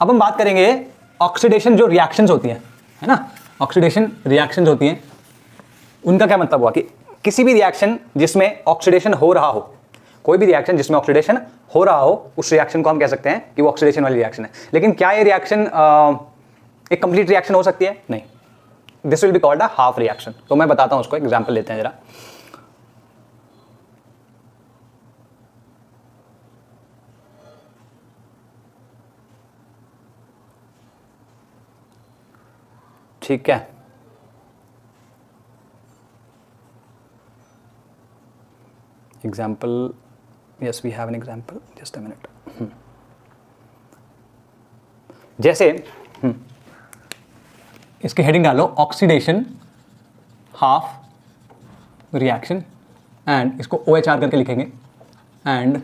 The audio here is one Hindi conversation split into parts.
अब हम बात करेंगे ऑक्सीडेशन जो रिएक्शंस होती हैं, है ना, ऑक्सीडेशन रिएक्शंस होती हैं, उनका क्या मतलब हुआ कि किसी भी रिएक्शन जिसमें ऑक्सीडेशन हो रहा हो, कोई भी रिएक्शन जिसमें ऑक्सीडेशन हो रहा हो, उस रिएक्शन को हम कह सकते हैं कि वो ऑक्सीडेशन वाली रिएक्शन है। लेकिन क्या ये रिएक्शन एक कंप्लीट रिएक्शन हो सकती है? नहीं, this will be called a half reaction. तो मैं बताता हूं उसको, एग्जांपल लेते हैं जरा। ठीक है, example, yes we have an example, just a minute. जैसे इसकी हेडिंग डालो ऑक्सीडेशन हाफ रिएक्शन, एंड इसको OHR करके लिखेंगे, and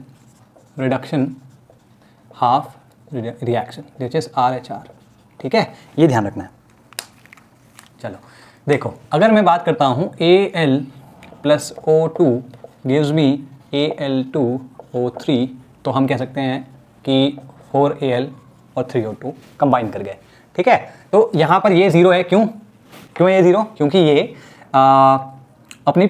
reduction half reaction which is RHR। ठीक है, ये ध्यान रखना है। चलो देखो, अगर मैं बात करता हूँ Al plus O2 gives me Al2O3, तो हम कह सकते हैं कि 4Al और 3O2 कंबाइन कर गए। ठीक है, तो यहाँ पर ये ज़ीरो है, क्यों है ये ज़ीरो? क्योंकि ये अपनी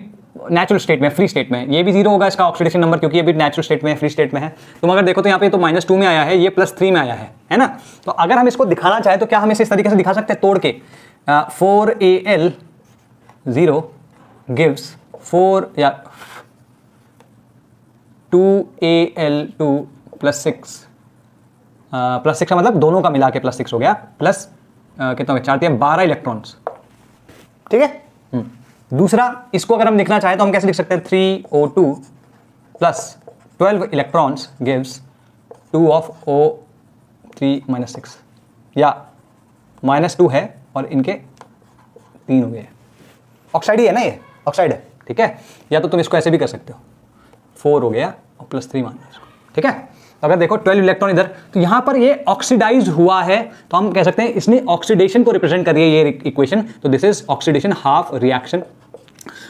नेचुरल स्टेट में, फ्री स्टेट में, ये भी जीरो होगा इसका ऑक्सीडेशन नंबर, क्योंकि ये भी नेचुरल स्टेट में, फ्री स्टेट में है। तुम अगर देखो तो यहाँ पे तो -2 में आया है, ये +3 में आया है ना। तो अगर हम इसको दिखाना चाहें तो क्या हम इसे इस तरीके से दिखा सकते हैं तोड़ के, 4Al 0 गिव्स 4 या 2Al2 +6, +6 का मतलब दोनों का मिला के +6 हो गया, प्लस कितना हो गया, 4 3 12 इलेक्ट्रॉन्स। ठीक है, दूसरा इसको अगर हम लिखना चाहें तो हम कैसे लिख सकते हैं, 3O2 plus 12 electrons gives 2 of O3 -6, या -2 है और इनके 3 हो गए। ऑक्साइड ही है ना, ये ऑक्साइड है। ठीक है, या तो तुम इसको ऐसे भी कर सकते हो, 4 हो गया और +3 मान लो इसको। ठीक है, अगर देखो 12 इलेक्ट्रॉन इधर, तो यहां पर ये ऑक्सीडाइज हुआ है, तो हम कह सकते हैं इसने ऑक्सीडेशन को रिप्रेजेंट कर रही है ये इक्वेशन। तो this is oxidation half reaction,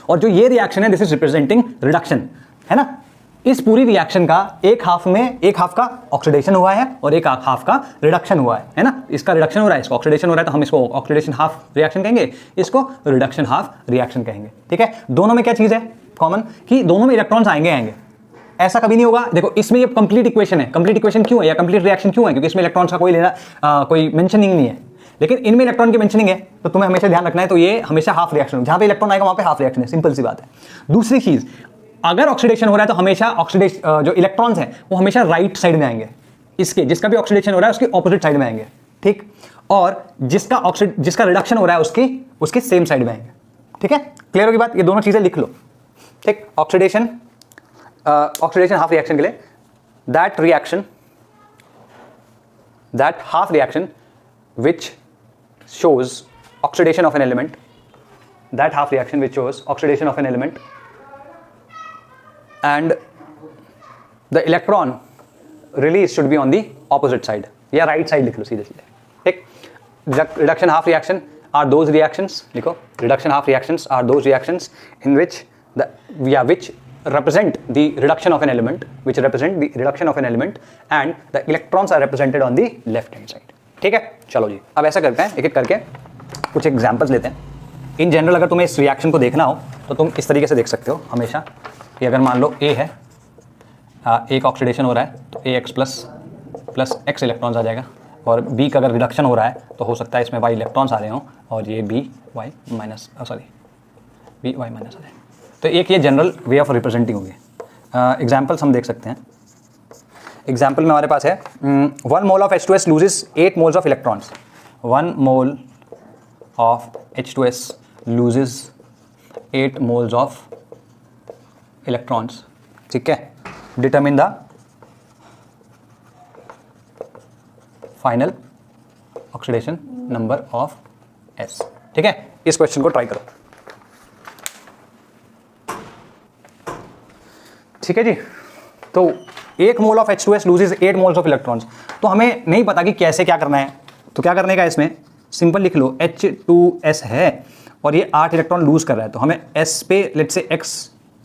और जो ये रिएक्शन है दिस इज रिप्रेजेंटिंग रिडक्शन, है ना। इस पूरी रिएक्शन का एक हाफ का ऑक्सीडेशन हुआ है और एक हाफ का रिडक्शन हुआ है ना। इसका रिडक्शन हो रहा है, इसका ऑक्सीडेशन हो रहा है, तो हम इसको ऑक्सीडेशन हाफ रिएक्शन कहेंगे, इसको रिडक्शन हाफ रिएक्शन कहेंगे। ठीक है, दोनों में क्या चीज है कॉमन, कि दोनों में इलेक्ट्रॉन्स आएंगे। ऐसा कभी नहीं होगा, देखो इसमें ये कंप्लीट इक्वेशन है। कंप्लीट इक्वेशन क्यों है या कंप्लीट रिएक्शन क्यों है? क्योंकि इसमें इलेक्ट्रॉन्स का कोई मेंशनिंग नहीं है, लेकिन इनमें इलेक्ट्रॉन की मेंशनिंग है, तो तुम्हें हमेशा ध्यान रखना है। तो ये हमेशा हाफ रिएक्शन, जहां पे इलेक्ट्रॉन आएगा वहां पे हाफ रिएक्शन है, सिंपल सी बात है। दूसरी चीज, अगर ऑक्सीडेशन हो रहा है तो हमेशा ऑक्सीडेशन जो इलेक्ट्रॉन्स हैं वो हमेशा राइट साइड में आएंगे, इसके जिसका भी ऑक्सीडेशन हो रहा है उसके ऑपोजिट साइड में आएंगे। ठीक, और जिसका रिडक्शन हो रहा है उसके सेम साइड में आएंगे। ठीक है, क्लियर होगी बात? ये दोनों चीजें लिख लो। ठीक, ऑक्सीडेशन हाफ रिएक्शन के लिए, that half reaction which shows oxidation of an element, and the electron release should be on the opposite side, या right side लिख लो सीधे सीधे। ठीक, reduction half reaction are those reactions, लिखो reduction half reactions are those reactions in which which represent the reduction of an element, and the electrons are represented on the left hand side। ठीक है, चलो जी, अब ऐसा करते हैं, एक एक करके कुछ एग्जांपल्स लेते हैं। इन जनरल अगर तुम्हें इस रिएक्शन को देखना हो तो तुम इस तरीके से देख सकते हो हमेशा, कि अगर मान लो A है, A का ऑक्सीडेशन हो रहा है तो AX प्लस X इलेक्ट्रॉन्स आ जाएगा, और B का अगर रिडक्शन हो रहा है तो हो सकता है इसमें Y इलेक्ट्रॉन्स आ रहे हों और ये B Y माइनस आ जाए। तो एक ये जनरल वे ऑफ रिप्रेजेंटिंग होगी। एग्जाम्पल्स हम देख सकते हैं। एग्जाम्पल में हमारे पास है 1 mole of H2S loses 8 moles of electrons. 1 mole of H2S loses 8 moles of electrons. ठीक है, determine the final oxidation number of S। ठीक है, इस क्वेश्चन को ट्राई करो। ठीक है जी, तो 1 mole of H2S loses 8 moles of electrons. तो हमें नहीं पता कि कैसे क्या करना है, तो क्या करने का इसमें सिंपल लिख लो, H2S है और ये 8 इलेक्ट्रॉन लूज कर रहा है, तो हमें S पे लेट्स से X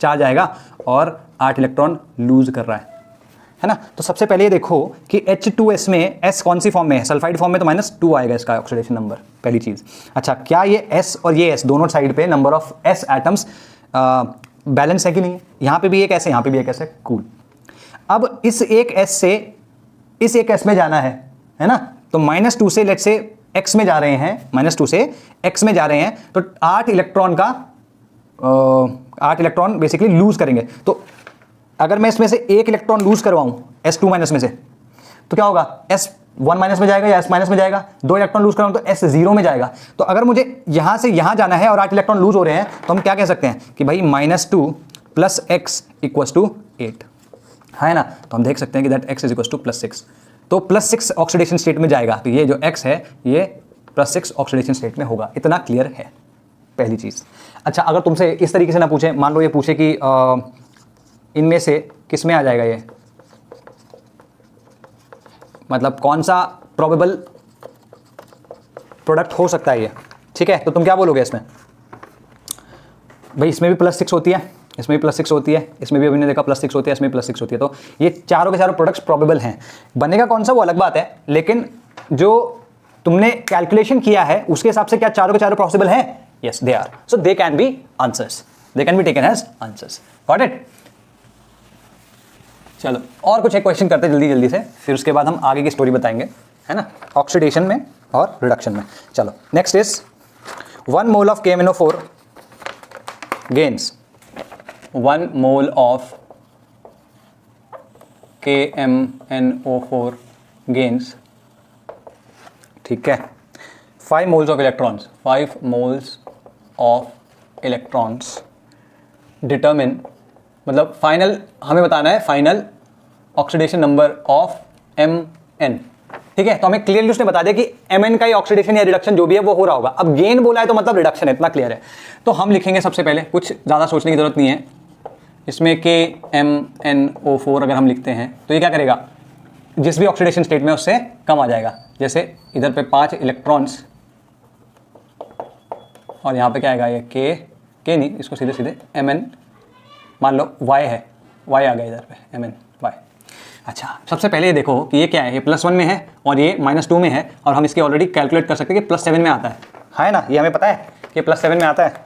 चार्ज आएगा और 8 इलेक्ट्रॉन लूज कर रहा है ना। तो सबसे पहले ये देखो कि H2S में S कौन सी फॉर्म में है, सल्फाइड फॉर्म में, तो -2 आएगा इसका ऑक्सीडेशन नंबर, पहली चीज़। अच्छा, क्या ये S और ये S दोनों साइड पे number of S atoms balance है कि नहीं है? यहाँ पे भी एक S है, यहाँ पे भी एक S है, कूल। अब इस एक S से इस एक S में जाना है ना, तो -2 से लेट से X में जा रहे हैं, -2 से X में जा रहे हैं, तो 8 इलेक्ट्रॉन का 8 इलेक्ट्रॉन बेसिकली लूज करेंगे। तो अगर मैं इसमें से एक इलेक्ट्रॉन लूज करवाऊं S2 माइनस में से, तो क्या होगा, S1 माइनस में जाएगा या S माइनस में जाएगा। 2 इलेक्ट्रॉन लूज कराऊं तो S0 में जाएगा। तो अगर मुझे यहां से यहां जाना है और 8 इलेक्ट्रॉन लूज हो रहे हैं, तो हम क्या कह सकते हैं कि भाई -2 + x = 8 है ना। तो हम देख सकते हैं कि दैट x = +6, तो +6 ऑक्सीडेशन स्टेट में जाएगा। तो ये जो x है ये +6 ऑक्सीडेशन स्टेट में होगा। इतना क्लियर है पहली चीज। अच्छा, अगर तुमसे इस तरीके से ना पूछे, मान लो ये पूछे कि इनमें से किस में आ जाएगा ये, मतलब कौन सा प्रोबेबल प्रोडक्ट हो सकता है ये, ठीक है, तो तुम क्या बोलोगे इसमें? भाई इसमें भी +6 होती है, इसमें भी +6 होती है, इसमें भी अभी ने देखा +6 होती है, इसमें भी +6 होती है। तो ये चारों के चारों प्रोडक्ट्स प्रोबेबल हैं। बनेगा कौन सा वो अलग बात है, लेकिन जो तुमने कैलकुलेशन किया है उसके हिसाब से क्या चारों के चारों पॉसिबल हैं? Yes they are. So they can be answers, they can be taken as answers. Got it? चलो और कुछ एक क्वेश्चन करते जल्दी जल्दी से, फिर उसके बाद हम आगे की स्टोरी बताएंगे, है ना, ऑक्सीडेशन में और रिडक्शन में। चलो next is 1 mole of KMnO4 gains 1 mole of KMnO4 gains, ठीक है, 5 moles of electrons, 5 moles of electrons determine, मतलब फाइनल हमें बताना है final oxidation number of Mn, ठीक है। तो हमें क्लियरली उसने बता दिया कि Mn का ही ऑक्सीडेशन या रिडक्शन जो भी है वो हो रहा होगा। अब गेन बोला है तो मतलब रिडक्शन है, इतना क्लियर है। तो हम लिखेंगे सबसे पहले, कुछ ज़्यादा सोचने की जरूरत नहीं है इसमें, KMnO4 अगर हम लिखते हैं तो ये क्या करेगा, जिस भी ऑक्सीडेशन स्टेट में उससे कम आ जाएगा। जैसे इधर पे 5 इलेक्ट्रॉन्स और यहाँ पे क्या आएगा, ये K नहीं, इसको सीधे सीधे Mn मान लो, Y है, Y आ गया इधर पे, Mn Y। अच्छा, सबसे पहले ये देखो कि ये क्या है, ये +1 में है और ये -2 में है, और हम इसके ऑलरेडी कैलकुलेट कर सकते हैं कि +7 में आता है ना, ये हमें पता है कि +7 में आता है।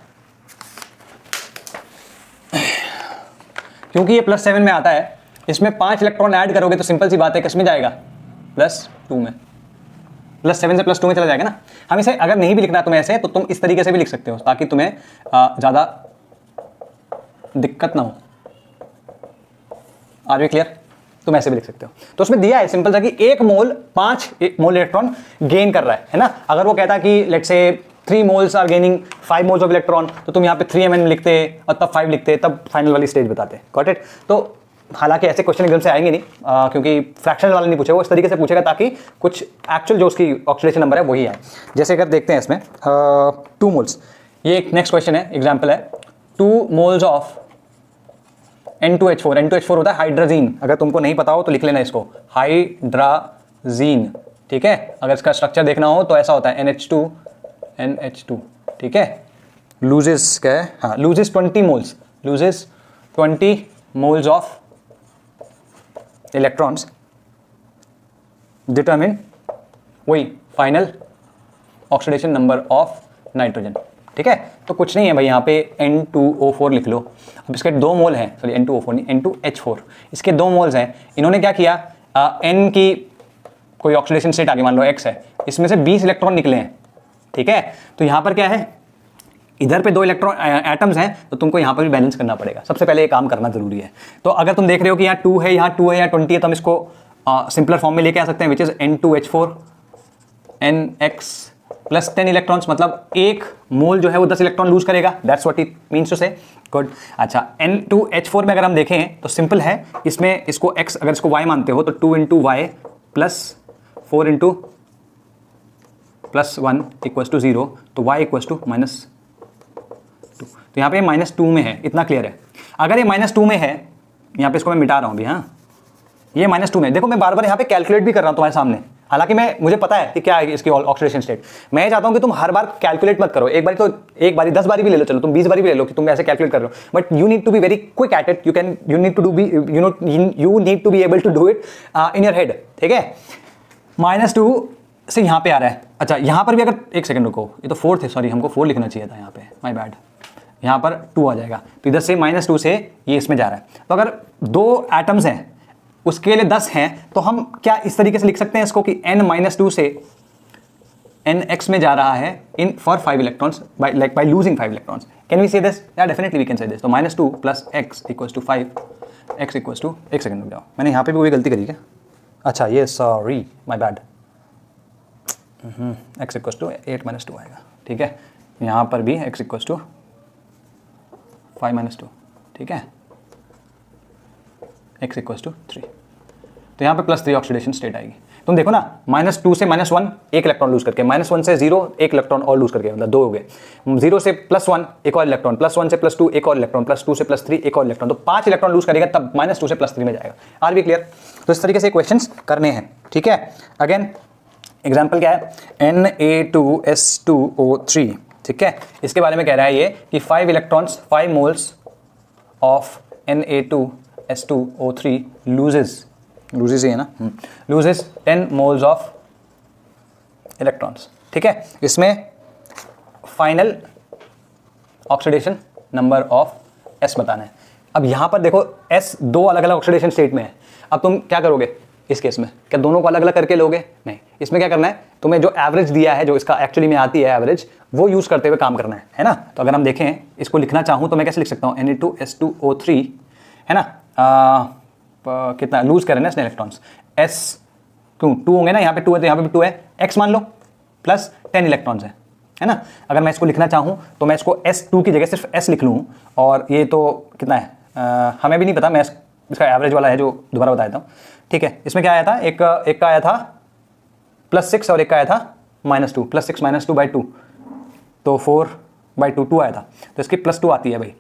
क्योंकि ये +7 में आता है, इसमें 5 इलेक्ट्रॉन ऐड करोगे तो सिंपल सी बात है किस में जाएगा, +2 में, +7 से +2 में चला जाएगा ना। हम इसे अगर नहीं भी लिखना तुम्हें ऐसे, तो तुम इस तरीके से भी लिख सकते हो ताकि तुम्हें ज़्यादा दिक्कत ना हो। Are we clear? तुम ऐसे भी लिख सकते हो। तो उसमें दिया है सिंपल सा कि 1 मोल 5 मोल इलेक्ट्रॉन गेन कर रहा है ना। अगर वो कहता कि let's say 3 moles are gaining 5 moles of electron, तो तुम यहाँ पे 3Mn लिखते और तब 5 लिखते, तब फाइनल वाली स्टेज बताते। Got it? तो हालांकि ऐसे क्वेश्चन एकदम से आएंगे नहीं, क्योंकि फ्रैक्शनल वाला नहीं पूछेगा, वो इस तरीके से पूछेगा ताकि कुछ एक्चुअल जो उसकी ऑक्सीडेशन नंबर है वही आए। जैसे अगर देखते हैं इसमें 2 मोल्स, ये एक नेक्स्ट क्वेश्चन है, एग्जाम्पल है 2 मोल्स ऑफ N2H4, N2H4 होता है हाइड्रोजीन। अगर तुमको नहीं पता हो तो लिख लेना इसको, हाइड्राजीन, ठीक है। अगर इसका स्ट्रक्चर देखना हो तो ऐसा होता है NH2, ठीक है। लूजेस क्या है, हाँ, loses 20 moles, loses 20 moles of electrons determine वही final oxidation number of nitrogen, ठीक है। तो कुछ नहीं है भाई, यहाँ पे N2O4 लिख लो। अब इसके 2 मोल हैं, सॉरी N2O4 नहीं, N2H4, इसके 2 मोल्स हैं। इन्होंने क्या किया, N की कोई ऑक्सीडेशन स्टेट आगे मान लो X है, इसमें से 20 इलेक्ट्रॉन निकले हैं, ठीक है। तो यहाँ पर क्या है, इधर पे 2 इलेक्ट्रॉन एटम्स हैं, तो तुमको यहाँ पर भी बैलेंस करना पड़ेगा। सबसे पहले ये काम करना जरूरी है। तो अगर तुम देख रहे हो कि यहाँ 2 है, यहाँ 2 है, यहाँ 20 है, तो हम इसको सिंपलर फॉर्म में लेके आ सकते हैं, which is N2H4 NX plus 10 electrons, मतलब 1 मोल जो है वो 10 इलेक्ट्रॉन लूज करेगा। That's what it means to say. Good. अच्छा, N2H4 में अगर हम देखें तो सिंपल है, इसमें इसको X अगर इसको Y मानते हो तो 2 × Y प्लस 4 × +1 = 0, तो Y = -2। तो यहाँ पे -2 में है, इतना क्लियर है। अगर ये -2 में है, यहाँ पे इसको मैं मिटा रहा हूँ अभी, हाँ, ये -2 में, देखो मैं बार बार यहाँ पे कैलकुलेट भी कर रहा हूँ तुम्हारे सामने, हालांकि मुझे पता है कि क्या है इसकी ऑक्सीडेशन स्टेट। मैं चाहता हूं कि तुम हर बार कैलकुलेट मत करो, एक बारी 10 बारी भी ले लो, चलो तुम 20 बारी भी ले लो कि तुम ऐसे कैलकुलेट कर रहे हो, but you need to be very quick at it, you need to be able to do it in your head, ठीक है। -2 से यहां पे आ रहा है, अच्छा यहां पर भी अगर, एक सेकंड रुको, ये तो 4 थे, सॉरी हमको 4 लिखना चाहिए था यहाँ पे, माय बैड। यहाँ पर 2 आ जाएगा, तो इधर से -2 से ये इसमें जा रहा है। तो अगर 2 एटम्स हैं उसके लिए 10 हैं, तो हम क्या इस तरीके से लिख सकते हैं इसको कि n-2 से nx में जा रहा है in for 5 electrons by losing 5 electrons. Can we say this? या definitely we can say this. तो -2 + x = 5, x = एक सेकंड रुक जाओ, मैंने यहाँ पे भी वही गलती करी क्या? अच्छा ये सॉरी माय बैड, x = 8 - 2 आएगा, ठीक है। यहाँ पर भी x = 5 - 2, ठीक है, x = 3। तो यहाँ पे +3 ऑक्सीडेशन स्टेट आएगी। तुम देखो ना, -2 से -1 एक इलेक्ट्रॉन लूज करके, -1 से 0 एक इलेक्ट्रॉन और लूज करके, मतलब 2 हो गए। 0 से +1 एक और इलेक्ट्रॉन, +1 से +2 एक और इलेक्ट्रॉन, +2 से +3 एक और इलेक्ट्रॉन, तो 5 इलेक्ट्रॉन लूज करेगा तब -2 से +3 में जाएगा। Are B clear? तो इस तरीके से क्वेश्चंस करने हैं, ठीक है। अगेन एग्जाम्पल क्या है, Na2S2O3, ठीक है। इसके बारे में कह रहा है ये कि 5 electrons 5 moles of Na2S2O3 loses ही है ना, लूजेस 10 मोल्स ऑफ इलेक्ट्रॉन्स, ठीक है। इसमें final oxidation number of S बताना है। अब यहां पर देखो S 2 अलग अलग ऑक्सीडेशन स्टेट में है। अब तुम क्या करोगे इस केस में? क्या दोनों को अलग अलग करके लोगे? नहीं, इसमें क्या करना है, तुम्हें जो एवरेज दिया है, जो इसका एक्चुअली में आती है एवरेज, वो यूज करते हुए काम करना है ना। तो अगर हम देखें, इसको लिखना चाहूं तो मैं कैसे लिख सकता हूं, Na2S2O3 है ना, कितना लूज करें ना इसने इलेक्ट्रॉन्स, S क्यों 2 होंगे ना, यहाँ पे 2 है तो यहाँ पे भी 2 है, x मान लो प्लस 10 इलेक्ट्रॉन्स है ना। अगर मैं इसको लिखना चाहूँ तो मैं इसको S2 की जगह सिर्फ S लिख लूँ, और ये तो कितना है हमें भी नहीं पता, मैं इसका एवरेज वाला है जो दोबारा बताया था, ठीक है। इसमें क्या आया था, एक का आया था +6 और एक का आया था -2, +6 - 2/2, तो 4/2 2 आया था, तो इसकी +2 आती है भाई,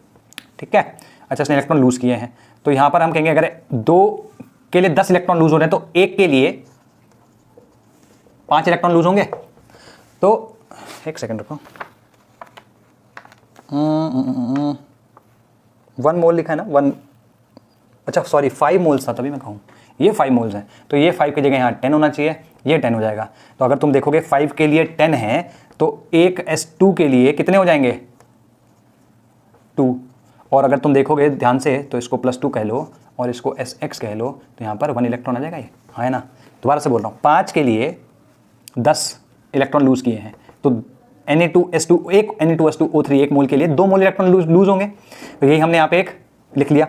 ठीक है। अच्छा इसने इलेक्ट्रॉन लूज किए हैं, तो यहां पर हम कहेंगे अगर 2 के लिए 10 इलेक्ट्रॉन लूज हो रहे हैं तो एक के लिए 5 इलेक्ट्रॉन लूज होंगे। तो एक सेकंड रुको, 1 मोल लिखा है ना, 1, अच्छा सॉरी 5 मोल्स था, तभी मैं कहूँ ये 5 मोल्स हैं, तो ये 5 की जगह यहाँ 10 होना चाहिए, ये 10 हो जाएगा। तो अगर तुम देखोगे 5 के लिए 10 है, तो एक S2 के लिए कितने हो जाएंगे, 2। और अगर तुम देखोगे ध्यान से तो इसको +2 कह लो और इसको SX कह लो, तो यहाँ पर 1 इलेक्ट्रॉन आ जाएगा, ये है ना। दोबारा से बोल रहा हूँ, 5 के लिए 10 इलेक्ट्रॉन लूज किए हैं, तो Na2S2O3 एक मोल के लिए 2 मोल इलेक्ट्रॉन लूज होंगे, तो यही हमने यहाँ पे एक लिख लिया,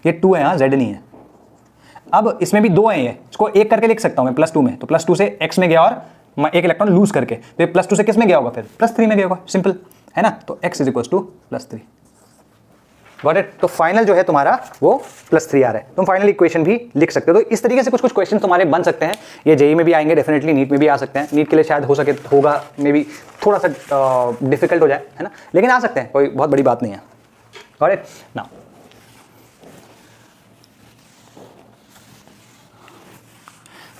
ये 2 है, यहाँ Z नहीं है। अब इसमें भी 2 है, ये इसको एक करके लिख सकता हूँ मैं +2 में, तो +2 से X में गया और एक इलेक्ट्रॉन लूज करके, तो ये +2 से किस में गया होगा, फिर +3 में गया होगा, सिंपल है ना। तो X = +3, गॉट इट। तो फाइनल जो है तुम्हारा वो +3 आ रहा है, तुम फाइनल इक्वेशन भी लिख सकते हो। तो इस तरीके से कुछ क्वेश्चन तुम्हारे बन सकते हैं, ये जेई में भी आएंगे डेफिनेटली, नीट में भी आ सकते हैं। नीट के लिए शायद हो सके होगा मे बी थोड़ा सा डिफिकल्ट हो जाए, है ना, लेकिन आ सकते हैं, कोई बहुत बड़ी बात नहीं है, got it. Now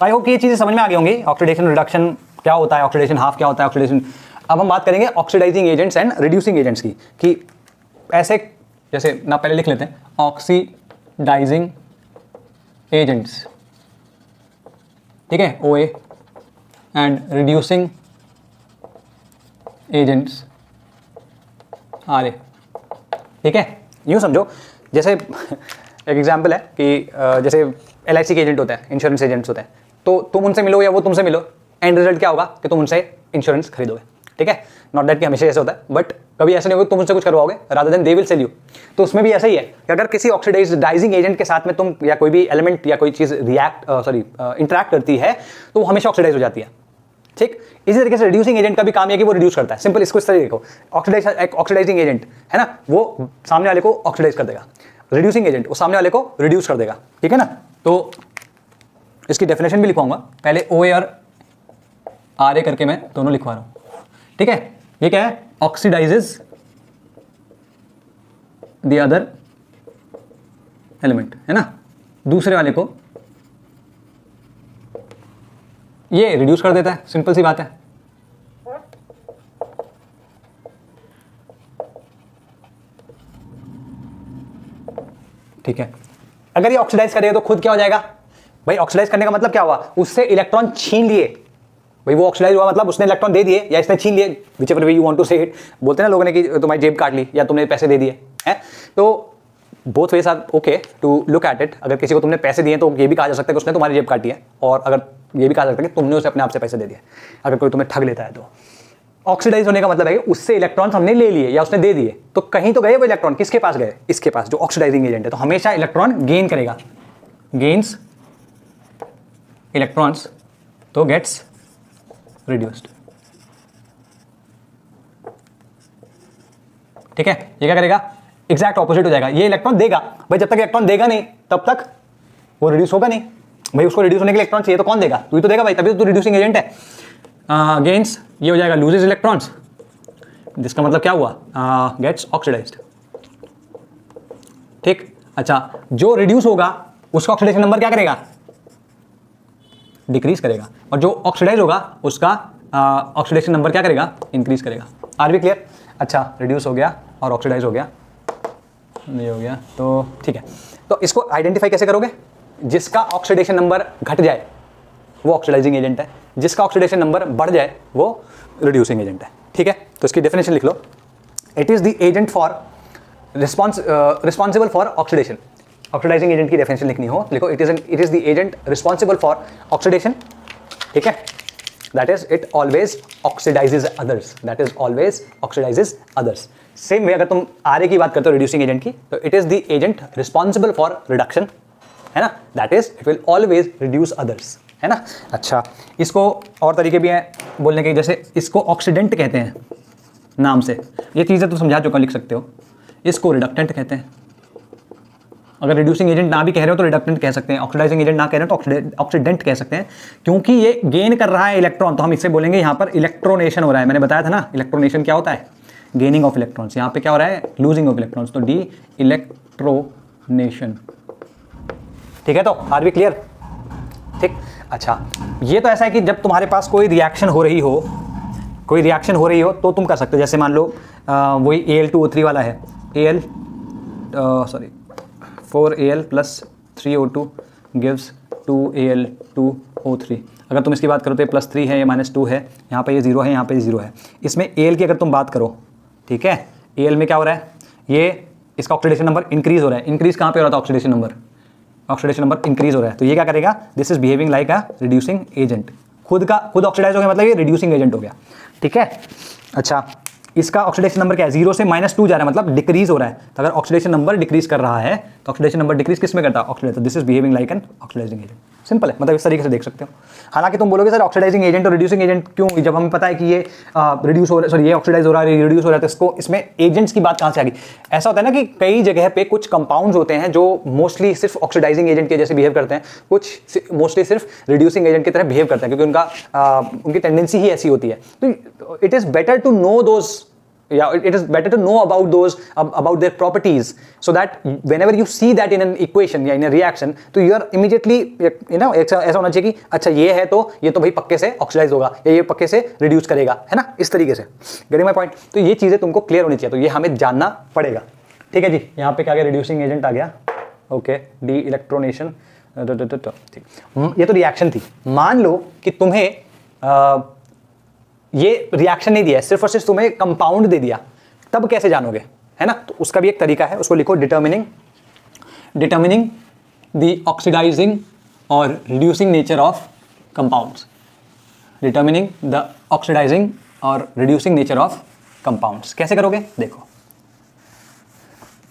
I hope कि ये चीजें समझ में आ गई होंगी, ऑक्सीडेशन रिडक्शन क्या होता है, ऑक्सीडेशन हाफ क्या होता है, ऑक्सीडेशन। अब हम बात करेंगे oxidizing agents and reducing agents की, कि ऐसे जैसे ना पहले लिख लेते हैं, ऑक्सीडाइजिंग एजेंट्स, ठीक है, OA, and reducing agents RA, ठीक है। यूं समझो, जैसे एक एग्जांपल है कि जैसे LIC के एजेंट होते हैं, इंश्योरेंस एजेंट्स होते हैं, तो तुम उनसे मिलो या वो तुमसे मिलो, एंड रिजल्ट क्या होगा कि तुम उनसे इंश्योरेंस खरीदोगे, ठीक है। नॉट दैट कि हमेशा ऐसा होता है, बट कभी ऐसा नहीं होगा तुम उनसे कुछ करवाओगे rather than they will sell you. तो उसमें भी ऐसा ही है कि अगर किसी ऑक्सीडाइजिंग एजेंट के साथ में तुम या कोई भी एलिमेंट या कोई चीज इंटरैक्ट करती है, तो वो हमेशा ऑक्सीडाइज हो जाती है, ठीक। इसी तरीके से रिड्यूसिंग एजेंट का भी काम है कि वो रिड्यूस करता है, सिंपल इसको इस तरह देखो, ऑक्सीडाइजिंग एजेंट है ना, वो सामने वाले को ऑक्सीडाइज कर देगा, रिड्यूसिंग एजेंट वो सामने वाले को रिड्यूस कर देगा, ठीक है ना। तो इसकी डेफिनेशन भी लिखवाऊंगा, पहले OA और RA करके मैं दोनों लिखवा रहा हूं, ठीक है। ये क्या है, ऑक्सीडाइजेस द अदर एलिमेंट, है ना, दूसरे वाले को ये रिड्यूस कर देता है, सिंपल सी बात है। ठीक है, अगर ये ऑक्सीडाइज करेगा तो खुद क्या हो जाएगा भाई? ऑक्सीडाइज करने का मतलब क्या हुआ? उससे इलेक्ट्रॉन छीन लिए भाई, वो ऑक्सीडाइज हुआ मतलब उसने इलेक्ट्रॉन दे दिए या इसने छीन लिए, whichever way you want to say it. बोलते हैं ना लोगों ने कि तुम्हारी जेब काट ली या तुमने पैसे दे दिए हैं, तो both ways are okay to look at it. अगर किसी को तुमने पैसे दिए तो ये भी कहा जा सकता है कि उसने तुम्हारी जेब काटी है, और अगर ये भी कहा जा सकता है कि तुमने उसे अपने आप से पैसे दे दिए, अगर कोई तुम्हें ठग लेता है तो। ऑक्सीडाइज होने का मतलब है कि उससे इलेक्ट्रॉन हमने ले लिए या उसने दे दिए, तो कहीं तो गए वो इलेक्ट्रॉन, किसके पास गए? इसके पास, जो ऑक्सीडाइजिंग एजेंट है। तो हमेशा इलेक्ट्रॉन गेन करेगा, गेन्स इलेक्ट्रॉन्स, तो गेट्स रिड्यूस्ड। ठीक है, ये क्या करेगा? एग्जैक्ट ऑपोजिट हो जाएगा। ये इलेक्ट्रॉन देगा भाई, जब तक इलेक्ट्रॉन देगा नहीं तब तक वो रिड्यूस होगा नहीं भाई। उसको रिड्यूस होने के लिए इलेक्ट्रॉन चाहिए, तो कौन देगा? तू ही तो देगा भाई, तभी तो तू रिड्यूसिंग एजेंट है। गेन्स, ये हो जाएगा लूजेस इलेक्ट्रॉन्स, जिसका मतलब क्या हुआ? Gets oxidized. ठीक, अच्छा, जो रिड्यूस होगा उसका ऑक्सीडेशन नंबर क्या करेगा? डिक्रीज करेगा, और जो ऑक्सीडाइज होगा उसका ऑक्सीडेशन नंबर क्या करेगा? इंक्रीज करेगा। Are B clear? अच्छा, रिड्यूस हो गया और ऑक्सीडाइज हो गया, ये हो गया, तो ठीक है। तो इसको आइडेंटिफाई कैसे करोगे? जिसका ऑक्सीडेशन नंबर घट जाए वो ऑक्सीडाइजिंग एजेंट है, जिसका ऑक्सीडेशन नंबर बढ़ जाए वो रिड्यूसिंग एजेंट है। ठीक है, तो इसकी डेफिनेशन लिख लो। It is the agent for responsible for oxidation. Oxidizing agent की डेफिनेशन लिखनी हो, लिखो it is the agent responsible for oxidation. ठीक है, that is it always oxidizes others, that is always oxidizes others. Same way अगर तुम आर की बात करते हो रिड्यूसिंग एजेंट की, तो it is the agent responsible for reduction, है ना, that is it will always reduce others, है ना। अच्छा, इसको और तरीके भी हैं बोलने के, जैसे इसको ऑक्सीडेंट कहते हैं नाम से, ये चीज़ें तो समझा चुका, लिख सकते हो। इसको रिडक्टेंट कहते हैं। अगर रिड्यूसिंग एजेंट ना भी कह रहे हो तो रिडक्टेंट कह सकते हैं, ऑक्सीडाइजिंग एजेंट ना कह रहे हो तो ऑक्सीडेंट कह सकते हैं, क्योंकि ये गेन कर रहा है इलेक्ट्रॉन, तो हम इससे बोलेंगे यहाँ पर इलेक्ट्रोनेशन हो रहा है। मैंने बताया था ना, इलेक्ट्रोनेशन क्या होता है? Gaining of electrons. यहाँ पे क्या हो रहा है? लूजिंग ऑफ इलेक्ट्रॉन्स, तो डी इलेक्ट्रोनेशन। ठीक है, तो आर बी क्लियर? ठीक, अच्छा, ये तो ऐसा है कि जब तुम्हारे पास कोई रिएक्शन हो रही हो, तो तुम कर सकते हो। जैसे मान लो वही Al2O3 वाला है, sorry 4Al + 3O2 gives 2Al2O3। अगर तुम इसकी बात करो तो ये +3 है, ये -2 है, यहाँ पे ये 0 है, यहाँ पे 0 है। इसमें Al की अगर तुम बात करो, ठीक है, Al में क्या हो रहा है? ये इसका ऑक्सीडेशन नंबर इंक्रीज हो रहा है। इंक्रीज कहाँ पे हो रहा था? ऑक्सीडेशन नंबर इंक्रीज हो रहा है, तो ये क्या करेगा? This is behaving like a reducing agent. खुद ऑक्सीडाइज हो गया, मतलब ये रिड्यूसिंग एजेंट हो गया। ठीक है, अच्छा, इसका ऑक्सीडेशन नंबर क्या है? 0 से -2 जा रहा है, मतलब डिक्रीज हो रहा है। तो अगर ऑक्सीडेशन नंबर डिक्रीज कर रहा है तो ऑक्सीडेशन नंबर डिक्रीज किस में करता है? ऑक्सीडाइज। तो this is behaving like an oxidizing agent. Simple है, मतलब इस तरीके से देख सकते हो। हालांकि तुम बोलोगे सर ऑक्सीडाइजिंग एजेंट और रिड्यूसिंग एजेंट क्यों, जब हमें पता है कि ये रिड्यूस हो रहा है, सॉरी ये ऑक्सीडाइज हो रहा है, रिड्यूस हो रहा है, तो इसको इसमें एजेंट्स की बात कहाँ से आ गई? ऐसा होता है ना कि कई जगह पे कुछ कंपाउंड्स होते हैं जो मोस्टली सिर्फ ऑक्सीडाइजिंग एजेंट के जैसे बिहेव करते हैं, कुछ मोस्टली सिर्फ रिड्यूसिंग एजेंट की तरह बिहेव करते हैं, क्योंकि उनकी टेंडेंसी ही ऐसी होती है। तो it is better to know those, yeah, it is better to know about those about their properties, so that whenever you see that in an equation या in a reaction, तो you are immediately, you know, ऐसा होना चाहिए कि अच्छा ये है तो ये तो भाई पक्के से ऑक्सीडाइज होगा या ये पक्के से रिड्यूस करेगा, है ना, इस तरीके से। Getting my point? तो ये चीजें तुमको क्लियर होनी चाहिए, तो ये हमें जानना पड़ेगा। ठीक है जी, यहाँ पे क्या आ गया? रिड्यूसिंग एजेंट आ गया, ओके, डी इलेक्ट्रोनेशन। ठीक, ये तो रिएक्शन थी। मान लो कि तुम्हें ये रिएक्शन नहीं दिया है, सिर्फ और सिर्फ तुम्हें कंपाउंड दे दिया, तब कैसे जानोगे, है ना? तो उसका भी एक तरीका है, उसको लिखो डिटर्मिनिंग द ऑक्सीडाइजिंग और reducing nature of compounds. Determining the oxidizing और रिड्यूसिंग नेचर ऑफ कंपाउंड्स कैसे करोगे? देखो,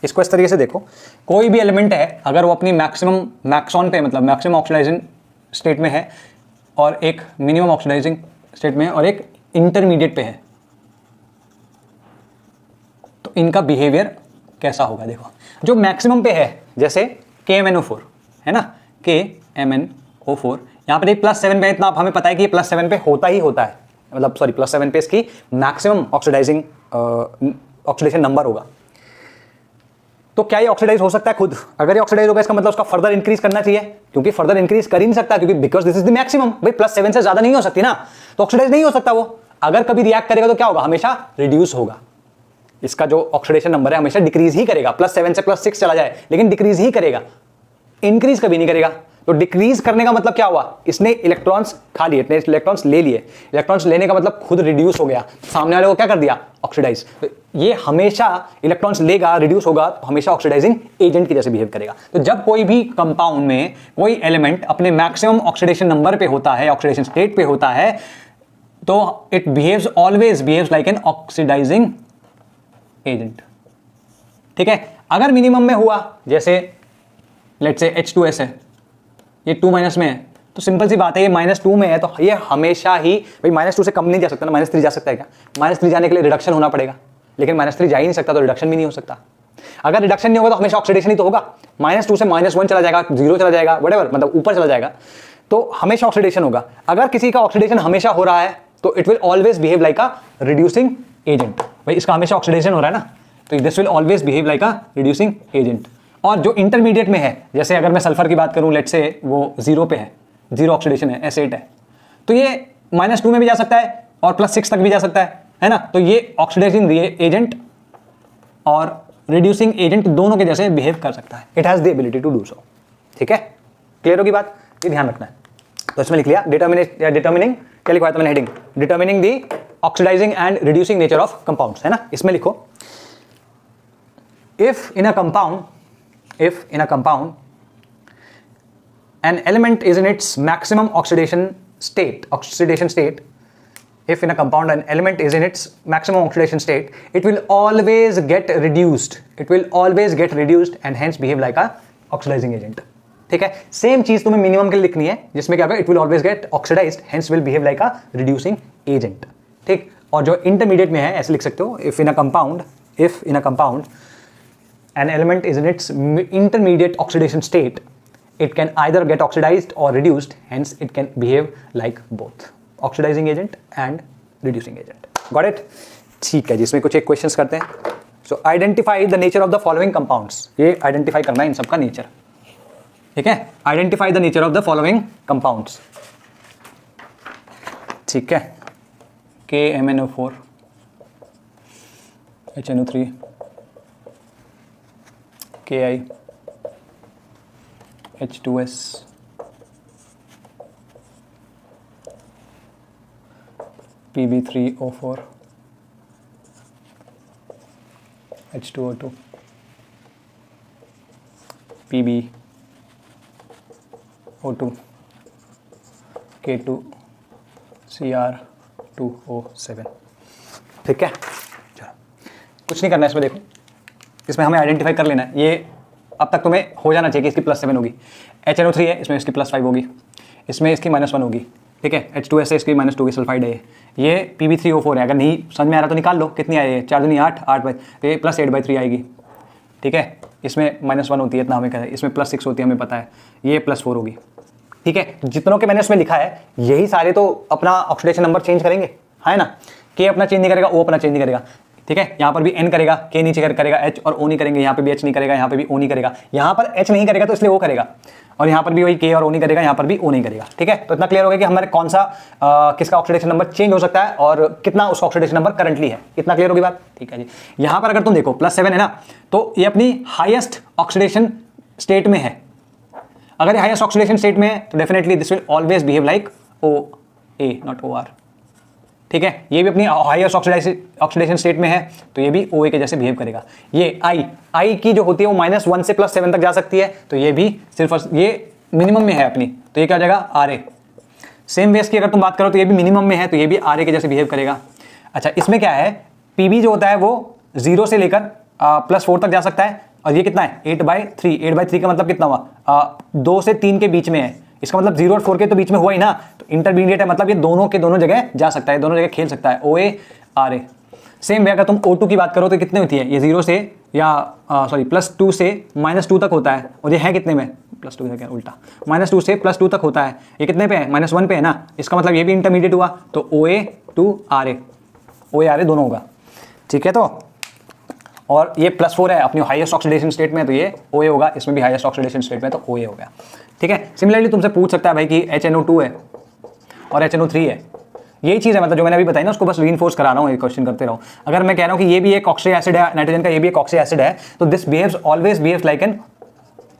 इसको इस तरीके से देखो, कोई भी एलिमेंट है अगर वो अपनी मैक्सॉन पे, मतलब मैक्सिमम ऑक्सीडाइजिंग स्टेट में है, और एक मिनिमम ऑक्सीडाइजिंग स्टेट में है, और एक इंटरमीडिएट पे है, तो इनका बिहेवियर कैसा होगा? देखो, जो मैक्सिमम पे है, जैसे KMnO4 है ना, KMnO4, यहाँ पे +7 पे, इतना हमें पता है कि ये +7 पे होता ही होता है, मतलब सॉरी +7 पे इसकी मैक्सिमम ऑक्सीडाइजिंग ऑक्सीडेशन नंबर होगा। तो क्या ये ऑक्सीडाइज हो सकता है खुद? अगर ये ऑक्सीडाइज होगा इसका मतलब उसका फर्दर इंक्रीज करना चाहिए, क्योंकि फर्दर इंक्रीज कर ही नहीं सकता, क्योंकि because this is the maximum. भाई +7 से ज्यादा नहीं हो सकती ना, तो ऑक्सीडाइज नहीं हो सकता वो। अगर कभी रिएक्ट करेगा तो क्या होगा? हमेशा रिड्यूस होगा। इसका जो ऑक्सीडेशन नंबर है हमेशा डिक्रीज ही करेगा। +7 से +6 चला जाए लेकिन डिक्रीज ही करेगा, इंक्रीज कभी नहीं करेगा। तो डिक्रीज करने का मतलब क्या हुआ? इसने इलेक्ट्रॉन्स खा लिए, इतने इलेक्ट्रॉन्स ले लिए। इलेक्ट्रॉन्स लेने का मतलब खुद रिड्यूस हो गया, सामने वाले को क्या कर दिया? ऑक्सीडाइज। तो ये हमेशा इलेक्ट्रॉन्स लेगा, रिड्यूस होगा, तो हमेशा ऑक्सीडाइजिंग एजेंट की जैसे बिहेव करेगा। तो जब कोई भी कंपाउंड में कोई एलिमेंट अपने मैक्सिमम ऑक्सीडेशन नंबर पे होता है, ऑक्सीडेशन स्टेट पे होता है, तो it behaves always behaves like an oxidizing agent. ठीक है। अगर मिनिमम में हुआ, जैसे लेट्स से H2S है, ये 2- में है, तो सिंपल सी बात है, ये -2 में है, तो ये हमेशा ही भाई -2 से कम नहीं जा सकता ना। -3 जा सकता है क्या? -3 जाने के लिए रिडक्शन होना पड़ेगा, लेकिन -3 जा ही नहीं सकता, तो रिडक्शन भी नहीं हो सकता। अगर रिडक्शन नहीं होगा तो हमेशा ऑक्सीडेशन ही तो होगा। -2 से -1 चला जाएगा, 0 चला जाएगा, व्हाटएवर, मतलब ऊपर चला जाएगा, तो हमेशा ऑक्सीडेशन होगा। अगर किसी का ऑक्सीडेशन हमेशा हो रहा है तो it will always behave like a reducing agent. भाई इसका हमेशा ऑक्सीडेशन हो रहा है ना, तो this will always behave like a reducing agent. और जो इंटरमीडिएट में है, जैसे अगर मैं सल्फर की बात करूं, लेट्स से वो 0 पे है, 0 ऑक्सीडेशन है, S8 है, तो ये -2 में भी जा सकता है और +6 तक भी जा सकता है ना। तो ये ऑक्सीडाइजिंग एजेंट और रिड्यूसिंग एजेंट दोनों के जैसे बिहेव कर सकता है। It has the ability to do so. ठीक है, क्लियर होगी बात? ये ध्यान रखना है। तो इसमें लिख लिया डिटर्मिनिंग, क्या लिखवाया था मैंने heading? Determining the oxidizing and reducing nature of compounds, है ना। इसमें लिखो, if in a compound an element is in its maximum oxidation state, if in a compound an element is in its maximum oxidation state, it will always get reduced, and hence behave like a oxidizing agent. ठीक है, सेम चीज तुम्हें मिनिमम के लिए लिखनी है, जिसमें क्या होगा? It will always get oxidized, hence will behave like a reducing agent. ठीक, और जो इंटरमीडिएट में है ऐसे लिख सकते हो, if in a compound an element is in its intermediate oxidation state, it can either get oxidized or reduced, hence it can behave like both oxidizing agent and reducing agent. Got it? ठीक है जी, इसमें कुछ एक क्वेश्चंस करते हैं। So identify the nature of the following compounds. ये आइडेंटिफाई करना है इन सबका नेचर। ठीक है, identify the nature of the following compounds. ठीक है, KMnO4, HNO3, Ki, H2S, Pb3O4, H2O2, PbO2, K2Cr2O7। ठीक है, चलो कुछ नहीं करना है इसमें। देखो, इसमें हमें आइडेंटिफाई कर लेना है, ये अब तक तुम्हें हो जाना चाहिए कि इसकी +7 होगी। HNO3 है, इसमें इसकी +5 होगी, इसमें इसकी -1 होगी। ठीक है, H2S है, इसकी -2 की सल्फाइड है। ये Pb3O4 है। अगर नहीं समझ में आ रहा तो निकाल लो, कितनी आई है? 4 दूनी 8, 8/3 आएगी। ठीक है, इसमें -1 होती है, इतना हमें कहना है। इसमें +6 होती है, हमें पता है। ये +4 होगी। ठीक है, जितनों के मैंने उसमें लिखा है यही सारे तो अपना ऑक्सीडेशन नंबर चेंज करेंगे, है ना। K अपना चेंज नहीं करेगा, O अपना चेंज नहीं करेगा। ठीक है, यहाँ पर भी N करेगा, K नीचे करेगा, H और O नहीं करेंगे। यहाँ पे भी H नहीं करेगा, यहाँ पे भी O नहीं करेगा। यहाँ पर H नहीं करेगा तो इसलिए O करेगा, और यहाँ पर भी वही K और O नहीं करेगा, यहाँ पर भी O नहीं करेगा। ठीक है, तो इतना क्लियर हो गया कि हमारे कौन सा किसका ऑक्सीडेशन नंबर चेंज हो सकता है और कितना उसका ऑक्सीडेशन नंबर करंटली है। इतना क्लियर होगी बात? ठीक है जी। यहाँ पर अगर तुम देखो +7 है ना, तो ये अपनी हाईएस्ट ऑक्सीडेशन स्टेट में है। अगर ये हाईएस्ट ऑक्सीडेशन स्टेट में है तो definitely this will always behave like OA not OR। ठीक है, ये भी अपनी हाईएस्ट ऑक्सीडेशन स्टेट में है, तो ये भी OA के जैसे बिहेव करेगा। ये I की जो होती है वो -1 से +7 तक जा सकती है, तो ये भी सिर्फ ये मिनिमम में है अपनी, तो ये क्या हो जाएगा? RA। सेम वेस की अगर तुम बात करो तो ये भी मिनिमम में है, तो ये भी RA के जैसे बिहेव करेगा। अच्छा, इसमें क्या है? PB जो होता है वो 0 से लेकर +4 तक जा सकता है, और ये कितना है? 8/3। 8/3 का मतलब कितना हुआ? 2 से 3 के बीच में है। इसका मतलब 0 और 4 के तो बीच में हुआ ही ना, तो इंटरमीडिएट है, मतलब ये दोनों के दोनों जगह जा सकता है, दोनों जगह खेल सकता है। OA RA। सेम वे अगर तुम O2 की बात करो तो कितने होती है? ये 0 से या +2 से -2 तक होता है, और ये है कितने में? +2 से क्या उल्टा, -2 से +2 तक होता है। ये कितने पे है? -1 पे है ना। इसका मतलब ये भी इंटरमीडिएट हुआ, तो OA to RA, OA RA दोनों होगा। ठीक है, तो और ये +4 है अपनी हाईएस्ट ऑक्सीडेशन स्टेट में, तो ये OA होगा, इसमें भी हाईएस्ट ऑक्सीडेशन स्टेट में तो OA हो गया। ठीक है, सिमिलरली तुमसे पूछ सकता है भाई कि HNO2 है और HNO3 है, यही चीज़ है, मतलब जो मैंने अभी बताई ना उसको बस रीइंफोर्स करा रहा हूँ, ये क्वेश्चन करते रहो। अगर मैं कह रहा हूँ कि ये भी एक ऑक्सी एसिड है, नाइट्रोजन का ये भी एक ऑक्सी एसिड है, तो this always behaves like an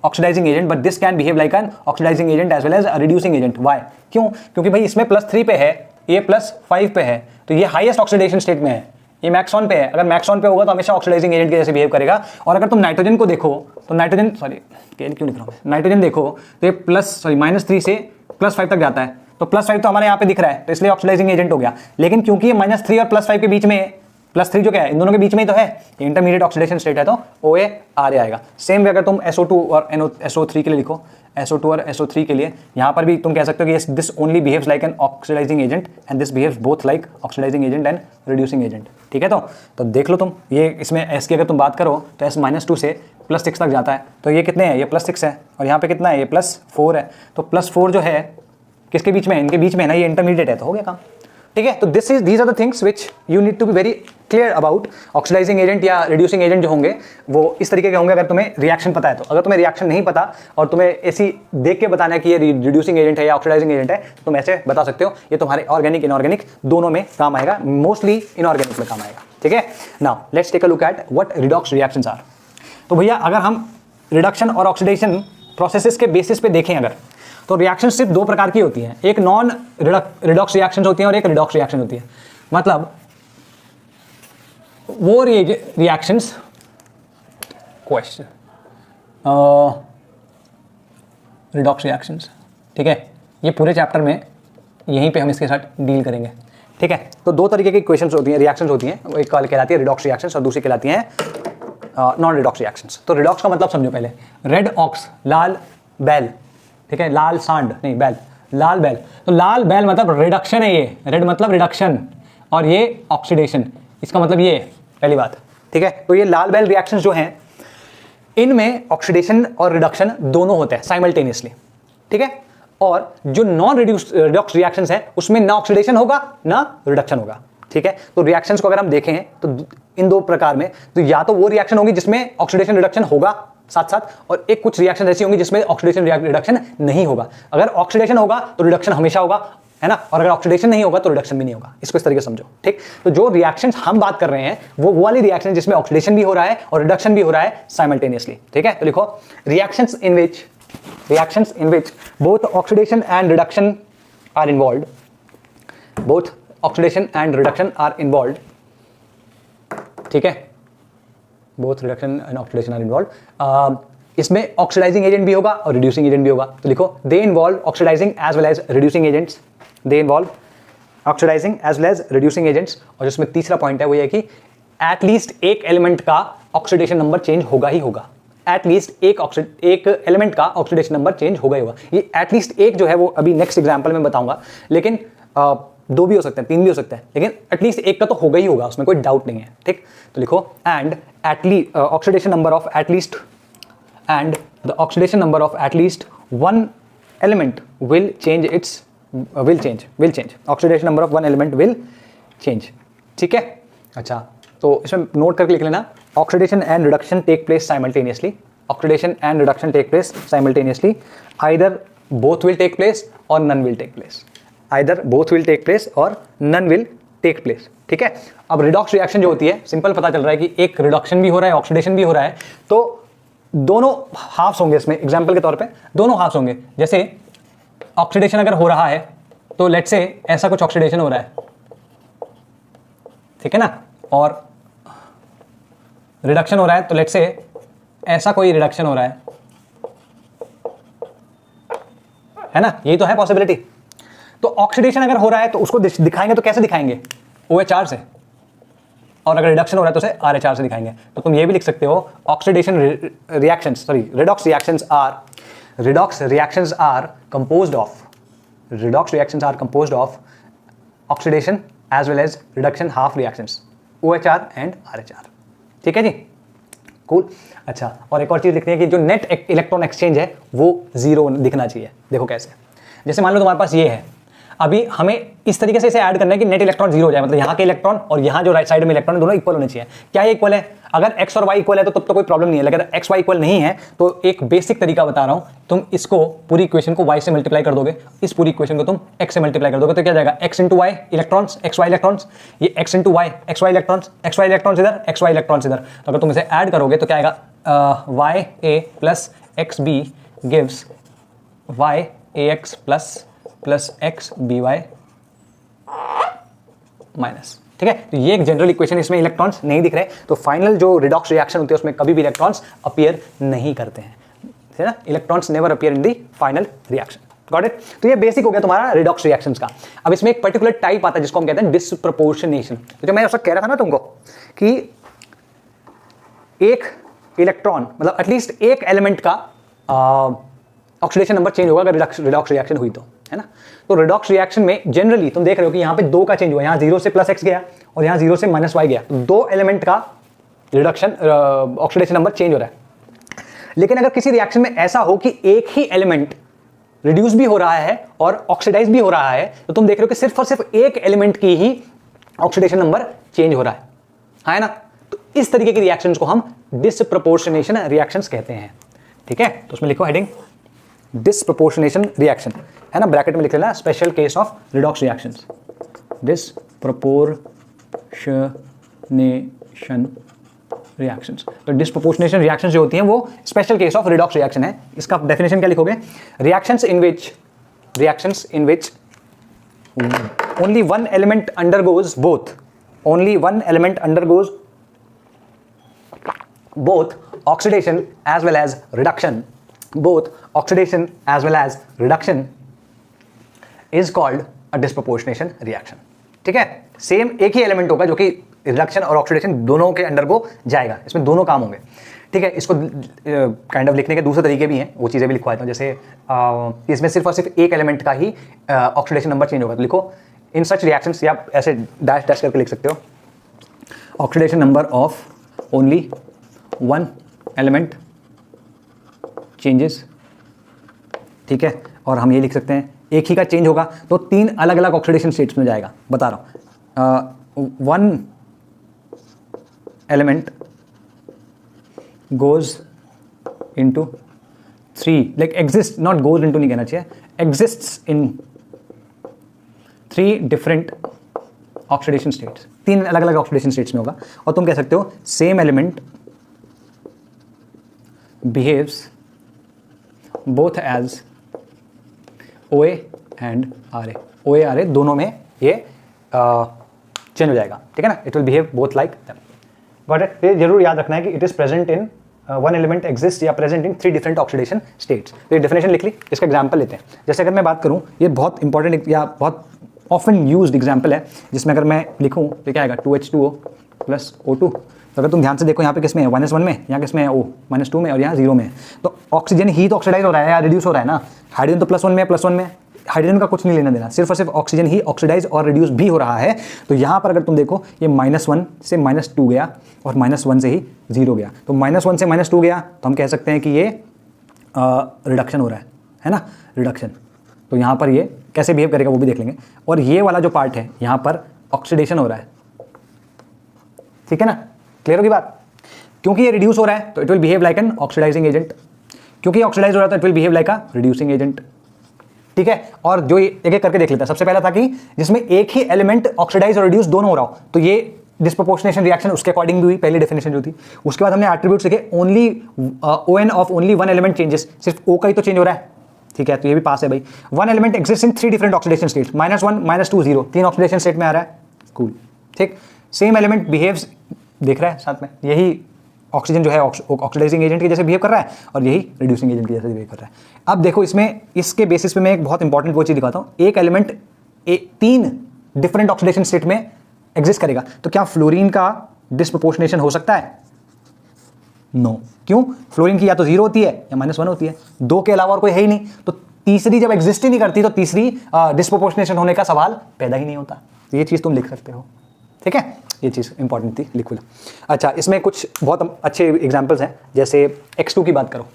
oxidizing agent, but this can behave like an oxidizing agent as well as reducing agent. Why? क्यों? क्योंकि भाई इसमें +3 पे है, ये +5 पे है, तो ये हाईएस्ट ऑक्सीडेशन स्टेट में है, ये मैक्स ऑन पे है। अगर मैक्स ऑन पे होगा तो हमेशा ऑक्सीडाइजिंग एजेंट के जैसे बिहेव करेगा। और अगर तुम नाइट्रोजन को देखो तो नाइट्रोजन, सॉरी क्यों लिख रहा हूँ, नाइट्रोजन देखो तो ये -3 से +5 तक जाता है, तो +5 तो हमारे यहाँ पे दिख रहा है, तो इसलिए ऑक्सीडाइजिंग एजेंट हो गया। लेकिन क्योंकि ये -3 और +5 के बीच में है, +3 जो क्या है इन दोनों के बीच में ही तो है, इंटरमीडिएट ऑक्सीडेशन स्टेट है, तो OA RA आएगा। सेम वे अगर तुम SO2 और SO3 के लिए लिखो, SO2 और SO3 के लिए यहाँ पर भी तुम कह सकते हो कि this only behaves like an oxidizing agent and this behaves both like oxidizing agent and reducing agent. ठीक है, तो देख लो तुम, ये इसमें S की अगर तुम बात करो तो S -2 से +6 तक जाता है, तो ये कितने हैं, ये +6 है, और यहाँ पे कितना है, ये +4 है, तो +4 जो है किसके बीच में है, इनके बीच में है ना, ये इंटरमीडिएट है, तो हो गया काम। ठीक है, तो these are the things which you need to be very clear about. Oxidizing agent या रिड्यूसिंग एजेंट जो होंगे वो इस तरीके के होंगे अगर तुम्हें रिएक्शन पता है तो। अगर तुम्हें रिएक्शन नहीं पता और तुम्हें ऐसी देख के बताना है कि ये रिड्यूसिंग एजेंट है या ऑक्सीडाइजिंग एजेंट है, तो तुम ऐसे बता सकते हो। ये तुम्हारे ऑर्गेनिक इनऑर्गेनिक दोनों में काम आएगा, मोस्टली इनऑर्गेनिक में काम आएगा। ठीक है, now let's take a look at what redox reactions are. तो भैया अगर हम रिडक्शन और ऑक्सीडेशन प्रोसेसेस के बेसिस पे देखें अगर, तो रिएक्शन सिर्फ 2 प्रकार की होती हैं, एक नॉन रिडॉक्स रिएक्शंस होती हैं और एक रिडॉक्स रिएक्शन होती है। मतलब वो रिएक्शंस क्वेश्चन रिडॉक्स रिएक्शंस, ठीक है, ये पूरे चैप्टर में यहीं पे हम इसके साथ डील करेंगे। ठीक है, तो 2 तरीके की इक्वेशंस होती हैं, रिएक्शंस होती हैं, एक कहलाती है रिडॉक्स रिएक्शंस और दूसरी कहलाती हैं नॉन रिडॉक्स रिएक्शंस। तो रिडॉक्स का मतलब समझो पहले, रेड ऑक्स लाल बैल, ठीक है, लाल सांड नहीं बैल, लाल बैल, तो लाल बैल मतलब रिडक्शन है, ये रेड मतलब रिडक्शन और ये ऑक्सीडेशन, इसका मतलब ये पहली बात। ठीक है, तो ये लाल बैल रिएक्शंस जो हैं इनमें ऑक्सीडेशन और रिडक्शन दोनों होते हैं साइमल्टेनियसली। ठीक है, और जो नॉन रिडॉक्स रिएक्शंस है उसमें ना ऑक्सीडेशन होगा ना रिडक्शन होगा। ठीक है, तो रिएक्शंस को अगर हम देखें तो इन 2 प्रकार में, तो या तो वो रिएक्शन होगी जिसमें ऑक्सीडेशन रिडक्शन होगा साथ साथ, और एक कुछ रिएक्शन ऐसी होंगी जिसमें ऑक्सीडेशन रिडक्शन नहीं होगा। अगर ऑक्सीडेशन होगा तो रिडक्शन हमेशा होगा, है ना, और अगर ऑक्सीडेशन नहीं होगा तो रिडक्शन भी नहीं होगा। इसको इस तरीके से समझो। ठीक, तो जो रिएक्शंस हम बात कर रहे हैं वो वाली रिएक्शन जिसमें ऑक्सीडेशन भी हो रहा है और रिडक्शन भी हो रहा है साइमल्टेनियसली। ठीक है, तो लिखो reactions in which both oxidation and reduction are involved, both oxidation and reduction are involved. ठीक है, both reduction and oxidation are involve. इसमें ऑक्सीडाइजिंग एजेंट भी होगा और रिड्यूसिंग एजेंट भी होगा, तो लिखो they involve oxidizing as well as reducing agents, they involve oxidizing as well as reducing agents. और जिसमें तीसरा पॉइंट है वो ये कि एटलीस्ट एक एलिमेंट का ऑक्सीडेशन नंबर चेंज होगा ही होगा, एटलीस्ट एक एलिमेंट का ऑक्सीडेशन नंबर चेंज होगा ही होगा। ये एटलीस्ट एक जो है वो अभी नेक्स्ट एग्जाम्पल में बताऊंगा, लेकिन 2 भी हो सकते हैं, 3 भी हो सकते हैं, लेकिन एटलीस्ट एक का तो होगा ही होगा, उसमें कोई डाउट नहीं है। ठीक, तो लिखो and at least oxidation number of at least and the oxidation number of at least 1 element will change oxidation number of 1 element will change. ठीक है, अच्छा, तो इसमें नोट करके लिख लेना, oxidation and reduction take place simultaneously, oxidation and reduction take place simultaneously, either both will take place और none will take place, either both will take place और नन विल टेक प्लेस। ठीक है, अब रिडॉक्स रिएक्शन जो होती है, सिंपल पता चल रहा है कि एक रिडक्शन भी हो रहा है ऑक्सीडेशन भी हो रहा है, तो दोनों हाफ्स होंगे इसमें। एग्जांपल के तौर पे दोनों हाफ्स होंगे, जैसे ऑक्सीडेशन अगर हो रहा है तो लेट्स से ऐसा कुछ ऑक्सीडेशन हो रहा है, ठीक है ना, और रिडक्शन हो रहा है तो लेट्स से ऐसा कोई रिडक्शन हो रहा है ना, यही तो है पॉसिबिलिटी। तो ऑक्सीडेशन अगर हो रहा है तो उसको दिखाएंगे तो कैसे दिखाएंगे, OH से, और अगर रिडक्शन हो रहा है तो उसे RH से दिखाएंगे। तो तुम ये भी लिख सकते हो oxidation reactions, sorry redox reactions are composed of oxidation as well as reduction half reactions OHR and RH। ठीक है जी, कूल। अच्छा, और एक और चीज लिखनी है कि जो नेट इलेक्ट्रॉन एक्सचेंज है वो 0 दिखना चाहिए। देखो कैसे, जैसे मान लो तुम्हारे पास ये है, अभी हमें इस तरीके से इसे ऐड करना है कि नेट इलेक्ट्रॉन जीरो हो जाए, मतलब यहाँ के इलेक्ट्रॉन और यहाँ जो राइट साइड में इलेक्ट्रॉन दोनों इक्वल होने चाहिए। क्या ये इक्वल है? अगर x और y इक्वल है तो तब तो कोई प्रॉब्लम नहीं है, लेकिन अगर x y इक्वल नहीं है तो एक बेसिक तरीका बता रहा हूं, तुम इसको पूरी इक्वेशन को y से मल्टीप्लाई कर दोगे, इस पूरी इक्वेशन को तुम x से मल्टीप्लाई कर दोगे तो क्या जाएगा x into Y electrons, X Y electrons, ये x into Y X Y electrons, X Y electrons इधर, एक्स वाई इलेक्ट्रॉन्स इधर। तो अगर तुम इसे ऐड करोगे तो क्या आएगा, Y A plus X B gives Y A X plus X B Y minus. ठीक है, तो ये एक जनरल इक्वेशन, इसमें इलेक्ट्रॉन्स नहीं दिख रहे, तो फाइनल जो रिडॉक्स रिएक्शन होती है उसमें कभी भी इलेक्ट्रॉन्स अपीयर नहीं करते हैं, है ना, electrons never appear in the final reaction. Got it? तो ये बेसिक हो गया तुम्हारा रिडॉक्स रिएक्शंस का। अब इसमें एक पर्टिकुलर टाइप आता है जिसको हम कहते हैं डिसप्रपोर्शनेशन। तो जो मैं उस वक्त कह रहा था ना तुमको कि एक इलेक्ट्रॉन मतलब एटलीस्ट एक एलिमेंट का ऑक्सीडेशन नंबर चेंज होगा अगर रिडॉक्स रिएक्शन हुई तो, है ना। तो रिडॉक्स रिएक्शन में जनरली तुम देख रहे हो कि यहाँ पे दो का चेंज हुआ, यहाँ 0 से प्लस x गया और यहाँ 0 से माइनस y गया, तो दो एलिमेंट का रिडक्शन ऑक्सीडेशन नंबर चेंज हो रहा है। लेकिन अगर किसी रिएक्शन में ऐसा हो कि एक ही एलिमेंट रिड्यूस भी हो रहा है और ऑक्सीडाइज भी हो रहा है, तो तुम देख रहे हो कि सिर्फ और सिर्फ एक एलिमेंट की ही ऑक्सीडेशन नंबर चेंज हो रहा है ना। तो इस तरीके की रिएक्शंस को हम डिसप्रपोर्शनेशन रिएक्शंस कहते हैं। ठीक है, तो उसमें लिखो हेडिंग डिसप्रपोर्शनेशन रिएक्शन, है ना, ब्रैकेट में लिख लेना special case of redox reactions, disproportionation reactions. तो डिसप्रपोर्शनेशन रिएक्शंस जो होती हैं वो special case of redox reaction है। इसका डेफिनेशन क्या लिखोगे? Reactions in which only one element undergoes both oxidation as well as reduction is called a disproportionation reaction। ठीक है, सेम एक ही एलिमेंट होगा जो कि रिडक्शन और ऑक्सीडेशन दोनों के अंडर को जाएगा, इसमें दोनों काम होंगे। ठीक है, इसको काइंड ऑफ लिखने के दूसरे तरीके भी हैं, वो चीज़ें भी लिखवा देता हूँ। जैसे इसमें सिर्फ और सिर्फ एक एलिमेंट का ही ऑक्सीडेशन नंबर चेंज होगा, तो लिखो इन सच रिएक्शंस, या ऐसे डैश डैश करके लिख सकते हो, oxidation number of only one element changes. ठीक है, और हम ये लिख सकते हैं एक ही का चेंज होगा तो तीन अलग अलग ऑक्सीडेशन स्टेट्स में जाएगा, बता रहा हूँ। One element goes into three, like exist, not goes into नहीं कहना चाहिए, एग्जिस्ट्स इन थ्री डिफरेंट ऑक्सीडेशन स्टेट्स, तीन अलग अलग ऑक्सीडेशन स्टेट्स में होगा। और तुम कह सकते हो same element behaves both as OA and RA, OA RA दोनों में ये चेंज हो जाएगा। ठीक है ना, it will behave both like them. Got it? ये जरूर याद रखना है कि it is present in one element exist या present in three different oxidation states. तो ये डेफिनेशन लिख ली, इसका एग्जांपल लेते हैं। जैसे अगर मैं बात करूं, ये बहुत इंपॉर्टेंट या बहुत ऑफन यूज्ड एग्जांपल है, जिसमें अगर मैं लिखूं तो क्या आएगा, 2H2O प्लस O2। तो अगर तुम ध्यान से देखो यहाँ पे किस में है, -1 में, यहाँ किस में है, O -2 में, और यहाँ 0 में है। तो ऑक्सीजन ही तो ऑक्सीडाइज हो रहा है या रिड्यूस हो रहा है ना। हाइड्रोजन तो +1 में, +1 में हाइड्रोजन का कुछ नहीं लेना देना, सिर्फ और सिर्फ ऑक्सीजन ही ऑक्सीडाइज और रिड्यूस भी हो रहा है। तो यहाँ पर अगर तुम देखो ये -1 से -2 गया और -1 से ही 0 गया, तो -1 से -2 गया तो हम कह सकते हैं कि ये रिडक्शन हो रहा है ना, रिडक्शन। तो यहाँ पर ये कैसे बिहेव करेगा वो भी देख लेंगे। और ये वाला जो पार्ट है यहाँ पर ऑक्सीडेशन हो रहा है। ठीक है ना, क्लियर होगी बात? क्योंकि ये रिड्यूस हो रहा है तो it will behave like an oxidizing agent, क्योंकि ऑक्सीडाइज हो रहा है तो it will behave like a reducing agent. ठीक है, और जो एक एक करके देख लेता है। सबसे पहला था कि जिसमें एक ही एलिमेंट ऑक्सीडाइज और रिड्यूस दोनों हो रहा हो, तो ये डिस्प्रोपोर्शनेशन रिएक्शन उसके अकॉर्डिंग भी हुई, पहली डेफिनेशन जो थी। उसके बाद हमने एट्रीब्यूट्स लिखे, only ON of only one element changes, सिर्फ O का ही तो चेंज हो रहा है। ठीक है, तो ये भी पास है भाई। One element exist in three different oxidation states, -1 -2 0, तीन ऑक्सीडेशन स्टेट में आ रहा है। कूल। ठीक, सेम एलिमेंट बिहेव्स, देख रहा है साथ में, यही ऑक्सीजन जो है ऑक्सीडाइजिंग एजेंट के जैसे बिहेव कर रहा है और यही रिड्यूसिंग एजेंट के जैसे बिहेव कर रहा है। अब देखो इसमें, इसके बेसिस पे मैं एक बहुत इंपॉर्टेंट वो चीज़ दिखाता हूँ। एक एलिमेंट तीन डिफरेंट ऑक्सीडेशन स्टेट में एग्जिस्ट करेगा, तो क्या फ्लोरीन का डिस्प्रोपोर्शनेशन हो सकता है? नो। क्यों? फ्लोरीन की या तो 0 होती है या -1 होती है, दो के अलावा और कोई है ही नहीं। तो तीसरी जब एग्जिस्ट ही नहीं करती तो तीसरी डिस्प्रोपोर्शनेशन होने का सवाल पैदा ही नहीं होता। तो ये चीज़ तुम लिख सकते हो। ठीक है, ये चीज़ इंपॉर्टेंट थी, लिखो। अच्छा, इसमें कुछ बहुत अच्छे एग्जांपल्स हैं, जैसे X2 की बात करो।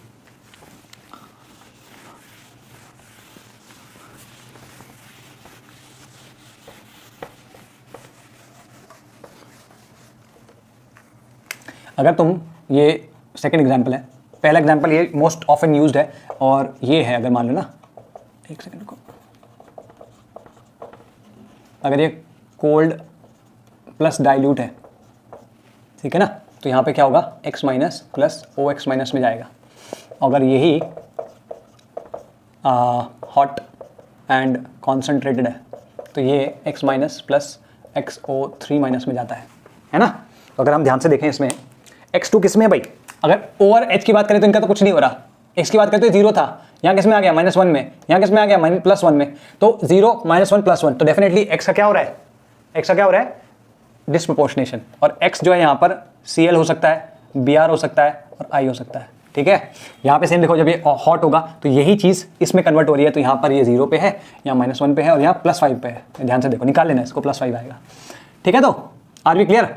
अगर तुम ये सेकंड एग्जांपल है, पहला एग्जांपल ये मोस्ट ऑफन यूज्ड है, और ये है अगर मान लो ना, एक सेकंड को, अगर ये कोल्ड प्लस डाइल्यूट है, ठीक है ना, तो यहाँ पे क्या होगा, x minus plus O X minus में जाएगा। अगर यही हॉट एंड कॉन्सेंट्रेटेड है तो ये x minus plus XO3 minus में जाता है ना। तो अगर हम ध्यान से देखें इसमें x2 किस में है भाई, अगर ओवर h की बात करें तो इनका तो कुछ नहीं हो रहा, x की बात करें तो 0 था, यहाँ किस में आ गया -1 में, यहाँ किस में आ गया -1 में, तो 0 -1 +1, तो डेफिनेटली x का क्या हो रहा है, x का क्या हो रहा है, डिस्प्रपोर्शनेशन। और x जो है यहाँ पर Cl हो सकता है, Br हो सकता है और I हो सकता है, ठीक है। यहाँ पे सेम देखो, जब ये हॉट होगा तो यही चीज़ इसमें कन्वर्ट हो रही है, तो यहाँ पर ये 0 पे है, यहाँ -1 पे है और यहाँ +5 पे है। ध्यान से देखो, निकाल लेना इसको, +5 आएगा, ठीक है। तो आर वी क्लियर?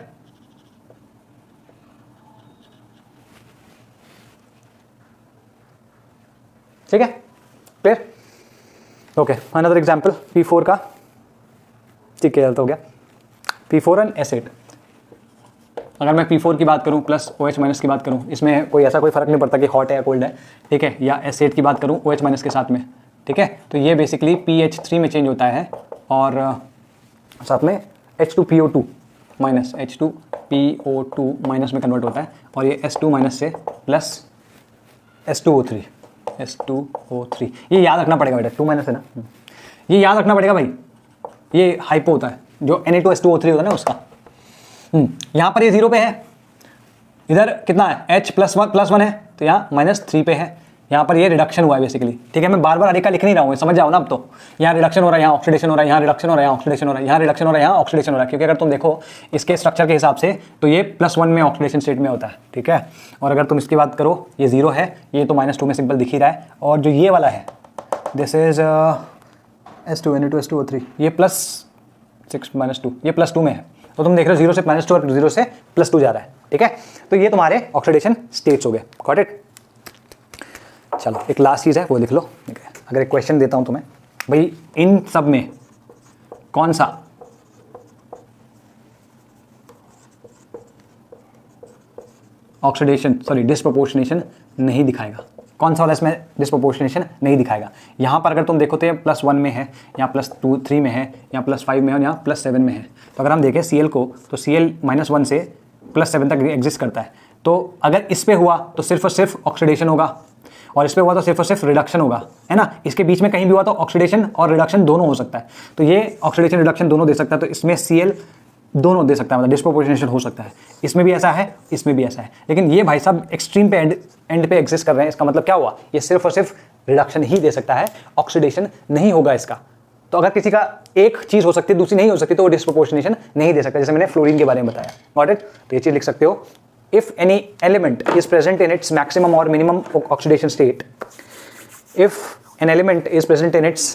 ठीक है, clear, okay. Another example P4 का, ठीक है, तो हो गया P4 एंड S8। अगर मैं P4 की बात करूं प्लस OH माइनस की बात करूं, इसमें कोई ऐसा कोई फर्क नहीं पड़ता कि हॉट है या कोल्ड है, ठीक है, या S8 की बात करूं OH माइनस के साथ में, ठीक है, तो ये बेसिकली PH3 में चेंज होता है और साथ में H2PO2 माइनस H2PO2 माइनस में कन्वर्ट होता है, और ये S2 माइनस से प्लस S2O3, ये याद रखना पड़ेगा बेटा, 2 माइनस है ना, ये याद रखना पड़ेगा भाई, ये हाइपो होता है, जो Na2H2O3 होता है ना उसका। यहाँ पर ये 0 पे है, इधर कितना है, H +1 है, तो यहाँ -3 पे है, यहाँ पर ये रिडक्शन हुआ है बेसिकली, ठीक है। मैं बार बार अरेखा लिख नहीं रहा हूँ, समझ जाओ ना अब तो, यहाँ रिडक्शन हो रहा है, यहाँ ऑक्सीडेशन हो रहा है, यहाँ रिडक्शन हो रहा है, यहाँ ऑक्सीडेशन हो रहा है, यहाँ रिडक्शन हो रहा है, यहाँ ऑक्सीडेशन हो रहा है, क्योंकि अगर तुम देखो इसके स्ट्रक्चर के हिसाब से तो ये +1 में ऑक्सीडेशन स्टेट में होता है, ठीक है। और अगर तुम इसकी बात करो, ये 0 है, ये तो -2 में सिंपल दिख ही रहा है, और जो ये वाला है दिस इज S2 Na2H2O3, ये +6 -2, ये +2 में है, तो तुम देख रहे हो 0 से -2 और 0 से +2 जा रहा है, ठीक है। तो ये तुम्हारे ऑक्सीडेशन स्टेट्स हो गए, गॉट इट। चलो एक लास्ट चीज़ है वो लिख लो, ठीक है। अगर एक क्वेश्चन देता हूं तुम्हें, भाई इन सब में कौन सा ऑक्सीडेशन डिस्प्रोपोर्शनेशन नहीं दिखाएगा, कौन सा वाला इसमें डिस्प्रोपोर्शनेशन नहीं दिखाएगा। यहाँ पर अगर तुम देखो तो ये +1 में है, यहाँ +3 में है, यहाँ +5 में है और यहाँ +7 में है। तो अगर हम देखें Cl को, तो Cl -1 से +7 तक एग्जिस्ट करता है, तो अगर इस पे हुआ तो सिर्फ और सिर्फ ऑक्सीडेशन होगा, और इस पे हुआ तो सिर्फ और सिर्फ रिडक्शन होगा, है ना। इसके बीच में कहीं भी हुआ तो ऑक्सीडेशन और रिडक्शन दोनों हो सकता है, तो ये ऑक्सीडेशन रिडक्शन दोनों दे सकता है, तो इसमें Cl दोनों दे सकता है, मतलब डिस्प्रोपोर्शनेशन हो सकता है, इसमें भी ऐसा है, इसमें भी ऐसा है। लेकिन ये भाई साहब एक्सट्रीम पे एंड पे एग्जिस्ट कर रहे हैं, इसका मतलब क्या हुआ, ये सिर्फ और सिर्फ रिडक्शन ही दे सकता है, ऑक्सीडेशन नहीं होगा इसका। तो अगर किसी का एक चीज हो सकती है दूसरी नहीं हो सकती, तो वो डिस्प्रोपोर्शनेशन नहीं दे सकता, जैसे मैंने फ्लोरीन के बारे में बताया, गॉट इट। तो ये चीज लिख सकते हो, if any element is present in its maximum or minimum oxidation state, if an element is present in its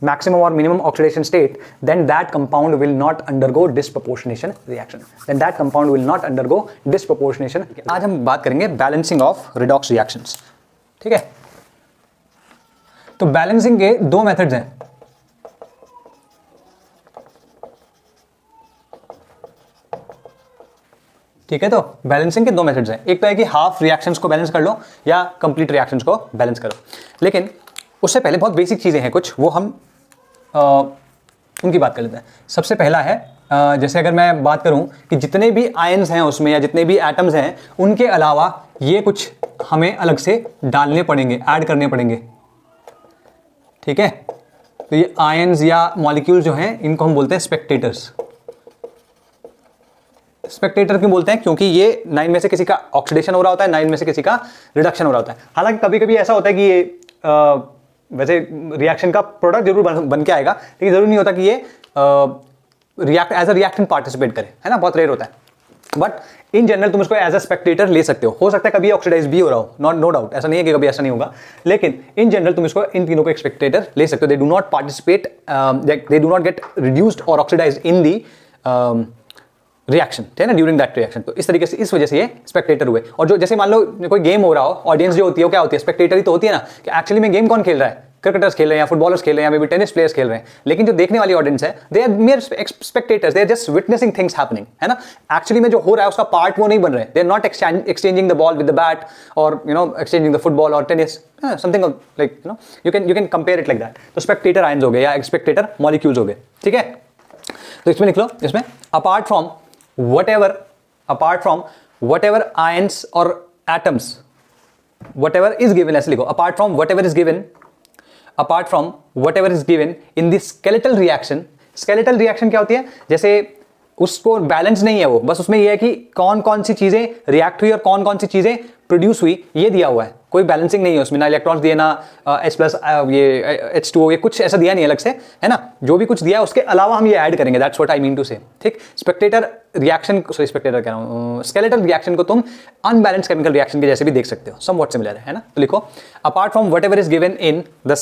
maximum or minimum oxidation state, then that compound will not undergo disproportionation reaction, then that compound will not undergo disproportionation। आज हम बात करेंगे बैलेंसिंग ऑफ रिडॉक्स रिएक्शंस, ठीक है। तो बैलेंसिंग के दो मेथड्स हैं, ठीक है। तो बैलेंसिंग के दो मेथड्स हैं, एक तो है कि हाफ रिएक्शंस को बैलेंस कर लो या कंप्लीट रिएक्शंस को बैलेंस करो। लेकिन उससे पहले बहुत बेसिक चीज़ें हैं कुछ, वो हम उनकी बात कर लेते हैं। सबसे पहला है, जैसे अगर मैं बात करूं कि जितने भी आयन्स हैं उसमें या जितने भी एटम्स हैं, उनके अलावा ये कुछ हमें अलग से डालने पड़ेंगे, ऐड करने पड़ेंगे, ठीक है। तो ये आयन्स या मॉलिक्यूल जो हैं, इनको हम बोलते हैं स्पेक्टेटर्स। स्पेक्टेटर क्यों बोलते हैं, क्योंकि ये 9 में से किसी का ऑक्सीडेशन हो रहा होता है, 9 में से किसी का रिडक्शन हो रहा होता है। हालांकि कभी कभी ऐसा होता है कि ये वैसे रिएक्शन का प्रोडक्ट जरूर बन के आएगा, लेकिन जरूरी नहीं होता कि ये react as a reactant participate करे, है ना, बहुत रेयर होता है। बट इन जनरल तुम इसको एज अ स्पेक्टेटर ले सकते हो सकता है कभी ऑक्सीडाइज भी हो रहा हो, नो डाउट, ऐसा नहीं है कि कभी ऐसा नहीं होगा, लेकिन इन जनरल तुम इसको इन तीनों को स्पेक्टेटर ले सकते हो। They do not participate, they do not gate reduced और ऑक्सीडाइज इन दी रिएक्शन, है ना, ड्यूरिंग दैट रिएक्शन। तो इस तरीके से, इस वजह से ये स्पेक्टेटर हुए। और जो जैसे मान लो कोई गेम हो रहा हो, ऑडियंस जो होती है वो क्या होती है, स्पेक्टेटर ही तो होती है ना, कि एक्चुअली में गेम कौन खेल रहा है, क्रिकेटर्स खेल रहे हैं या फुटबॉलर्स खेल रहे हैं या मे बी टेनिस प्लेयर्स खेल रहे हैं, लेकिन जो देखने वाली ऑडियंस है they are mere spectators, they are just witnessing things happening, है ना। एक्चुअली में जो हो रहा है उसका पार्ट वो नहीं बन रहे, they are not exchanging the ball with the bat और एक्सचेंजिंग द फुटबॉल और tennis, something like you can compare it like that. तो स्पेक्टेटर आयंस हो गए या स्पेक्टेटर मॉलिक्यूल्स हो गए, ठीक है। तो इसमें लिख लो, इसमें apart from what ever ions और एटम्स, whatever is given, ऐसे लिखो, apart from whatever is given in the skeletal reaction क्या होती है, जैसे उसको बैलेंस नहीं है वो, बस उसमें ये है कि कौन कौन सी चीजें रिएक्ट हुई और कौन कौन सी चीजें प्रोड्यूस हुई, ये दिया हुआ है, कोई बैलेंसिंग नहीं है उसमें, ना इलेक्ट्रॉन्स दिए, ना H+ ये H2O, ये कुछ ऐसा दिया नहीं अलग से, है ना। जो भी कुछ दिया है उसके अलावा हम ये ऐड करेंगे, that's what I mean to say, ठीक। स्पेक्टेटर रिएक्शन कह रहा हूं, स्केलेटल रिएक्शन को तुम अनबैलेंस केमिकल रिएक्शन के जैसे भी देख सकते हो, समवॉट सिमिलर है ना। तो लिखो, apart from whatever is given in the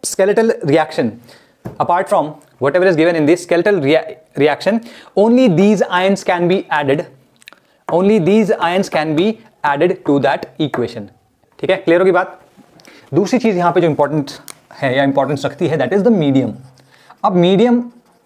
skeletal reaction, apart from whatever is given in this skeletal reaction, only these ions can be added to that equation, ठीक है। क्लियर होगी बात। दूसरी चीज यहां पे जो इंपॉर्टेंट है या इंपॉर्टेंस रखती है, दैट इज द मीडियम। अब मीडियम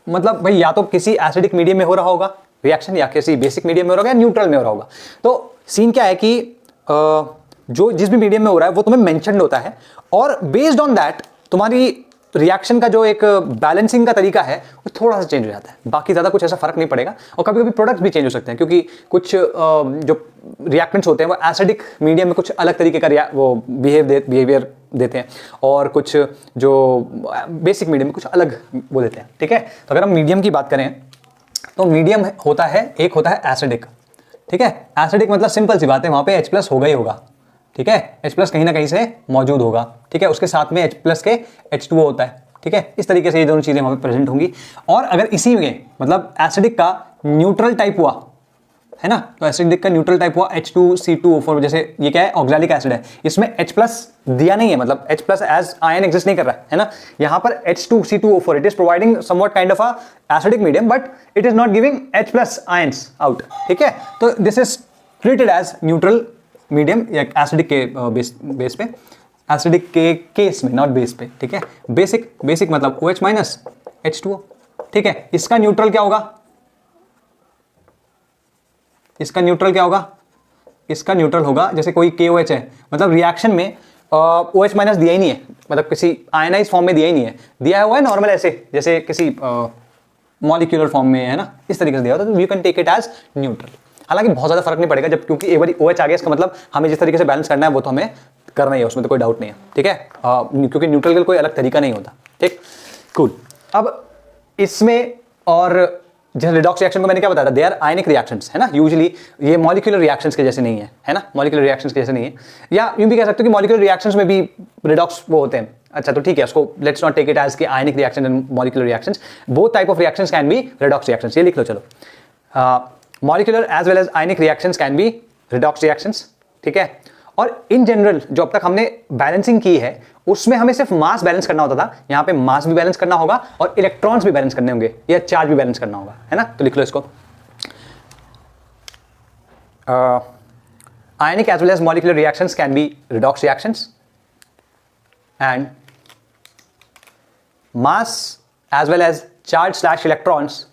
मतलब भाई या तो किसी एसिडिक मीडियम में हो रहा होगा रिएक्शन, या किसी बेसिक मीडियम में हो रहा होगा, या न्यूट्रल में हो रहा होगा। तो सीन क्या है कि जो जिस भी मीडियम में हो रहा है वो तुम्हें मेंशन्ड होता है, और बेस्ड ऑन दैट तुम्हारी रिएक्शन का जो एक बैलेंसिंग का तरीका है वो थोड़ा सा चेंज हो जाता है, बाकी ज़्यादा कुछ ऐसा फर्क नहीं पड़ेगा। और कभी कभी प्रोडक्ट्स भी चेंज हो सकते हैं, क्योंकि कुछ जो रिएक्टेंट्स होते हैं वो एसिडिक मीडियम में कुछ अलग तरीके का वो बिहेवियर देते हैं, और कुछ जो बेसिक मीडियम में कुछ अलग वो देते हैं, ठीक है। तो अगर हम मीडियम की बात करें तो मीडियम होता है, एक होता है एसिडिक, ठीक है। एसिडिक मतलब सिंपल सी बात है, वहाँ पे H+ होगा ही होगा, ठीक है। H+ कहीं ना कहीं से मौजूद होगा, ठीक है। उसके साथ में H+ के H2O होता है, ठीक है। इस तरीके से ये दोनों चीजें वहां पे प्रेजेंट होंगी। और अगर इसी में मतलब एसिडिक का न्यूट्रल टाइप हुआ, है ना, तो एसिडिक का न्यूट्रल टाइप हुआ H2C2O4, जैसे ये क्या है, ऑक्सैलिक एसिड है, इसमें H+ दिया नहीं है, मतलब H+ एज आयन एग्जिस्ट नहीं कर रहा है ना। यहां पर H2C2O4, it is providing somewhat kind of a acidic medium, but it is not giving H+ ions out, ठीक है। तो this is treated as neutral medium या एसिडिक के बेस पे, एसिडिक के केस में, नॉट बेस पे, ठीक है। बेसिक मतलब OH- H2O, ठीक है। इसका न्यूट्रल क्या होगा, इसका न्यूट्रल होगा जैसे कोई KOH है, मतलब रिएक्शन में OH- दिया ही नहीं है, मतलब किसी आयनाइज फॉर्म में दिया ही नहीं है, दिया हुआ है नॉर्मल ऐसे जैसे किसी मॉलिक्यूलर फॉर्म में, है ना, इस तरीके से दिया होता है, तो you can take it as neutral. हालांकि बहुत ज्यादा फर्क नहीं पड़ेगा, जब क्योंकि एक बार OH आ गया, इसका मतलब हमें जिस तरीके से बैलेंस करना है वो तो हमें करना ही है, उसमें तो कोई डाउट नहीं है, ठीक है। क्योंकि न्यूट्रल का कोई अलग तरीका नहीं होता, ठीक, कूल। अब इसमें और जैसे रिडॉक्स रिएक्शन को मैंने क्या बताया था, दे आर आयनिक रिएक्शंस, है ना। यूजुअली ये मॉलिक्यूलर रिएक्शंस के जैसे नहीं है ना, मॉलिक्यूलर रिएक्शंस के जैसे नहीं है, या यूं भी कह सकते हो कि मॉलिक्यूलर रिएक्शंस में भी रिडॉक्स वो होते हैं। अच्छा, तो ठीक है, उसको let's not take it as कि ionic reaction and molecular reactions, both type of reactions can be redox reactions, ये लिख लो। चलो, molecular as well as ionic reactions can be redox reactions, ठीक है। और इन जनरल जो अब तक हमने बैलेंसिंग की है उसमें हमें सिर्फ मास बैलेंस करना होता था, यहां पे मास भी बैलेंस करना होगा और इलेक्ट्रॉन्स भी बैलेंस करने होंगे, या चार्ज भी बैलेंस करना होगा, है ना। तो लिख लो इसको, ionic as well as molecular reactions can be redox reactions, and mass as well as charge / electrons,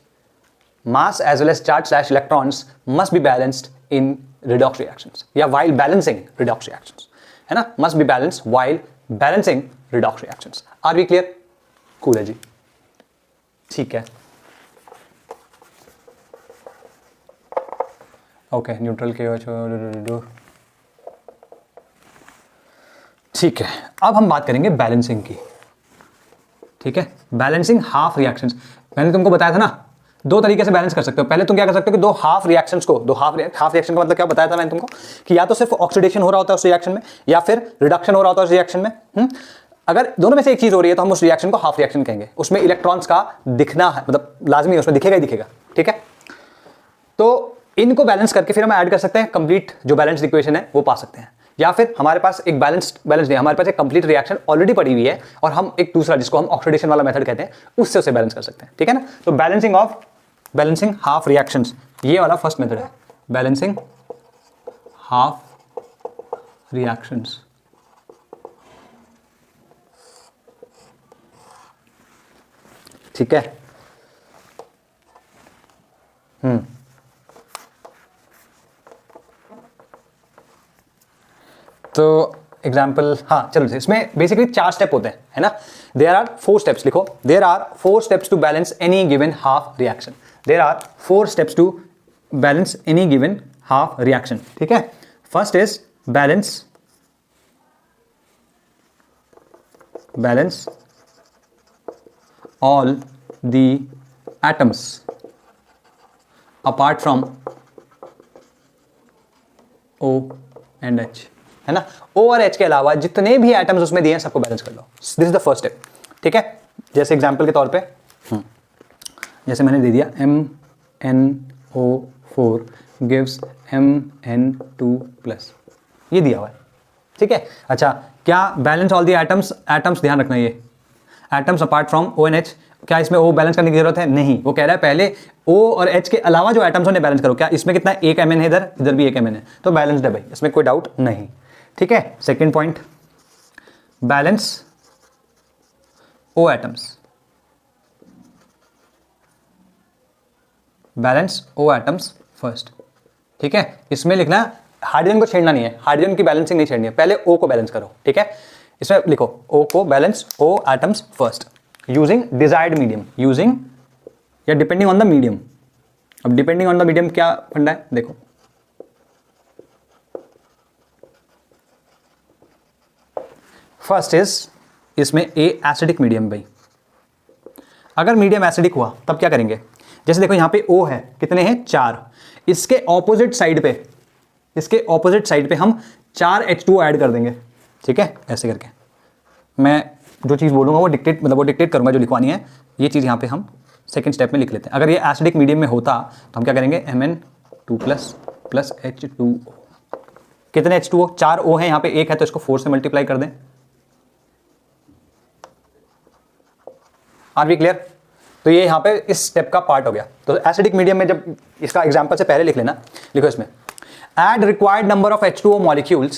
mass as well as charge / electrons must be balanced in redox reactions, या while balancing redox reactions, है ना, must be balanced while balancing redox reactions. Are we clear? Cool है जी, ठीक है। ओके, न्यूट्रल के ठीक है। अब हम बात करेंगे बैलेंसिंग की, ठीक है। बैलेंसिंग हाफ रिएक्शंस, मैंने तुमको बताया था ना, दो तरीके से बैलेंस कर सकते हो। पहले तुम क्या कर सकते हो कि दो हाफ रिएक्शंस को, हाफ रिएक्शन का मतलब क्या बताया था मैंने तुमको, कि या तो सिर्फ ऑक्सीडेशन हो रहा होता है उस रिएक्शन में, या फिर रिडक्शन हो रहा होता है उस रिएक्शन में। अगर दोनों में से एक चीज हो रही है तो हम उस रिएक्शन को हाफ रिएक्शन कहेंगे। उसमें इलेक्ट्रॉन्स का दिखना है, मतलब लाजमी है, उसमें दिखेगा ही दिखेगा, ठीक है। तो इनको बैलेंस करके फिर हम ऐड कर सकते हैं, कंप्लीट जो बैलेंस्ड इक्वेशन है वो पा सकते हैं। या फिर हमारे पास एक बैलेंस नहीं, हमारे पास एक कंप्लीट रिएक्शन ऑलरेडी पड़ी हुई है और हम एक दूसरा जिसको हम ऑक्सीडेशन वाला मेथड कहते हैं उससे उसे बैलेंस कर सकते हैं, ठीक है ना। तो बैलेंसिंग हाफ रिएक्शंस, ये वाला फर्स्ट मेथड है, बैलेंसिंग हाफ रिएक्शंस। ठीक है। तो एग्जाम्पल, हाँ चलो, इसमें बेसिकली 4 स्टेप होते हैं, है ना। देयर आर 4 स्टेप्स, लिखो, there are 4 steps to balance any given half reaction. There are 4 steps to balance any given half reaction, ठीक है। First is balance all the atoms apart from O and H, है ना। O और H के अलावा जितने भी एटम्स उसमें दिए हैं सबको बैलेंस कर लो। This is the first step, ठीक है। जैसे एग्जांपल के तौर पे जैसे मैंने दे दिया MnO4 gives Mn2+, ये दिया हुआ है, ठीक है। अच्छा, क्या balance all the atoms, atoms ध्यान रखना, ये atoms apart from O and H, क्या इसमें O बैलेंस करने की जरूरत है? नहीं। वो कह रहा है पहले O और H के अलावा जो एटम्स उन्हें बैलेंस करो। क्या इसमें कितना, एक Mn है, इधर भी एक Mn है, तो बैलेंस्ड है भाई, इसमें कोई डाउट नहीं, ठीक है। Second point, balance O atoms, balance O atoms first, ठीक है। इसमें लिखना हाइड्रोजन को छेड़ना नहीं है, हाइड्रोजन की बैलेंसिंग नहीं छेड़नी है, पहले O को बैलेंस करो, ठीक है। इसमें लिखो O को balance O atoms first using desired medium, using या डिपेंडिंग ऑन द मीडियम। अब डिपेंडिंग ऑन द मीडियम क्या फंडा है, देखो, फर्स्ट इज इसमें A एसिडिक मीडियम भाई। अगर मीडियम एसिडिक हुआ तब क्या करेंगे, जैसे देखो यहां पे O है, कितने हैं, 4, इसके ऑपोजिट साइड पे, इसके ऑपोजिट साइड पे हम 4 H2O ऐड कर देंगे, ठीक है। ऐसे करके मैं जो चीज़ बोलूँगा वो डिक्टेट करूँगा, जो लिखवानी है ये चीज़ यहाँ पे हम सेकंड स्टेप में लिख लेते हैं। अगर ये एसिडिक मीडियम में होता तो हम क्या करेंगे, Mn2+ प्लस H2O, कितने H2O, 4 O है यहाँ पे, एक है तो इसको 4 से मल्टीप्लाई कर दें। Are we clear? तो ये यहाँ पे इस स्टेप का पार्ट हो गया। तो एसिडिक मीडियम में जब इसका एग्जाम्पल से पहले लिख लेना, लिखो इसमें add required number of H2O molecules,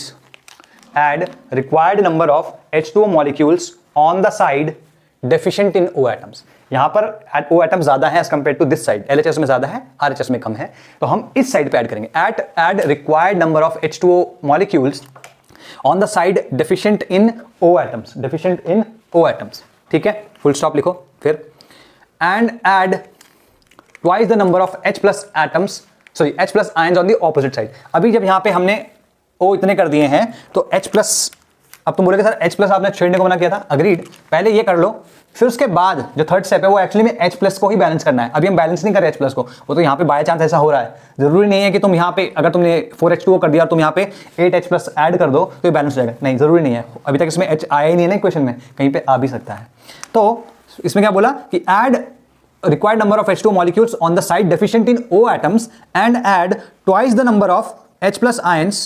add required number of H2O molecules on the side deficient in O atoms। यहां पर O atoms ज्यादा है as compared to this side, LHS में ज्यादा है, RHS में कम है, तो हम इस साइड पे ऐड करेंगे। add required number of H2O molecules on the side deficient in O atoms, deficient in O atoms, ठीक है। फुल स्टॉप लिखो, फिर and add twice the number of H+ atoms, sorry H+ ions on the opposite side. अभी जब यहां पे हमने O इतने कर दिए हैं तो H+, अब तुम बोलोगे सर H+ आपने छेड़ने को मना किया था, अग्रीड, पहले ये कर लो, फिर उसके बाद जो थर्ड स्टेप है वो एक्चुअली में H+ को ही बैलेंस करना है। अभी हम बैलेंस नहीं कर रहे H+ को, वो तो यहाँ पे बाय चांस ऐसा हो रहा है। जरूरी नहीं है कि तुम यहाँ पे, अगर तुमने 4H2O कर दिया और तुम यहाँ पे 8H+ ऐड कर दो तो ये बैलेंस हो जाएगा, नहीं, जरूरी नहीं है। अभी तक इसमें H आया ही नहीं है ना इक्वेशन में, कहीं पे आ भी सकता है। तो इसमें क्या बोला कि add required number of H2O molecules on the side deficient in O atoms and add twice the number of H+ ions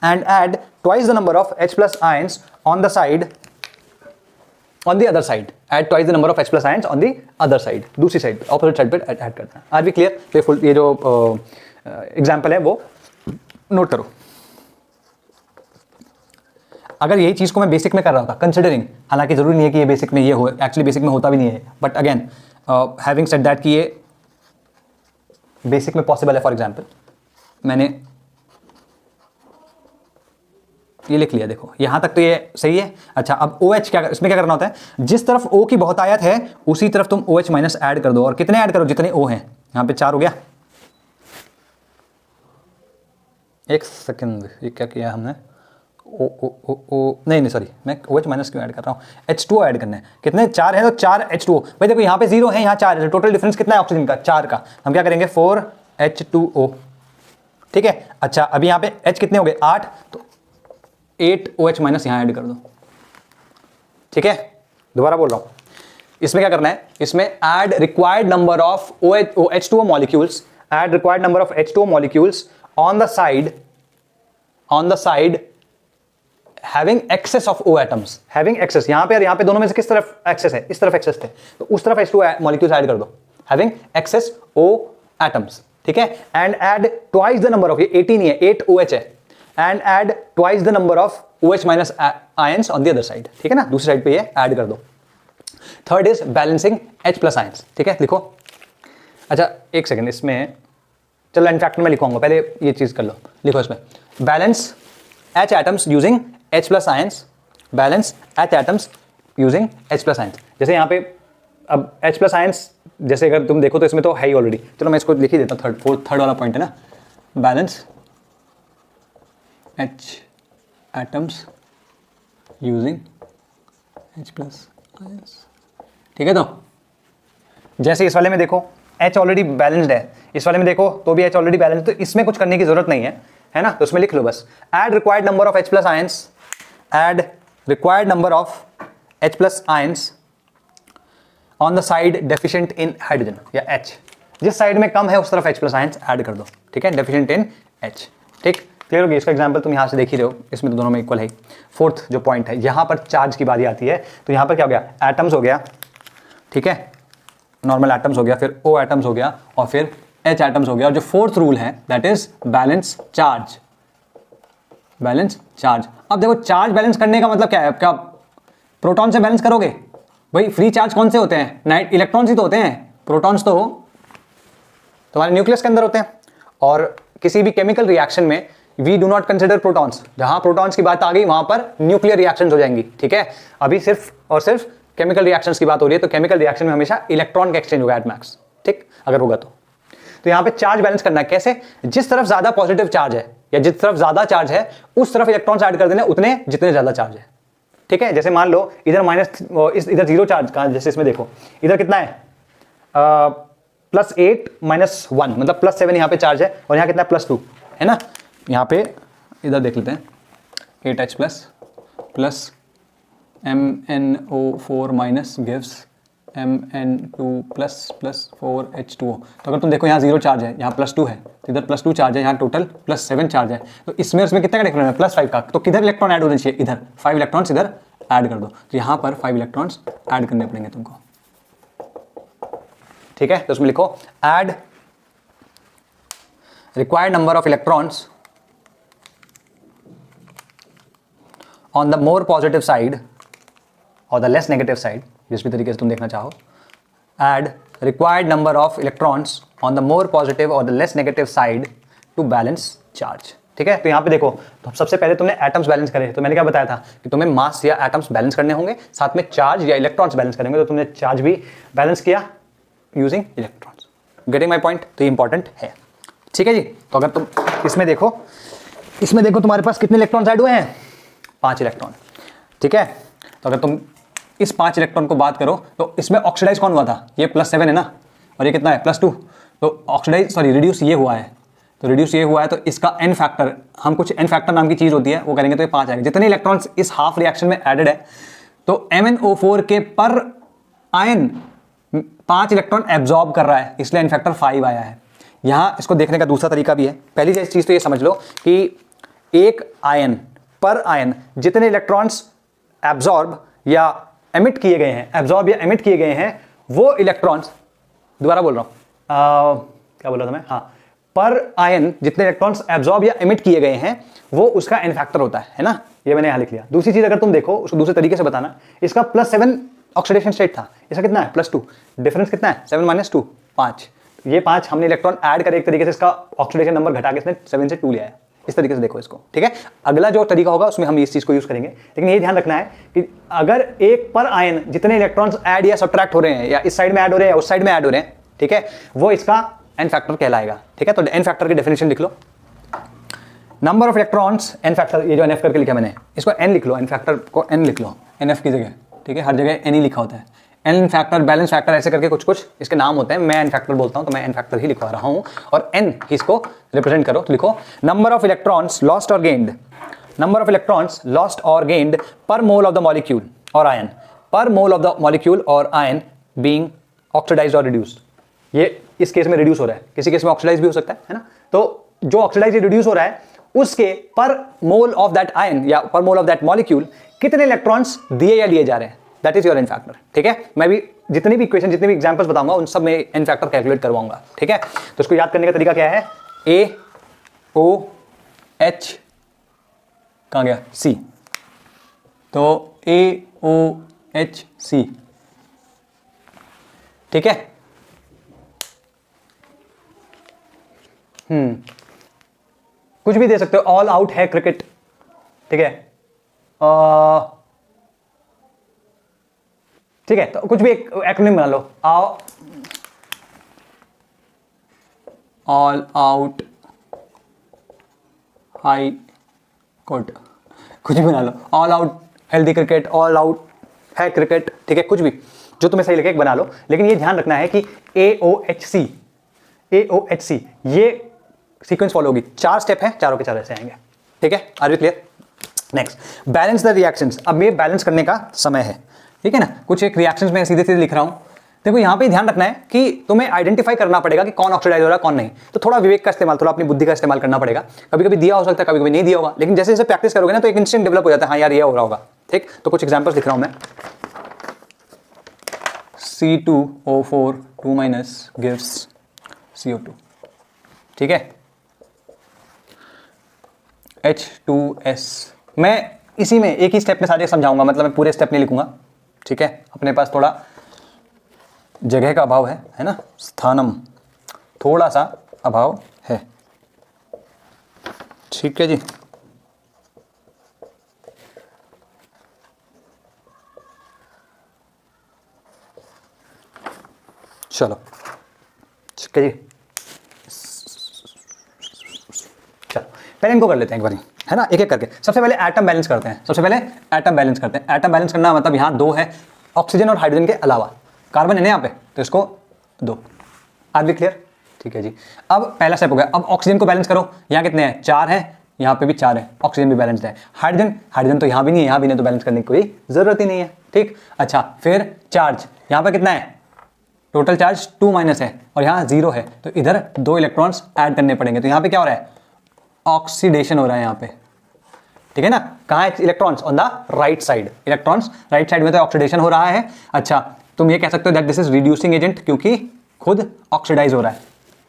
and add twice the number of H+ ions on the side, on the other side, add twice the number of H+ ions on the other side, दूसरी साइड, opposite साइड पे ऐड करना है। Are we clear? तो ये जो एग्जाम्पल है वो नोट करो। अगर यही चीज को मैं बेसिक में कर रहा होता, कंसिडरिंग, हालांकि जरूरी नहीं है कि ये बेसिक में ये हो, एक्चुअली बेसिक में होता भी नहीं है, but again having said that कि ये बेसिक में पॉसिबल है। फॉर एग्जांपल मैंने ये लिख लिया, देखो यहां तक तो ये सही है। अच्छा, अब OH क्या, इसमें क्या करना होता है, जिस तरफ O की बहुतायत है उसी तरफ तुम OH- ऐड कर दो, और कितने ऐड करो, जितने O हैं। यहां पे 4 हो गया। एक सेकंड, ये क्या किया हमने, नहीं सॉरी, मैं OH- क्यों ऐड कर रहा हूँ, H2O ऐड करना है। कितने, 4 है तो 4 H2O। भाई देखो यहाँ पे 0 है, यहाँ 4 है, टोटल डिफरेंस कितना है ऑक्सीजन का, 4 का। हम क्या करेंगे, 4H2O, ठीक है। अच्छा, अभी यहाँ पे H कितने हो गए, 8, तो 8 OH- यहाँ ऐड कर दो, ठीक है। दोबारा बोल रहा हूँ, इसमें क्या करना है, इसमें add required number of H2O molecules, add required number of H2O molecules on the side having excess of O atoms, having excess, यहां पे और यहां पे दोनों में से किस तरफ एक्सेस है, इस तरफ एक्सेस थे, तो उस तरफ H2O मॉलिक्यूल्स ऐड कर दो, having excess O atoms, ठीक है। and add twice the number of, ये 18 ही है, 8 OH है, and add twice the number of OH- ions on the other side, ठीक है ना, दूसरी साइड पे ये ऐड कर दो। Third is balancing H plus ions, ठीक है लिखो। अच्छा एक सेकेंड, इसमें चलो इनफैक्ट में लिखवाऊंगा, पहले ये चीज कर लो, लिखो इसमें balance H atoms using H plus ions, balance H atoms using H plus ions. जैसे यहाँ पे अब H प्लस आयंस जैसे अगर तुम देखो तो इसमें तो है ही ऑलरेडी, चलो मैं इसको लिख ही देता हूँ, थर्ड वाला पॉइंट है ना, balance H atoms using H plus ions, ठीक है। तो जैसे इस वाले में देखो H ऑलरेडी बैलेंस्ड है, इस वाले में देखो तो भी H ऑलरेडी बैलेंस्ड, तो इसमें कुछ करने की जरूरत नहीं है ना, तो उसमें लिख लो बस add required number of H plus ions, add required number of H plus ions on the side deficient in hydrogen, या H जिस साइड में कम है उस तरफ H प्लस आयंस ऐड कर दो, ठीक है, डेफिशिएंट इन H, ठीक क्लियर होगी। इसका एग्जांपल तुम यहाँ से देख ही रहे हो, इसमें तो दोनों में इक्वल है। फोर्थ जो पॉइंट है यहाँ पर चार्ज की बारी आती है, तो यहाँ पर क्या हो गया, एटम्स हो गया, ठीक है, नॉर्मल एटम्स हो गया, फिर O एटम्स हो गया और फिर H एटम्स हो गया, और जो फोर्थ रूल है that is balance charge, balance charge. अब देखो चार्ज बैलेंस करने का मतलब क्या है, क्या प्रोटॉन से बैलेंस करोगे, भाई फ्री चार्ज कौन से होते हैं, नाइट इलेक्ट्रॉन्स ही तो होते हैं, प्रोटॉन्स तो तुम्हारे न्यूक्लियस के अंदर होते हैं। और किसी भी केमिकल रिएक्शन में we do not consider protons, जहां प्रोटॉन्स की बात आ गई वहां पर न्यूक्लियर रिएक्शंस हो जाएंगी, ठीक है। अभी सिर्फ और सिर्फ केमिकल रिएक्शंस की बात हो रही है, तो केमिकल रिएक्शन में हमेशा इलेक्ट्रॉन का एक्सचेंज होगा एट मैक्स, ठीक अगर होगा तो यहाँ पे चार्ज बैलेंस करना है कैसे, जिस तरफ ज्यादा पॉजिटिव चार्ज है या जिस तरफ ज्यादा चार्ज है उस तरफ इलेक्ट्रॉन्स ऐड कर देने उतने जितने ज्यादा चार्ज है, ठीक है। जैसे मान लो इधर इधर जीरो चार्ज का, जैसे इसमें देखो इधर कितना है +8 - 1 मतलब +7 यहाँ पे चार्ज है, और यहाँ कितना +2 है ना, यहाँ पे इधर देख लेते हैं 8H plus MnO4 minus gives Mn2 plus 4H2O। तो अगर तुम देखो यहाँ जीरो चार्ज है, यहाँ +2 है, तो इधर +2 चार्ज है, यहाँ टोटल +7 चार्ज है, तो इसमें उसमें कितना का डिफरेंस है +5 का, तो किधर इलेक्ट्रॉन ऐड होने चाहिए, इधर 5 इलेक्ट्रॉन्स इधर ऐड कर दो, तो यहाँ पर 5 इलेक्ट्रॉन्स ऐड करने पड़ेंगे तुमको, ठीक है। तो उसमें लिखो add required number of electrons on the more positive side और द लेस नेगेटिव साइड, जिस भी तरीके से तुम देखना चाहो, add required number of electrons on the more positive और the less negative side to balance charge, ठीक है। तो यहाँ पे देखो तो सबसे पहले तुमने एटम्स बैलेंस करे, तो मैंने क्या बताया था कि तुम्हें मास या एटम्स बैलेंस करने होंगे, साथ में चार्ज या इलेक्ट्रॉन्स बैलेंस करेंगे, तो तुमने चार्ज भी बैलेंस किया using electrons, getting my point, तो इंपॉर्टेंट है, ठीक है जी। तो अगर तुम इसमें देखो तुम्हारे पास कितने इलेक्ट्रॉन्स ऐड हुए हैं, 5 इलेक्ट्रॉन, ठीक है। तो अगर तुम इस 5 इलेक्ट्रॉन को बात करो तो इसमें ऑक्सीडाइज कौन हुआ था, ये +7 है ना, और ये कितना है +2, तो ऑक्सीडाइज रिड्यूस ये हुआ है, तो रिड्यूस ये हुआ है, तो इसका n फैक्टर, हम कुछ n फैक्टर नाम की चीज होती है वो करेंगे तो ये 5 आएगा। जितने इलेक्ट्रॉन्स इस हाफ रिएक्शन में एडेड है, तो MnO4 के पर आयन 5 इलेक्ट्रॉन एब्जॉर्ब कर रहा है, इसलिए n फैक्टर 5 आया है। यहाँ इसको देखने का दूसरा तरीका भी है। पहली चीज तो ये समझ लो कि एक आयन पर आयन जितने इलेक्ट्रॉन्स एब्जॉर्ब या एमिट किए गए हैं, एब्जॉर्ब या एमिट किए गए हैं, वो इलेक्ट्रॉन्स, दोबारा बोल रहा हूं, क्या बोला था मैं, हाँ, पर आयन जितने इलेक्ट्रॉन्स एब्जॉर्ब या एमिट किए गए हैं वो उसका n फैक्टर होता है ना, ये मैंने यहां लिख लिया। दूसरी चीज अगर तुम देखो उसको दूसरे तरीके से बताना, इसका +7 ऑक्सीडेशन स्टेट था, इसका कितना है +2, डिफरेंस कितना है 7 - 2 5, ये 5 हमने इलेक्ट्रॉन ऐड करे, एक तरीके से इसका ऑक्सीडेशन नंबर घटा के इसने 7 से 2 लिया है, इस तरीके से देखो इसको, ठीक है। अगला जो तरीका होगा उसमें हम इस चीज को यूज करेंगे, लेकिन ये ध्यान रखना है कि अगर एक पर आयन जितने इलेक्ट्रॉन्स ऐड या सब्ट्रैक्ट हो रहे हैं, या इस साइड में ऐड हो रहे हैं या उस साइड में ऐड हो रहे हैं, ठीक है, वो इसका n फैक्टर कहलाएगा, ठीक है। तो n फैक्टर की डेफिनेशन लिख लो, number of electrons n factor, ये जो nf करके लिखा मैंने, इसको n लिख लो, n फैक्टर को n लिख लो nf की जगह, ठीक है, हर जगह n ही लिखा होता है, n फैक्टर, बैलेंस फैक्टर, ऐसे करके कुछ कुछ इसके नाम होते हैं, मैं n फैक्टर बोलता हूं तो मैं n फैक्टर ही लिखवा रहा हूं, और n इसको रिप्रेजेंट करो, तो लिखो नंबर ऑफ इलेक्ट्रॉन्स लॉस्ट और gained, number of electrons lost और गेन्ड पर मोल ऑफ द मॉलिक्यूल और आयन, पर मोल ऑफ द मॉलिक्यूल और आयन बीइंग ऑक्सीडाइज्ड और रिड्यूस्ड। ये इस केस में रिड्यूस हो रहा है, किसी केस में ऑक्सीडाइज भी हो सकता है ना, तो जो ऑक्सीडाइज रिड्यूस हो रहा है उसके पर मोल ऑफ दैट आयन या पर मोल ऑफ दैट मॉलिक्यूल कितने इलेक्ट्रॉन्स दिए या लिए जा रहे हैं, that is your n factor, ठीक है। मैं भी जितनी भी इक्वेशन, जितने भी एग्जांपल्स बताऊंगा उन सब में n फैक्टर कैलकुलेट करवाऊंगा, ठीक है। तो इसको याद करने का तरीका क्या है, AOH कहाँ गया C, तो AOHC ठीक है। कुछ भी दे सकते हो, ऑल आउट है क्रिकेट, ठीक है। ठीक है, तो कुछ भी एक एक्रोनिम बना लो, ऑल आउट हाई कोर्ट, कुछ भी बना लो, all out healthy cricket, all out है क्रिकेट, ठीक है, कुछ भी जो तुम्हें सही लगे एक बना लो। लेकिन ये ध्यान रखना है कि AOHC ये सीक्वेंस फॉलो होगी, 4 स्टेप है, चारों के चारों ऐसे आएंगे, ठीक है। Are you clear? Next, balance the reactions. अब ये बैलेंस करने का समय है, ठीक है ना। कुछ एक रिएक्शंस में सीधे सीधे लिख रहा हूं, देखो यहां पे ध्यान रखना है कि तुम्हें आइडेंटिफाई करना पड़ेगा कि कौन ऑक्सीडाइज हो रहा है कौन नहीं। तो थोड़ा विवेक का इस्तेमाल, थोड़ा अपनी बुद्धि का इस्तेमाल करना पड़ेगा। कभी कभी दिया हो सकता है, कभी कभी नहीं दिया होगा, लेकिन जैसे जैसे प्रैक्टिस करोगे ना तो एक इंस्टिंक्ट डेवलप हो जाता है, हाँ यार ये हो रहा होगा, ठीक। तो कुछ एग्जांपल्स लिख रहा हूं मैं। C2O4 2- gives CO2, ठीक है। H2S, मैं इसी में एक ही स्टेप में सारे समझाऊंगा, मतलब मैं पूरे स्टेप नहीं लिखूंगा, ठीक है। अपने पास थोड़ा जगह का अभाव है ना, स्थानम थोड़ा सा अभाव है, ठीक है जी। चलो ठीक है जी, चलो पहले इनको कर लेते हैं एक बार, है ना, एक एक करके। सबसे पहले एटम बैलेंस करते हैं, एटम बैलेंस करना मतलब यहाँ 2 है, ऑक्सीजन और हाइड्रोजन के अलावा, कार्बन है ना यहाँ पे, तो इसको 2। Are B clear? ठीक है जी। अब पहला स्टेप हो गया, अब ऑक्सीजन को बैलेंस करो, यहाँ कितने हैं, 4 है, यहाँ पे भी 4 है, ऑक्सीजन भी बैलेंस्ड है। हाइड्रोजन तो यहाँ भी नहीं है, यहाँ भी नहीं, तो बैलेंस करने की कोई जरूरत ही नहीं है, ठीक। अच्छा, फिर चार्ज यहाँ पे कितना है, टोटल चार्ज 2- है और यहाँ 0 है, तो इधर 2 इलेक्ट्रॉन्स ऐड करने पड़ेंगे, तो यहाँ पे क्या हो रहा है, ऑक्सीडेशन हो रहा है यहाँ पे, ठीक है ना। कहाँ है electrons, on the right side, electrons right side में, तो ऑक्सीडेशन हो रहा है। अच्छा, तुम ये कह सकते हो that this is reducing agent, क्योंकि खुद ऑक्सीडाइज हो रहा है,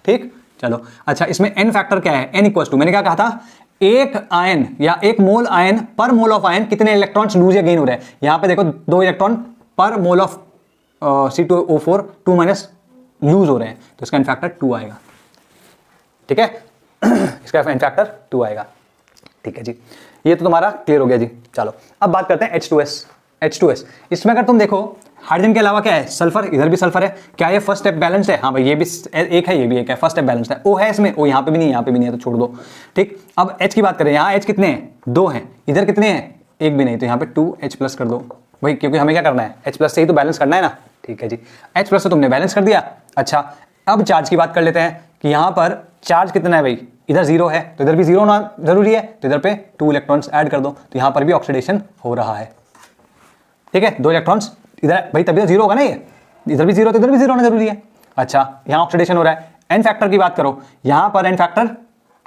ठीक। चलो, अच्छा, इसमें एन फैक्टर क्या है, एन इक्वल टू, मैंने क्या कहा था, एक आयन या एक मोल आयन पर मोल ऑफ आयन कितने इलेक्ट्रॉन्स लूज या गेन हो रहे हैं। यहां पे देखो 2 इलेक्ट्रॉन पर मोल ऑफ C2O4 2- लूज हो रहे हैं, तो इसका एन फैक्टर 2 आएगा, ठीक है। इसका एन फैक्टर 2 आएगा, ठीक है जी। ये तो तुम्हारा क्लियर हो गया जी। चलो अब बात करते हैं H2S। इसमें अगर तुम देखो हाइड्रोजन के अलावा क्या है, सल्फर, इधर भी सल्फर है, क्या ये फर्स्ट स्टेप बैलेंस है, हाँ भाई ये भी एक है, ये भी एक है, फर्स्ट स्टेप बैलेंस है। O है इसमें, O यहाँ पे भी नहीं, यहाँ पे भी नहीं है, तो छोड़ दो, ठीक। अब H की बात करें, यहाँ H कितने हैं, 2 हैं, इधर कितने हैं, एक भी नहीं, तो यहाँ पे 2H+ कर दो भाई, क्योंकि हमें क्या करना है, H+ से ही तो बैलेंस करना है ना, ठीक है जी। H+ से तुमने बैलेंस कर दिया। अच्छा, अब चार्ज की बात कर लेते हैं कि यहाँ पर चार्ज कितना है भाई, इधर 0 है, तो इधर भी 0 होना जरूरी है, तो इधर पे 2 इलेक्ट्रॉन्स ऐड कर दो, तो यहाँ पर भी ऑक्सीडेशन हो रहा है, ठीक है। 2 इलेक्ट्रॉन्स इधर भाई, तभी तो 0 होगा ना, ये इधर भी 0, तो इधर भी 0 होना जरूरी है। अच्छा, यहाँ ऑक्सीडेशन हो रहा है। एन फैक्टर की बात करो, यहाँ पर एन फैक्टर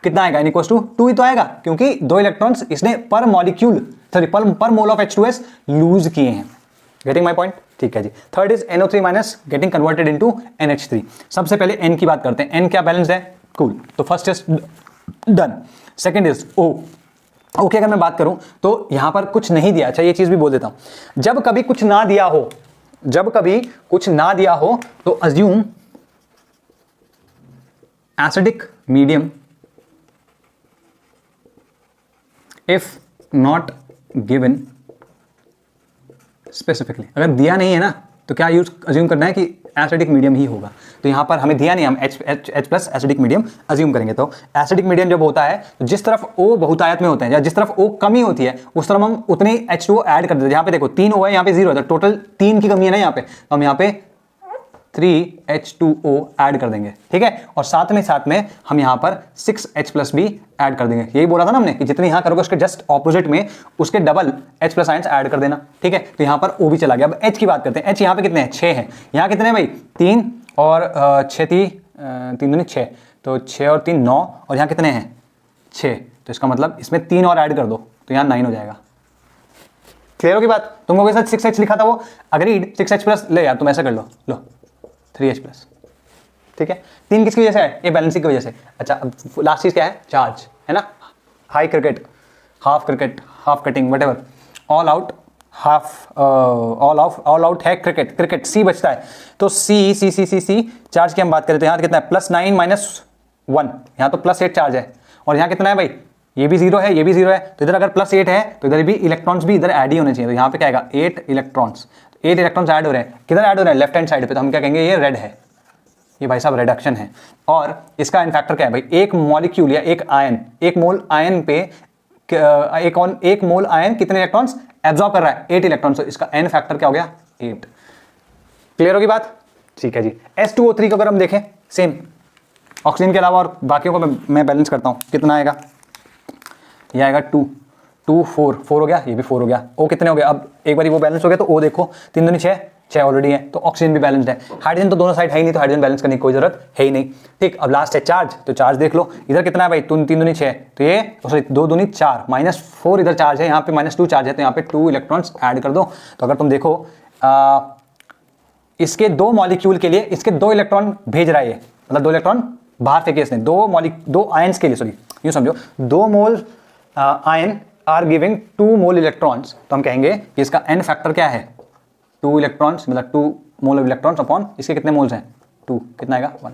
कितना आएगा, N = 2 ही तो आएगा, क्योंकि 2 इलेक्ट्रॉन्स इसने पर मॉलिक्यूल, सॉरी पर मोल ऑफ H2S लूज किए हैं। गेटिंग माई पॉइंट, ठीक है जी। Third is NO3- getting converted into NH3। सबसे पहले N की बात करते हैं, N क्या बैलेंस है, कूल, तो first is done. Second is O। Okay, अगर मैं बात करूं तो यहां पर कुछ नहीं दिया। अच्छा, ये चीज भी बोल देता हूं, जब कभी कुछ ना दिया हो, तो assume acidic medium if not given specifically. अगर दिया नहीं है ना, तो क्या यूज अज्यूम करना है कि एसिडिक मीडियम ही होगा। तो यहां पर हमें दिया नहीं, हम H+ एसिडिक मीडियम अज्यूम करेंगे। तो एसिडिक मीडियम जब होता है, तो जिस तरफ O बहुतायत में होते हैं या जिस तरफ O कमी होती है, उस तरफ हम उतनी H2O ऐड कर देते हैं। यहाँ पे देखो 3 O है, यहाँ पे 0 है, तो टोटल 3 की कमी है ना यहाँ पे, तो हम यहाँ पे 3H2O ऐड कर देंगे, ठीक है। और साथ में हम यहाँ पर 6H+ भी ऐड कर देंगे। यही बोला था ना हमने कि जितनी यहाँ करोगे उसके जस्ट ऑपोजिट में उसके डबल H+ आयंस ऐड कर देना, ठीक है। तो यहाँ पर O भी चला गया। अब H की बात करते हैं। H यहाँ पे कितने हैं, 6 हैं। यहाँ कितने हैं भाई, 3 और 3 दूनी 6, तो 6 और 3 9, और यहाँ कितने हैं 6, तो इसका मतलब इसमें 3 और ऐड कर दो, तो यहाँ 9 हो जाएगा। क्लियर होगी बात? तुमको के साथ 6H लिखा था वो, अग्रीड, 6H+ ले यार, तुम ऐसा कर लो 3H+, ठीक है। 3 किसकी वजह से है, ये बैलेंसिंग की वजह से। अच्छा, अब लास्ट चीज क्या है, चार्ज, है ना। High cricket, half cricket, half cutting, what ever, all out half all out है क्रिकेट सी बचता है, तो सी चार्ज की हम बात करें तो यहाँ कितना है +9 -1, यहाँ तो +8 चार्ज है, और यहाँ कितना है भाई, ये भी 0 है, ये भी 0 है, तो इधर अगर +8 है तो इधर भी इलेक्ट्रॉन्स भी इधर ऐड ही होने चाहिए, तो यहाँ पे क्या आएगा 8 इलेक्ट्रॉन्स, 8 इलेक्ट्रॉन्स ऐड हो रहे हैं, किधर ऐड हो रहे हैं, लेफ्ट हैंड साइड पे, तो हम क्या कहेंगे ये रेड है, ये भाई साहब रिडक्शन है। और इसका एन फैक्टर क्या है भाई, एक मॉलिक्यूल या एक आयन, एक मोल आयन पे एक मोल आयन कितने इलेक्ट्रॉन्स एब्जॉर्ब कर रहा है, 8 इलेक्ट्रॉन्स, तो इसका एन फैक्टर क्या हो गया 8। क्लियर होगी बात, ठीक है जी। H2O3 को अगर हम देखें सेम ऑक्सीजन के अलावा और बाकियों को मैं बैलेंस करता हूं, कितना आएगा, ये आएगा 2 2 4 हो गया, ये भी 4 हो गया, O कितने हो गए, अब एक बार वो बैलेंस हो गया तो O देखो 3 दूनी 6 ऑलरेडी है, तो ऑक्सीजन भी बैलेंस्ड है, हाइड्रोजन तो दोनों साइड है ही नहीं, तो हाइड्रोजन बैलेंस करने की कोई जरूरत है ही नहीं। ठीक, अब लास्ट है चार्ज, तो चार्ज देख लो इधर कितना है भाई, 3 दूनी 6, तो ये सॉरी 2 दूनी 4 -4 इधर चार्ज है, यहाँ पे -2 चार्ज है, तो यहाँ पे 2 इलेक्ट्रॉन्स ऐड कर दो। तो अगर तुम देखो इसके 2 मॉलिक्यूल के लिए इसके 2 इलेक्ट्रॉन भेज रहा है, ये मतलब 2 इलेक्ट्रॉन बाहर फेंके इसने, 2 आयंस के लिए, सॉरी यूं समझो 2 mole ion are giving 2 mole electrons, तो हम कहेंगे कि इसका एन फैक्टर क्या है 2 इलेक्ट्रॉन्स, मतलब 2 मोल ऑफ इलेक्ट्रॉन्स अपॉन इसके कितने मोल्स हैं 2, कितना आएगा 1।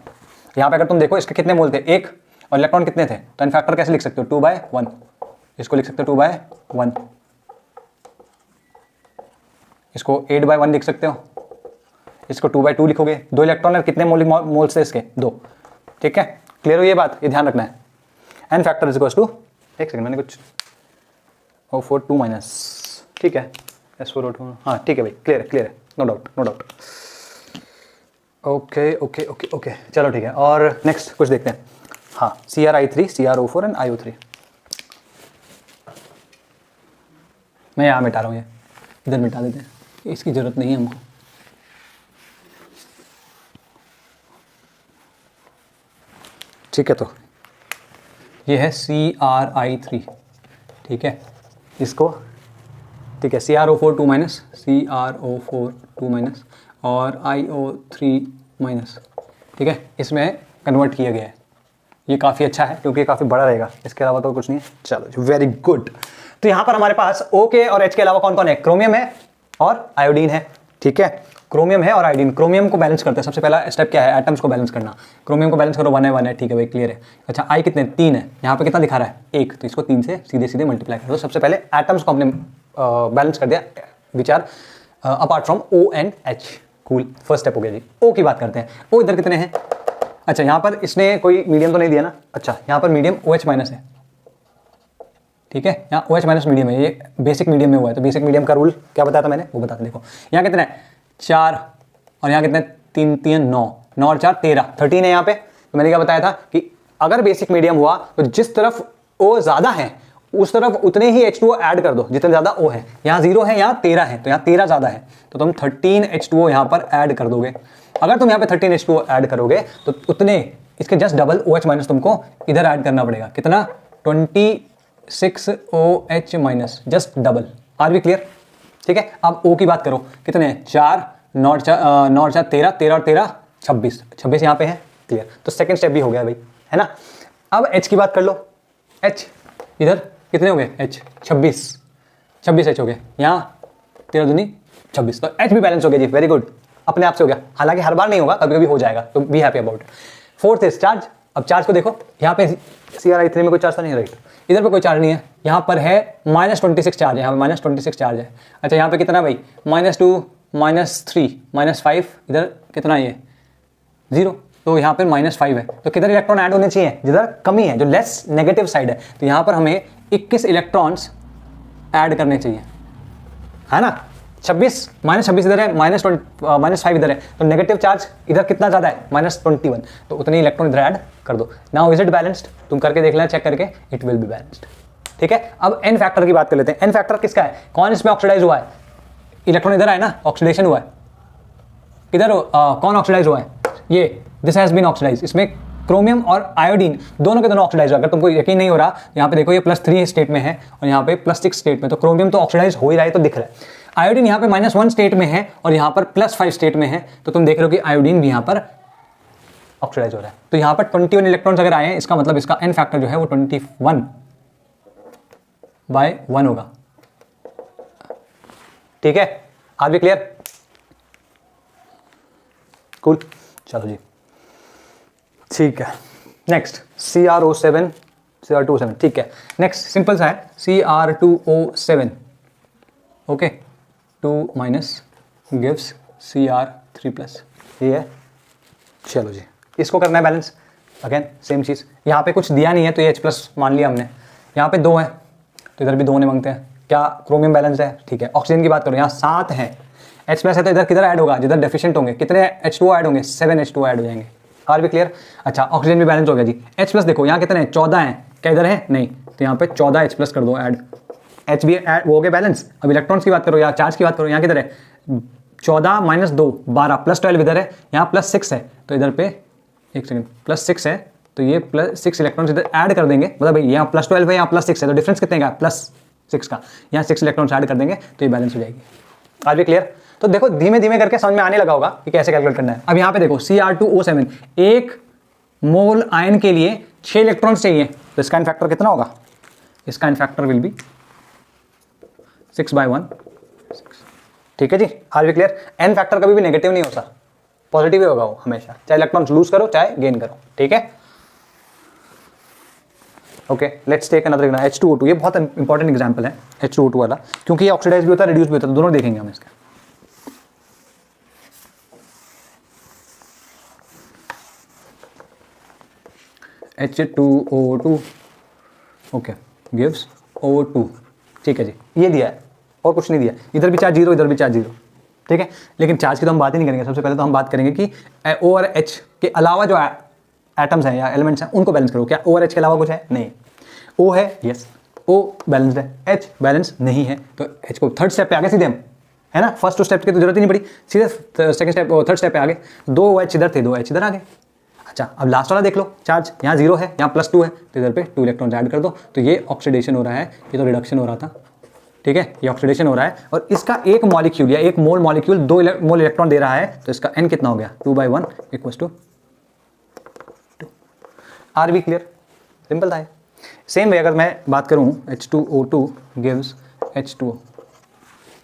यहाँ पे अगर तुम देखो इसके कितने मोल थे 1, और इलेक्ट्रॉन कितने थे, तो एन फैक्टर कैसे लिख सकते हो 2/1, इसको लिख सकते हो 2/1, इसको 8/1 लिख सकते हो, इसको 2/2 लिखोगे, 2 इलेक्ट्रॉन कितने मोल्स थे इसके 2। ठीक है, क्लियर हो ये बात, ये ध्यान रखना है। N factor is equals to, एक सेकंड मैंने कुछ O4 2 माइनस, ठीक है S4O2, हाँ ठीक है भाई, क्लियर है, नो डाउट। ओके चलो ठीक है, और नेक्स्ट कुछ देखते हैं। हाँ CrI3 CrO4 एंड IO3, मैं यहाँ मिटा रहा हूँ, ये इधर मिटा देते हैं, इसकी जरूरत नहीं है हमको। ठीक है, तो ये है CrI3, ठीक है, इसको ठीक है CrO4 2 माइनस, CrO4 2 माइनस और IO3 माइनस, ठीक है, इसमें कन्वर्ट किया गया है, ये काफ़ी अच्छा है क्योंकि काफ़ी बड़ा रहेगा, इसके अलावा तो कुछ नहीं है। चलो वेरी गुड, तो यहाँ पर हमारे पास O के और H के अलावा कौन कौन है, क्रोमियम है और आयोडीन है। ठीक है, क्रोमियम है और आयोडीन, क्रोमियम को बैलेंस करते हैं, सबसे पहला स्टेप क्या है, एटम्स को बैलेंस करना, क्रोमियम को बैलेंस करो 1 है, ठीक है भाई क्लियर है। अच्छा आई कितने 3 है, यहाँ पे कितना दिखा रहा है 1, तो इसको 3 से सीधे मल्टीप्लाई कर दो। सबसे पहले एटम्स को हमने बैलेंस कर दिया, which are apart from O and H, cool, first step हो गया जी। O की बात करते हैं, O इधर कितने हैं, अच्छा यहाँ पर इसने कोई मीडियम तो नहीं दिया ना, अच्छा यहाँ पर मीडियम OH माइनस है, ठीक है, यहाँ OH माइनस मीडियम है, ये बेसिक मीडियम में हुआ है, तो बेसिक मीडियम का रूल क्या बताया था मैंने, वो बताते देखो। यहाँ कितने है 4 और यहाँ कितने 3 3 9 9 और 4 13 है यहाँ पे। तो मैंने क्या बताया था कि अगर बेसिक मीडियम हुआ तो जिस तरफ O ज़्यादा है उस तरफ उतने ही H2O ऐड कर दो जितने ज़्यादा O है, यहाँ 0 है यहाँ 13 है, तो यहाँ 13 ज़्यादा है, तो तुम 13 H2O यहाँ पर ऐड कर दोगे। अगर तुम यहाँ पे 13 H2O ऐड करोगे तो उतने इसके जस्ट डबल OH माइनस तुमको इधर ऐड करना पड़ेगा, कितना 26 OH minus, just double. Are we clear, ठीक है। अब O की बात करो, कितने हैं 4 9 4 13 13 और 13 26 यहाँ पे है, क्लियर। तो सेकंड स्टेप भी हो गया भाई, है ना। अब H की बात कर लो, H इधर कितने हो गए H 26 H हो गए, यहाँ 13 दूनी 26, तो H भी बैलेंस हो गया जी, वेरी गुड, अपने आप से हो गया। हालांकि हर बार नहीं होगा, कभी कभी हो जाएगा, तो be happy about it. Fourth is charge. अब चार्ज को देखो, यहाँ पे CrI3 में कोई चार्ज नहीं है, राइट, इधर पे कोई चार्ज नहीं है, यहाँ पर है -26 चार्ज है, यहाँ पे -26 चार्ज है। अच्छा यहाँ पे कितना भाई -2 -3 -5, इधर कितना ये 0, तो यहाँ पर -5 है, तो किधर इलेक्ट्रॉन ऐड होने चाहिए, जिधर कमी है, जो लेस नेगेटिव साइड है, तो यहाँ पर हमें 21 इलेक्ट्रॉन्स ऐड करने चाहिए, है ना। 26 इधर है, -5 इधर है, तो नेगेटिव चार्ज इधर कितना ज़्यादा है -21, तो उतने इलेक्ट्रॉन इधर ऐड कर दो। नाउ इज इट बैलेंस्ड, तुम करके देख लेना, चेक करके, इट विल बी बैलेंस्ड। ठीक है, अब एन फैक्टर की बात कर लेते हैं। एन फैक्टर किसका है, कौन इसमें ऑक्सीडाइज हुआ है, इलेक्ट्रॉन इधर आए ना, ऑक्सीडेशन हुआ है, इधर कौन ऑक्सीडाइज हुआ है, ये दिस हैज बीन ऑक्सीडाइज। इसमें क्रोमियम और आयोडीन दोनों के दोनों ऑक्सीडाइज हुआ। अगर तुमको यकीन नहीं हो रहा, यहाँ पे देखो ये +3 स्टेट में है और यहाँ पे +6 स्टेट में, तो क्रोमियम तो ऑक्सीडाइज हो ही रहा है, तो दिख रहा है। आयोडीन यहाँ पे -1 स्टेट में है और यहाँ पर +5 स्टेट में है, तो तुम देख रहे हो कि आयोडीन भी यहाँ पर ऑक्सीडाइज हो रहा है। तो यहाँ पर 21 इलेक्ट्रॉन्स अगर आए हैं, इसका मतलब इसका एन फैक्टर जो है वो 21/1 होगा। ठीक है, आर बी क्लियर? कूल, चलो जी, ठीक है। नेक्स्ट CrO7, Cr2O7, ठीक है। नेक्स्ट सिंपल सा है, Cr2O7, okay, 2 minus gives Cr3+, ये है। चलो जी, इसको करना है बैलेंस, अगेन सेम चीज़, यहाँ पे कुछ दिया नहीं है तो ये H+ मान लिया हमने, यहाँ पे 2 है तो इधर भी 2 ने मांगते हैं, क्या क्रोमियम बैलेंस है? ठीक है। ऑक्सीजन की बात करो, यहाँ 7 है, H+ है तो इधर किधर ऐड होगा? जिधर डेफिशिएंट होंगे, कितने H2O ऐड होंगे? 7 H2O ऐड हो जाएंगे। आर भी क्लियर? अच्छा, ऑक्सीजन भी बैलेंस हो गया जी। H+ देखो यहाँ कितने हैं? 14 हैं, क्या इधर है? नहीं, तो यहाँ पे 14 H+ कर दो ऐड, H भी ऐड हो गए बैलेंस। अब इलेक्ट्रॉन्स की बात करो या चार्ज की बात करो, यहाँ किधर है? 14 माइनस 2 12, प्लस 12 इधर है, यहाँ +6 है तो इधर पे, एक सेकंड, +6 है तो ये +6 इलेक्ट्रॉन्स इधर ऐड कर देंगे, मतलब भाई यहाँ +12 है, यहाँ +6 है, तो डिफरेंस कितने का? +6 का, यहाँ 6 इलेक्ट्रॉन्स ऐड कर देंगे तो ये बैलेंस हो जाएगी। आर भी क्लियर? तो देखो धीमे धीमे करके समझ में आने लगा होगा कि कैसे कैलकुलेट करना है। अब यहाँ पे देखो Cr2O7, 1 मोल आयन के लिए 6 इलेक्ट्रॉन्स चाहिए, तो इसका इन फैक्टर कितना होगा? इसका इन फैक्टर विल बी 6/1, ठीक है जी। आर भी क्लियर? एन फैक्टर कभी भी नेगेटिव नहीं होता, पॉजिटिव ही होगा वो हमेशा, चाहे इलेक्ट्रॉन्स लूज करो चाहे गेन करो, ठीक है। Okay, let's take another example, H2O2, ये बहुत इंपॉर्टेंट एग्जांपल है H2O2 वाला, क्योंकि ये ऑक्सीडाइज भी होता है, रिड्यूस भी होता है, तो दोनों देखेंगे हम इसका। H2O2, ओके, गिव्स O2, ठीक है जी, ये दिया है और कुछ नहीं दिया, इधर भी चार्ज 0, इधर भी चार्ज 0, ठीक है। लेकिन चार्ज की तो हम बात ही नहीं करेंगे, सबसे पहले तो हम बात करेंगे कि O और H के अलावा जो एटम्स हैं या एलिमेंट्स हैं उनको बैलेंस करो। क्या O और H के अलावा कुछ है? नहीं। O है, यस, O बैलेंस्ड है, H बैलेंस नहीं है, तो H को थर्ड स्टेप पे आगे सीधे हम, है ना, फर्स्ट टू स्टेप की तो जरूरत ही नहीं पड़ी, सीधे सेकंड स्टेप, थर्ड स्टेप पे आगे, 2 OH इधर थे, 2 H इधर आ गए। अच्छा, अब लास्ट वाला देख लो, चार्ज यहाँ 0 है, यहाँ +2 है, तो इधर पे 2 इलेक्ट्रॉन ऐड कर दो, तो ये ऑक्सीडेशन हो रहा है, ये तो रिडक्शन हो रहा था, ठीक है, ये ऑक्सीडेशन हो रहा है, और इसका एक मॉलिक्यूल या एक मोल मॉलिक्यूल 2 मोल इलेक्ट्रॉन दे रहा है, तो इसका n कितना हो गया? 2/1 = 2। आर भी क्लियर? सिंपल था। सेम वे अगर मैं बात करूं H2O2 गिव्स H2O,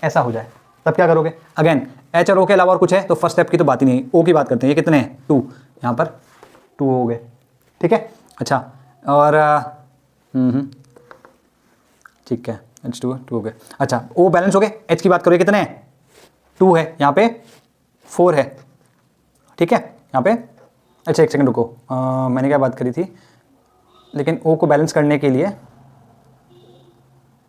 ऐसा हो जाए तब क्या करोगे? अगेन H और O के अलावा और कुछ है तो फर्स्ट स्टेप की तो बात ही नहीं, O की बात करते हैं, ये कितने हैं? 2, यहाँ पर 2 हो गए, ठीक है। अच्छा, और ठीक है, H2 हो गए। अच्छा, O बैलेंस हो गए, H की बात करो, कितने हैं? 2 है, यहाँ पे 4 है, ठीक है, यहाँ पे। अच्छा एक सेकंड रुको, मैंने क्या बात करी थी, लेकिन O को बैलेंस करने के लिए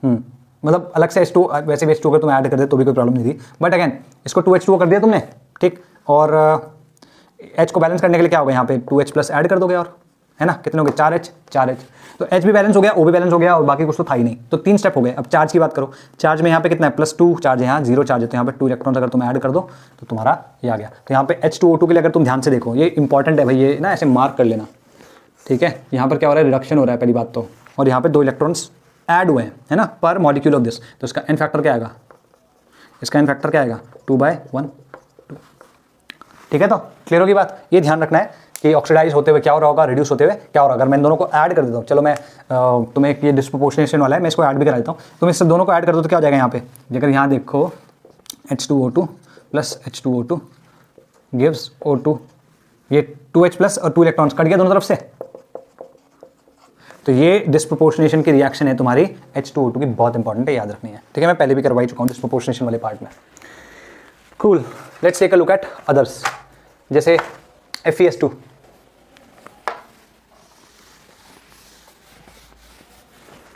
मतलब अलग से H2, वैसे भी H2 अगर तुम ऐड कर दे तो भी कोई प्रॉब्लम नहीं थी, बट अगेन इसको 2H2O कर दिया तुमने, ठीक, और H को बैलेंस करने के लिए क्या होगा? यहाँ पे 2H+ ऐड कर दोगे, और है ना, कितने हो गए? 4H, तो H भी बैलेंस हो गया, O भी बैलेंस हो गया, और बाकी कुछ तो था ही नहीं, तो 3 स्टेप हो गए। अब चार्ज की बात करो, चार्ज में यहाँ पे कितना है? +2 चार्ज है, यहाँ 0 चार्ज है, तो यहाँ पे 2 इलेक्ट्रॉन्स अगर तुम ऐड कर दो तो तुम्हारा ये आ गया। तो यहाँ पे H2O2 के लिए अगर तुम ध्यान से देखो, ये इंपॉर्टेंट है भाई, ये ना ऐसे मार्क कर लेना, ठीक है। यहाँ पर क्या हो रहा है? रिडक्शन हो रहा है पहली बात तो, और यहाँ पे 2 इलेक्ट्रॉन्स ऐड हुए हैं, है ना, पर मॉलिक्यूल ऑफ दिस, तो इसका एन फैक्टर क्या आएगा? इसका एन फैक्टर क्या आएगा? 2/1, ठीक है। तो क्लियर होगी बात? ये ध्यान रखना है कि ऑक्सीडाइज होते हुए क्या हो रहा होगा, रिड्यूस होते हुए क्या हो रहा होगा। अगर मैं इन दोनों को ऐड कर देता हूँ, चलो मैं तुम्हें एक ये डिस्प्रोपोर्शनेशन वाला है, मैं इसको ऐड भी करा देता हूँ, तुम इस दोनों को ऐड कर दो तो क्या हो जाएगा? यहाँ पे अगर यहाँ देखो H2O2 + H2O2 गिव्स O2, ये 2H+ और 2 इलेक्ट्रॉन्स कट गया दोनों तरफ से, तो ये डिस्प्रोपोर्शनेशन की रिएक्शन है तुम्हारी H2O2 की, बहुत इंपॉर्टेंट है, याद रखनी है, ठीक है। मैं पहले भी करवाई चुका हूँ डिस्प्रोपोर्शनेशन वाले पार्ट में। Cool, let's take a look at others, जैसे FeS2,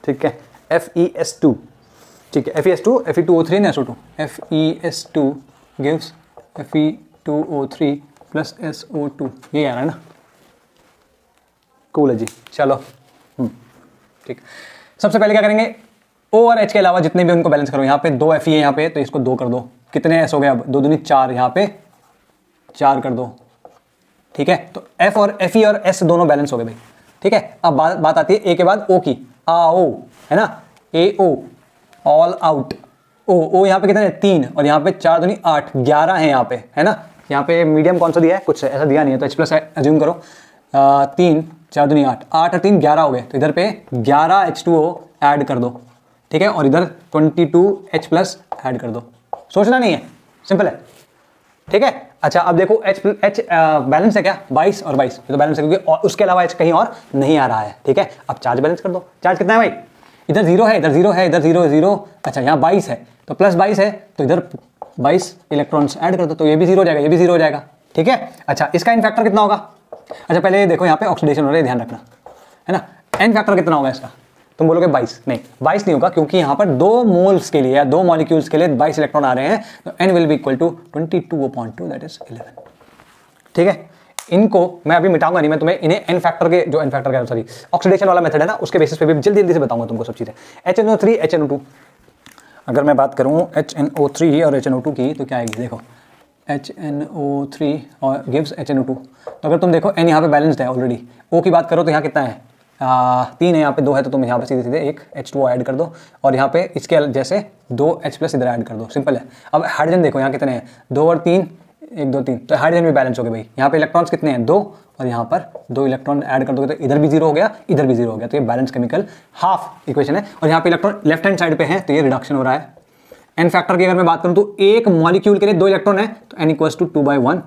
ठीक है, FeS2, ठीक है, FeS2 Fe2O3 ना SO2, FeS2 gives Fe2O3 + SO2, ये आ रहा है ना। कूल है जी, चलो, ठीक। सबसे पहले क्या करेंगे? O और H के अलावा जितने भी उनको बैलेंस करो, यहाँ पे 2 Fe है, यहाँ पे, तो इसको 2 कर दो, कितने S हो गए? अब 2 दूनी 4, यहाँ पे 4 कर दो, ठीक है। तो F और Fe और S दोनों बैलेंस हो गए भाई, ठीक है। अब बात आती है A के बाद O की, AO, है ना, AO, ऑल आउट, O यहाँ पे कितने? 3, और यहाँ पे 4 दूनी 8, 11 है यहाँ पे, है ना। यहाँ पे मीडियम कौन सा दिया है? कुछ ऐसा दिया नहीं है, तो H+ एज्यूम करो, 3 4 दूनी 8, 8 और 3 11 हो गए, तो इधर पे 11 H2O ऐड कर दो, ठीक है, और इधर 22 H+ ऐड कर दो, सोचना नहीं है, सिंपल है, ठीक है। अच्छा अब देखो H बैलेंस है क्या, 22 और 22, ये तो बैलेंस है क्योंकि उसके अलावा H कहीं और नहीं आ रहा है, ठीक है। अब चार्ज बैलेंस कर दो, चार्ज कितना है भाई, इधर 0 है, इधर 0 है, इधर 0 0, अच्छा यहाँ 22 है तो प्लस 22 है तो इधर 22 इलेक्ट्रॉन्स ऐड कर दो तो ये भी 0 हो जाएगा, ये भी 0 हो जाएगा, ठीक है। अच्छा इसका एन फैक्टर कितना होगा, अच्छा पहले ये देखो यहाँ पे ऑक्सीडेशन हो रहा है, ध्यान रखना है ना। एन फैक्टर कितना होगा इसका, तुम बोलोगे 22, नहीं 22 नहीं होगा क्योंकि यहाँ पर 2 मोल्स के लिए या 2 मॉलिक्यूल्स के लिए 22 इलेक्ट्रॉन आ रहे हैं, तो n will be equal to 22/2 that is 11, ठीक है। इनको मैं अभी मिटाऊंगा नहीं, मैं तुम्हें इन्हें एन फैक्टर के जो एन फैक्टर का सॉरी ऑक्सीडेशन वाला मेथड है ना उसके बेसिस पे भी जल्दी जल्दी से बताऊंगा तुमको सब चीज़ें। HNO3 HNO2, अगर मैं बात करूँ HNO3 और HNO2 की तो क्या आएगी, देखो HNO3 और गिव्स HNO2, तो अगर तुम देखो n यहाँ पे बैलेंस्ड है ऑलरेडी, O की बात करो तो यहाँ कितना है 3 है, यहाँ पे 2 है, तो तुम यहाँ पे सीधे सीधे एक H2O ऐड कर दो और यहाँ पे इसके जैसे 2H+ इधर ऐड कर दो, सिंपल है। अब हाइड्रोजन देखो यहाँ कितने हैं, 2 और 3, 1 2 3, तो हाइड्रोजन भी बैलेंस हो गए भाई। यहाँ पे इलेक्ट्रॉन्स कितने हैं 2 और यहाँ पर 2 इलेक्ट्रॉन ऐड कर दोगे तो इधर भी 0 हो गया, इधर भी 0 हो गया, तो ये बैलेंस केमिकल हाफ इक्वेशन है। और यहाँ पे इलेक्ट्रॉन लेफ्ट हैंड साइड पे है तो ये रिडक्शन हो रहा है। एन फैक्टर की अगर मैं बात करूँ तो एक मॉलिक्यूल के लिए 2 इलेक्ट्रॉन है तो n = 2/1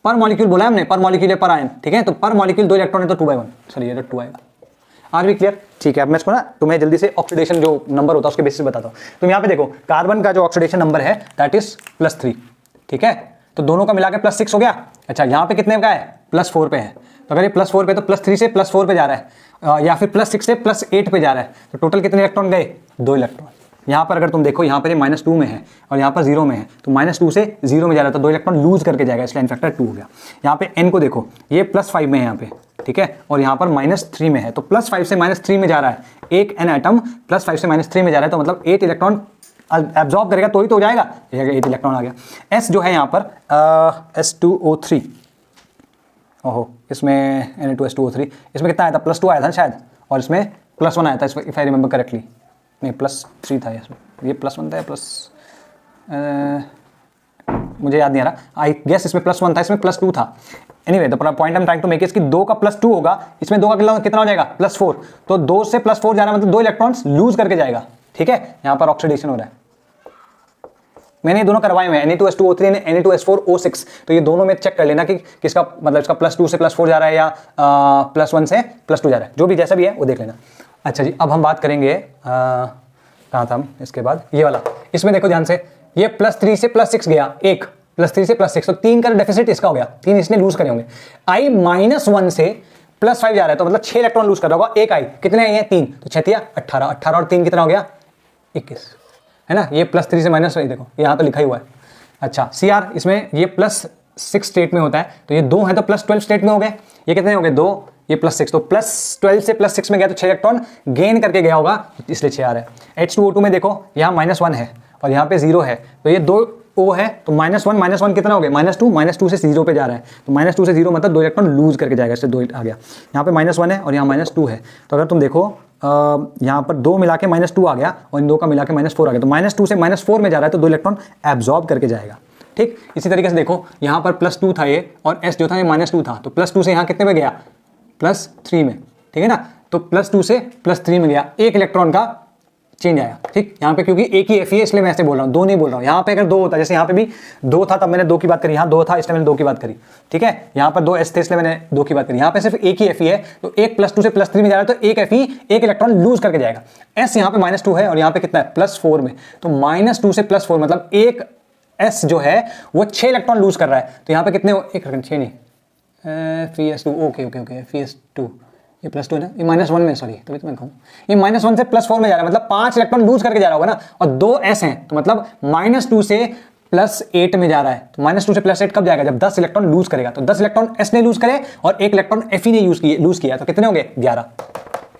पर मॉलिक्यूल बोला है हमने, पर मॉलिक्यूल है पर आयन, ठीक है। तो पर मॉलिक्यूल 2 इलेक्ट्रॉन है तो 2/1, सॉरी ये 2 आएगा। आर भी क्लियर, ठीक है। अब मैं इसको ना तुम्हें जल्दी से ऑक्सीडेशन जो नंबर होता है उसके बेसिस पे बताता हूँ। तुम यहाँ पे देखो कार्बन का जो ऑक्सीडेशन नंबर है दैट इज +3, ठीक है। तो दोनों का मिला के +6 हो गया। अच्छा यहाँ पे कितने का है, +4 पे है, तो अगर ये +4 पे तो +3 से +4 पे जा रहा है या फिर +6 से +8 पे जा रहा है, तो टोटल कितने इलेक्ट्रॉन गए, 2 इलेक्ट्रॉन। यहाँ पर अगर तुम देखो यहाँ पर ये -2 में है और यहाँ पर 0 में है, तो -2 से 0 में जा रहा है तो 2 इलेक्ट्रॉन लूज करके जाएगा, इसलिए एन फैक्टर 2 हो गया। यहाँ पे n को देखो ये +5 में है यहाँ पे, ठीक है, और यहाँ पर -3 में है, तो +5 से -3 में जा रहा है, एक n एटम +5 से -3 में जा रहा है, तो मतलब 8 इलेक्ट्रॉन एब्जॉर्ब करेगा तो ही तो हो जाएगा, 8 इलेक्ट्रॉन आ गया। S जो है यहाँ पर S2O3, ओहो इसमें Na2S2O3, इसमें कितना आया था, +2 आया था शायद, और इसमें +1 आया था, इसमें इफ आई रिमेंबर करेक्टली, नहीं +3 था इसमें, ये +1 था मुझे याद नहीं आ रहा, आई गेस इसमें +1 था, इसमें +2 था। Anyway the point I am trying to make is कि 2 का +2 होगा, इसमें 2 का कितना हो जाएगा, +4, तो 2 से +4 जाना मतलब 2 इलेक्ट्रॉन्स लूज करके जाएगा, ठीक है। यहाँ पर ऑक्सीडेशन हो रहा है, मैंने ये दोनों करवाए हुए हैं, Na2S2O3 Na2S4O6, तो ये दोनों में चेक कर लेना कि किसका मतलब इसका +2 से +4 जा रहा है या +1 से +2 जा रहा है, जो भी जैसा भी है वो देख लेना। अच्छा जी अब हम बात करेंगे कहाँ था हम, इसके बाद ये वाला, इसमें देखो ध्यान से, ये +3 से +6 गया, एक +3 से +6, तो 3 का डेफिसिट इसका हो गया, 3 इसने लूज करे होंगे। I -1 से +5 जा रहा है तो मतलब 6 इलेक्ट्रॉन लूज कर रहा होगा, एक I कितने हैं 3, तो 6 × 18, 18 और 3 कितना हो गया 21, है ना। ये +3 से -1 देखो यहाँ तो लिखा ही हुआ है। अच्छा CR इसमें ये +6 स्टेट में होता है, तो ये 2 है तो +12 स्टेट में हो गए, ये कितने हो गए 2, ये +6, तो +12 से +6 में गया तो 6 इलेक्ट्रॉन गेन करके गया होगा, इसलिए 6 आ रहा है। H2O2 में देखो यहाँ -1 है और यहाँ पे 0 है, तो ये 2 O है, तो -1 कितना हो गया -2 से 0 पे जा रहा है, तो -2 से 0 मतलब 2 इलेक्ट्रॉन लूज करके जाएगा, इससे 2 आ गया। यहाँ पे -1 है और यहाँ -2 है, तो अगर तुम देखो यहाँ पर 2 मिला के -2 आ गया और इन 2 का मिला के -4 आ गया, तो -2 से -4 में जा रहा है तो 2 इलेक्ट्रॉन एब्जॉर्ब करके जाएगा, ठीक। इसी तरीके से देखो यहाँ पर +2 था ये और S जो था ये -2 था, तो +2 से यहाँ कितने में गया +3 में, ठीक है ना। तो +2 से +3 में गया, एक इलेक्ट्रॉन का चेंज आया, ठीक। यहाँ पे क्योंकि एक ही Fe है इसलिए मैं ऐसे बोल रहा हूँ, 2 नहीं बोल रहा हूँ। यहाँ पे अगर 2 होता, जैसे यहाँ पे भी 2 था तब मैंने 2 की बात करी, यहाँ 2 था इसलिए मैंने 2 की बात करी, ठीक है। यहाँ पर 2 S थे इसलिए मैंने 2 की बात करी, यहाँ पे सिर्फ एक ही Fe है, तो एक +2 से +3 में जा रहा है तो एक Fe एक इलेक्ट्रॉन लूज करके जाएगा। S यहाँ पे -2 है और यहाँ पे कितना है +4 में, तो -2 से +4 मतलब एक S जो है वो 6 इलेक्ट्रॉन लूज कर रहा है, तो यहाँ पे कितने, एक सेकंड 6 नहीं Fe2, ओके Fe2, ये +2 है ना, ये -1 में, सॉरी तभी तो मैं कहूँ ये -1 से +4 में जा रहा है, मतलब 5 इलेक्ट्रॉन लूज करके जा रहा होगा ना, और 2 S हैं तो मतलब -2 से +8 में जा रहा है, तो -2 से +8 कब जाएगा, जब 10 इलेक्ट्रॉन लूज करेगा, तो 10 इलेक्ट्रॉन S ने लूज करे और 1 इलेक्ट्रॉन Fe ने लूज किया, तो कितने हो गए 11,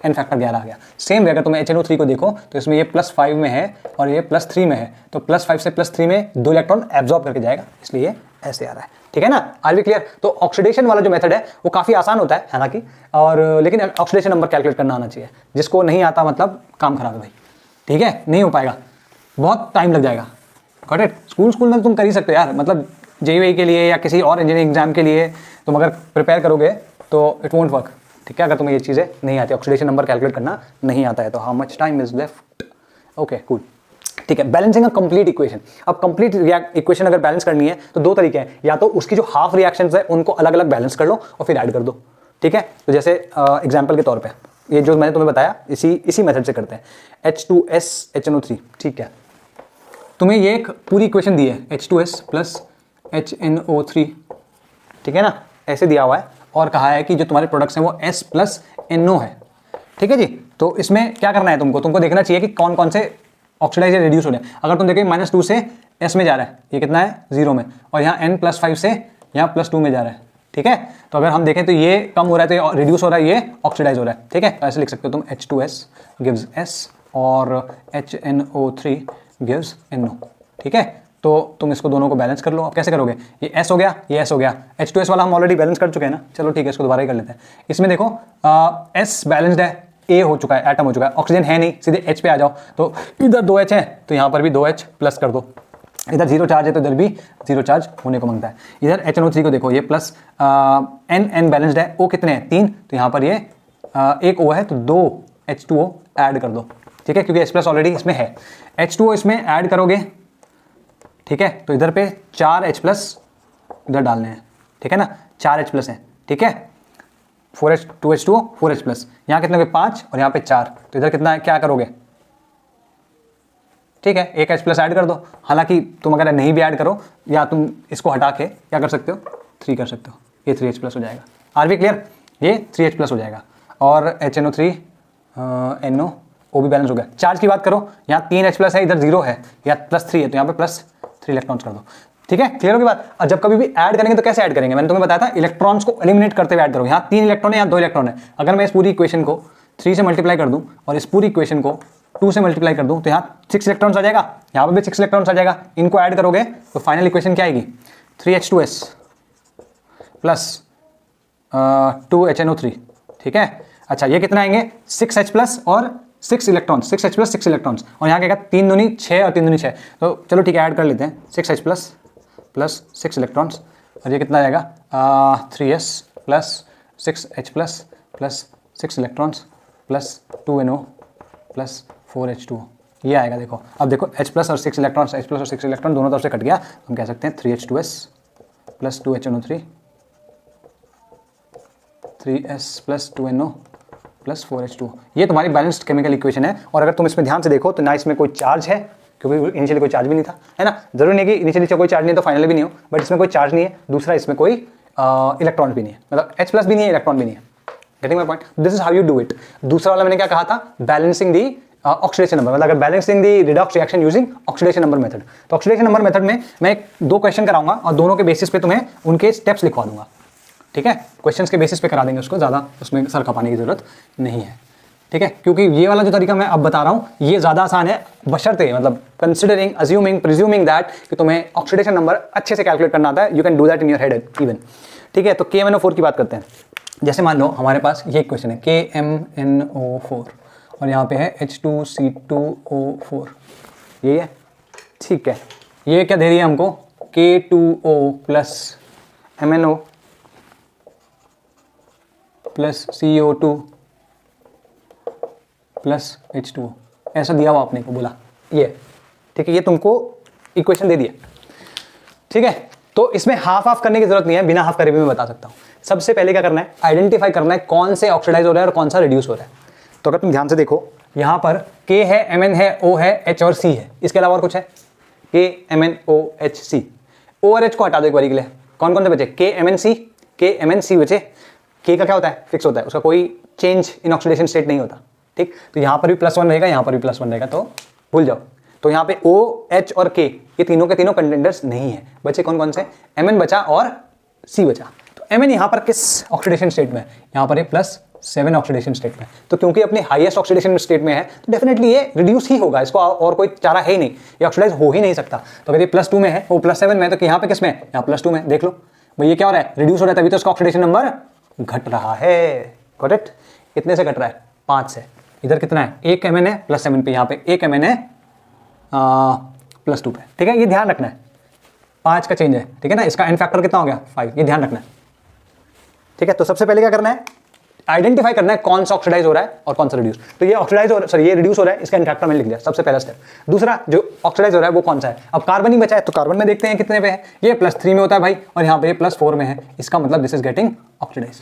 एन फैक्टर 11 आ गया। सेम वे अगर तुम HNO3 को देखो तो इसमें ये +5 में है और ये +3 में है, तो +5 से +3 में 2 इलेक्ट्रॉन एब्जॉर्ब करके जाएगा, इसलिए ऐसे आ रहा है, ठीक है ना। Are we clear. तो ऑक्सीडेशन वाला जो मेथड है वो काफी आसान होता है हालांकि, और लेकिन ऑक्सीडेशन नंबर कैलकुलेट करना आना चाहिए, जिसको नहीं आता मतलब काम खराब है भाई, ठीक है, नहीं हो पाएगा, बहुत टाइम लग जाएगा। Got it. स्कूल में तुम कर ही सकते हो यार, मतलब JEE के लिए या किसी और इंजीनियरिंग एग्जाम के लिए तुम अगर प्रिपेयर करोगे तो इट वोंट वर्क, ठीक है। अगर तुम्हें ये चीज़ें नहीं आती, ऑक्सीडेशन नंबर कैलकुलेट करना नहीं आता है, तो how much time is left, okay cool. ठीक है, बैलेंसिंग अ कंप्लीट इक्वेशन। अब कंप्लीट इक्वेशन अगर बैलेंस करनी है तो दो तरीके हैं, या तो उसकी जो हाफ रिएक्शंस है उनको अलग अलग बैलेंस कर लो और फिर ऐड कर दो। ठीक है, तो जैसे एग्जांपल के तौर पे ये जो मैंने तुम्हें बताया इसी मेथड से करते हैं। H2S HNO3, ठीक है, तुम्हें ये एक पूरी इक्वेशन दी है H2S प्लस HNO3, ठीक है ना, ऐसे दिया हुआ है और कहा है कि जो तुम्हारे प्रोडक्ट्स हैं वो S प्लस NO है। ठीक है जी, तो इसमें क्या करना है तुमको देखना चाहिए कि कौन कौन से ऑक्सीडाइज या रिड्यूस हो रहे हैं। अगर तुम देखो -2 से S में जा रहा है, ये कितना है 0 में, और यहाँ N+5 से यहाँ +2 में जा रहा है। ठीक है, तो अगर हम देखें तो ये कम हो रहा है तो रिड्यूस हो रहा है, ये ऑक्सीडाइज हो रहा है। ठीक है, ऐसे लिख सकते हो तुम H2S गिव्स S और HNO3 गिव्स NO। ठीक है, तो तुम इसको दोनों को बैलेंस कर लो। अब कैसे करोगे, ये S हो गया, ये S हो गया, H2S वाला हम ऑलरेडी बैलेंस कर चुके हैं ना, चलो ठीक है, इसको दोबारा ही कर लेते हैं। इसमें देखो S बैलेंस्ड है, A हो चुका है, एटम हो चुका है, ऑक्सीजन है नहीं, सीधे H पे आ जाओ, तो इधर 2H है तो यहाँ पर भी 2H प्लस कर दो, इधर 0 चार्ज है तो इधर भी 0 चार्ज होने को मांगता है। इधर HNO3 को देखो, ये प्लस N बैलेंस्ड है, O कितने हैं 3, तो यहाँ पर ये एक O है तो 2 H2O ऐड कर दो। ठीक है, क्योंकि H प्लस ऑलरेडी इसमें है, H2O इसमें ऐड करोगे, ठीक है, तो इधर पे 4 H प्लस इधर डालने हैं। ठीक है ना, 4 H प्लस है, ठीक है, 4H 2H2O 4H प्लस, यहाँ कितने हो गए 5 और यहाँ पे 4, तो इधर कितना है, क्या करोगे, ठीक है, एक H प्लस ऐड कर दो। हालांकि तुम अगर नहीं भी ऐड करो या तुम इसको हटा के क्या कर सकते हो, 3 कर सकते हो, ये 3H प्लस हो जाएगा। आर भी क्लियर, ये 3H प्लस हो जाएगा और HNO3 NO वो भी बैलेंस हो गया। चार्ज की बात करो, यहाँ 3H प्लस है, इधर 0 है या +3 है, तो यहाँ पे +3 इलेक्ट्रॉन्स कर दो। ठीक है, क्लियर होगी बात। और जब कभी भी ऐड करेंगे तो कैसे ऐड करेंगे, मैंने तुम्हें बताया था इलेक्ट्रॉन्स को एलिमिनेट करते हुए ऐड करो। यहाँ 3 इलेक्ट्रॉन है, यहाँ 2 इलेक्ट्रॉन है, अगर मैं इस पूरी इक्वेशन को 3 से मल्टीप्लाई कर दूं और इस पूरी इक्वेशन को 2 से मल्टीप्लाई कर दूं तो यहाँ 6 इलेक्ट्रॉन्स आ जाएगा, यहाँ पर भी 6 इलेक्ट्रॉन्स आ जाएगा। इनको ऐड करोगे तो फाइनल इक्वेशन क्या आएगी, 3H2S प्लस 2HNO3। ठीक है, अच्छा ये कितना आएंगे 6H प्लस और 6 इलेक्ट्रॉन्स, 6H प्लस 6 इलेक्ट्रॉन्स, और यहाँ क्या 3 दूनी 6 और 3 दूनी 6, तो चलो ठीक है ऐड कर लेते हैं 6H प्लस 6 इलेक्ट्रॉन्स, और ये कितना आएगा 3S plus 6H plus 6 electrons plus 2NO plus 4H2O, ये आएगा। देखो अब देखो H प्लस और 6 इलेक्ट्रॉन्स, H प्लस और 6 इलेक्ट्रॉन दोनों तरफ से कट गया, हम कह सकते हैं 3H2S plus 2HNO3 3S plus 2NO plus 4H2O, ये तुम्हारी बैलेंस्ड केमिकल इक्वेशन है। और अगर तुम इसमें ध्यान से देखो तो ना इसमें कोई चार्ज है, क्योंकि इनिशियली कोई चार्ज भी नहीं था, है ना, जरूरी नहीं कि इनिशियली कोई चार्ज नहीं है तो फाइनली भी नहीं हो, बट इसमें कोई चार्ज नहीं है, दूसरा इसमें कोई इलेक्ट्रॉन भी नहीं है, मतलब H प्लस भी नहीं है, इलेक्ट्रॉन भी नहीं है। Getting my point, this is how you do it. दूसरा वाला मैंने क्या कहा था, बैलेंसिंग दी ऑक्सीडेशन नंबर, मतलब अगर balancing the redox reaction using oxidation number method, तो ऑक्सीडेशन नंबर मेथड में मैं 2 क्वेश्चन कराऊंगा और दोनों के बेसिस पे तुम्हें उनके स्टेप्स लिखवा दूंगा। ठीक है, क्वेश्चंस के बेसिस पे करा देंगे उसको, ज़्यादा उसमें सर खपाने की जरूरत नहीं है। ठीक है, क्योंकि ये वाला जो तरीका मैं अब बता रहा हूँ ये ज़्यादा आसान है, बशर्ते मतलब कंसिडरिंग अज्यूमिंग प्रिज्यूमिंग दैट कि तुम्हें ऑक्सीडेशन नंबर अच्छे से कैलकुलेट करना आता है, you can do that in your head even. ठीक है, तो KMNO4 की बात करते हैं। जैसे मान लो हमारे पास ये क्वेश्चन है KMNO4 और यहाँ पे है H2C2O4, ये है, ठीक है, ये क्या दे रही है हमको K2O plus MNO plus CO2 plus H2O, ऐसा दिया हुआ आपने को बोला ये, ठीक है, ये तुमको इक्वेशन दे दिया। ठीक है, तो इसमें हाफ हाफ करने की जरूरत नहीं है, बिना हाफ करे भी मैं बता सकता हूँ। सबसे पहले क्या करना है, आइडेंटिफाई करना है कौन से ऑक्सीडाइज हो रहा है और कौन सा रिड्यूस हो रहा है। तो अगर तुम ध्यान से देखो यहाँ पर K है, MN है, O है, H और C है, इसके अलावा और कुछ है K MN O H C, O और H को हटा दो एक बारी के लिए, कौन कौन से बचे K MN C बचे। K का क्या होता है, फिक्स होता है, उसका कोई चेंज इन ऑक्सीडेशन स्टेट नहीं होता। ठीक, तो यहाँ पर भी +1 रहेगा, यहाँ पर भी +1 रहेगा, तो भूल जाओ। तो यहाँ पे O, H और K ये तीनों के तीनों कंटेंडर्स नहीं है, बचे कौन कौन से, MN बचा और C बचा। तो MN यहाँ पर किस ऑक्सीडेशन स्टेट में है, यहाँ पर +7 ऑक्सीडेशन स्टेट में। तो क्योंकि अपने हाईएस्ट ऑक्सीडेशन स्टेट में है तो डेफिनेटली ये रिड्यूस ही होगा, इसको और कोई चारा है ही नहीं, ये ऑक्सीडाइज हो ही नहीं सकता। तो अगर ये +2 में है, वो +7 में है, तो यहाँ पे किस में, यहाँ +2 में, देख लो भाई ये क्या हो रहा है, रिड्यूस हो रहा है, तभी तो इसका ऑक्सीडेशन नंबर घट रहा है। करेक्ट, कितने से घट रहा है, 5 से। इधर कितना है, 1 MN है +7 पे, यहाँ पे 1 MN है +2 पे। ठीक है, ये ध्यान रखना है, 5 का चेंज है, ठीक है ना, इसका n फैक्टर कितना हो गया 5, ये ध्यान रखना है। ठीक है, तो सबसे पहले क्या करना है, आइडेंटिफाई करना है कौन सा ऑक्सीडाइज हो रहा है और कौन सा रिड्यूस। तो ये ऑक्सीडाइज हो रहा है, सॉरी ये रिड्यूस हो रहा है, इसका इनफैक्टर मैंने लिख दिया, सबसे पहला स्टेप। दूसरा जो ऑक्सीडाइज हो रहा है वो कौन सा है, अब कार्बन ही बचा है, तो कार्बन में देखते हैं कितने पे है, ये +3 में होता है भाई, और यहाँ पे +4 में है, इसका मतलब दिस इज गेटिंग ऑक्सीडाइज।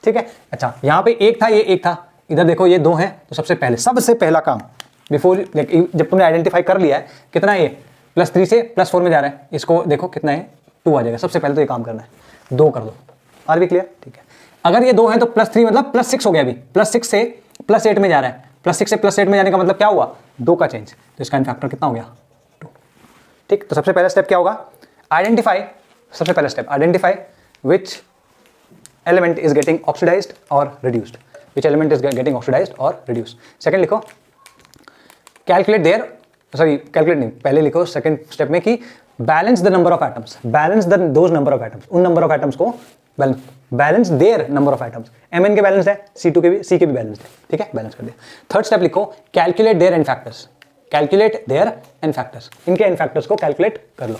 ठीक है, अच्छा यहाँ पे एक था, ये एक था, इधर देखो ये 2 है, तो सबसे पहला काम बिफोर, जब तुमने आइडेंटिफाई कर लिया है कितना ये +3 से +4 में जा रहा है, इसको देखो कितना है 2 आ जाएगा। सबसे पहले तो ये काम करना है, 2 कर दो। आर भी क्लियर? ठीक है, अगर ये 2 है तो +3 मतलब +6 हो गया, अभी +6 से +8 में जा रहा है, +6 से +8 में जाने का मतलब क्या हुआ, 2 का चेंज, तो इसका फैक्टर कितना हो गया 2। ठीक, तो सबसे पहला स्टेप क्या होगा, आइडेंटिफाई, सबसे पहला step identify which element is getting oxidized और reduced, which element is getting oxidized और रिड्यूस्ड। सेकंड लिखो कैलकुलेट देयर, सॉरी कैलकुलेट नहीं, पहले लिखो सेकंड स्टेप में कि balance the number of atoms, balance the those number of atoms, उन नंबर ऑफ एटम्स को balance their number of atoms, Mn के बैलेंस है, C2 के भी, C के भी बैलेंस है, ठीक है, बैलेंस कर दिया। थर्ड स्टेप लिखो calculate their n factors, calculate their n factors, इनके एन फैक्टर्स को कैलकुलेट कर लो।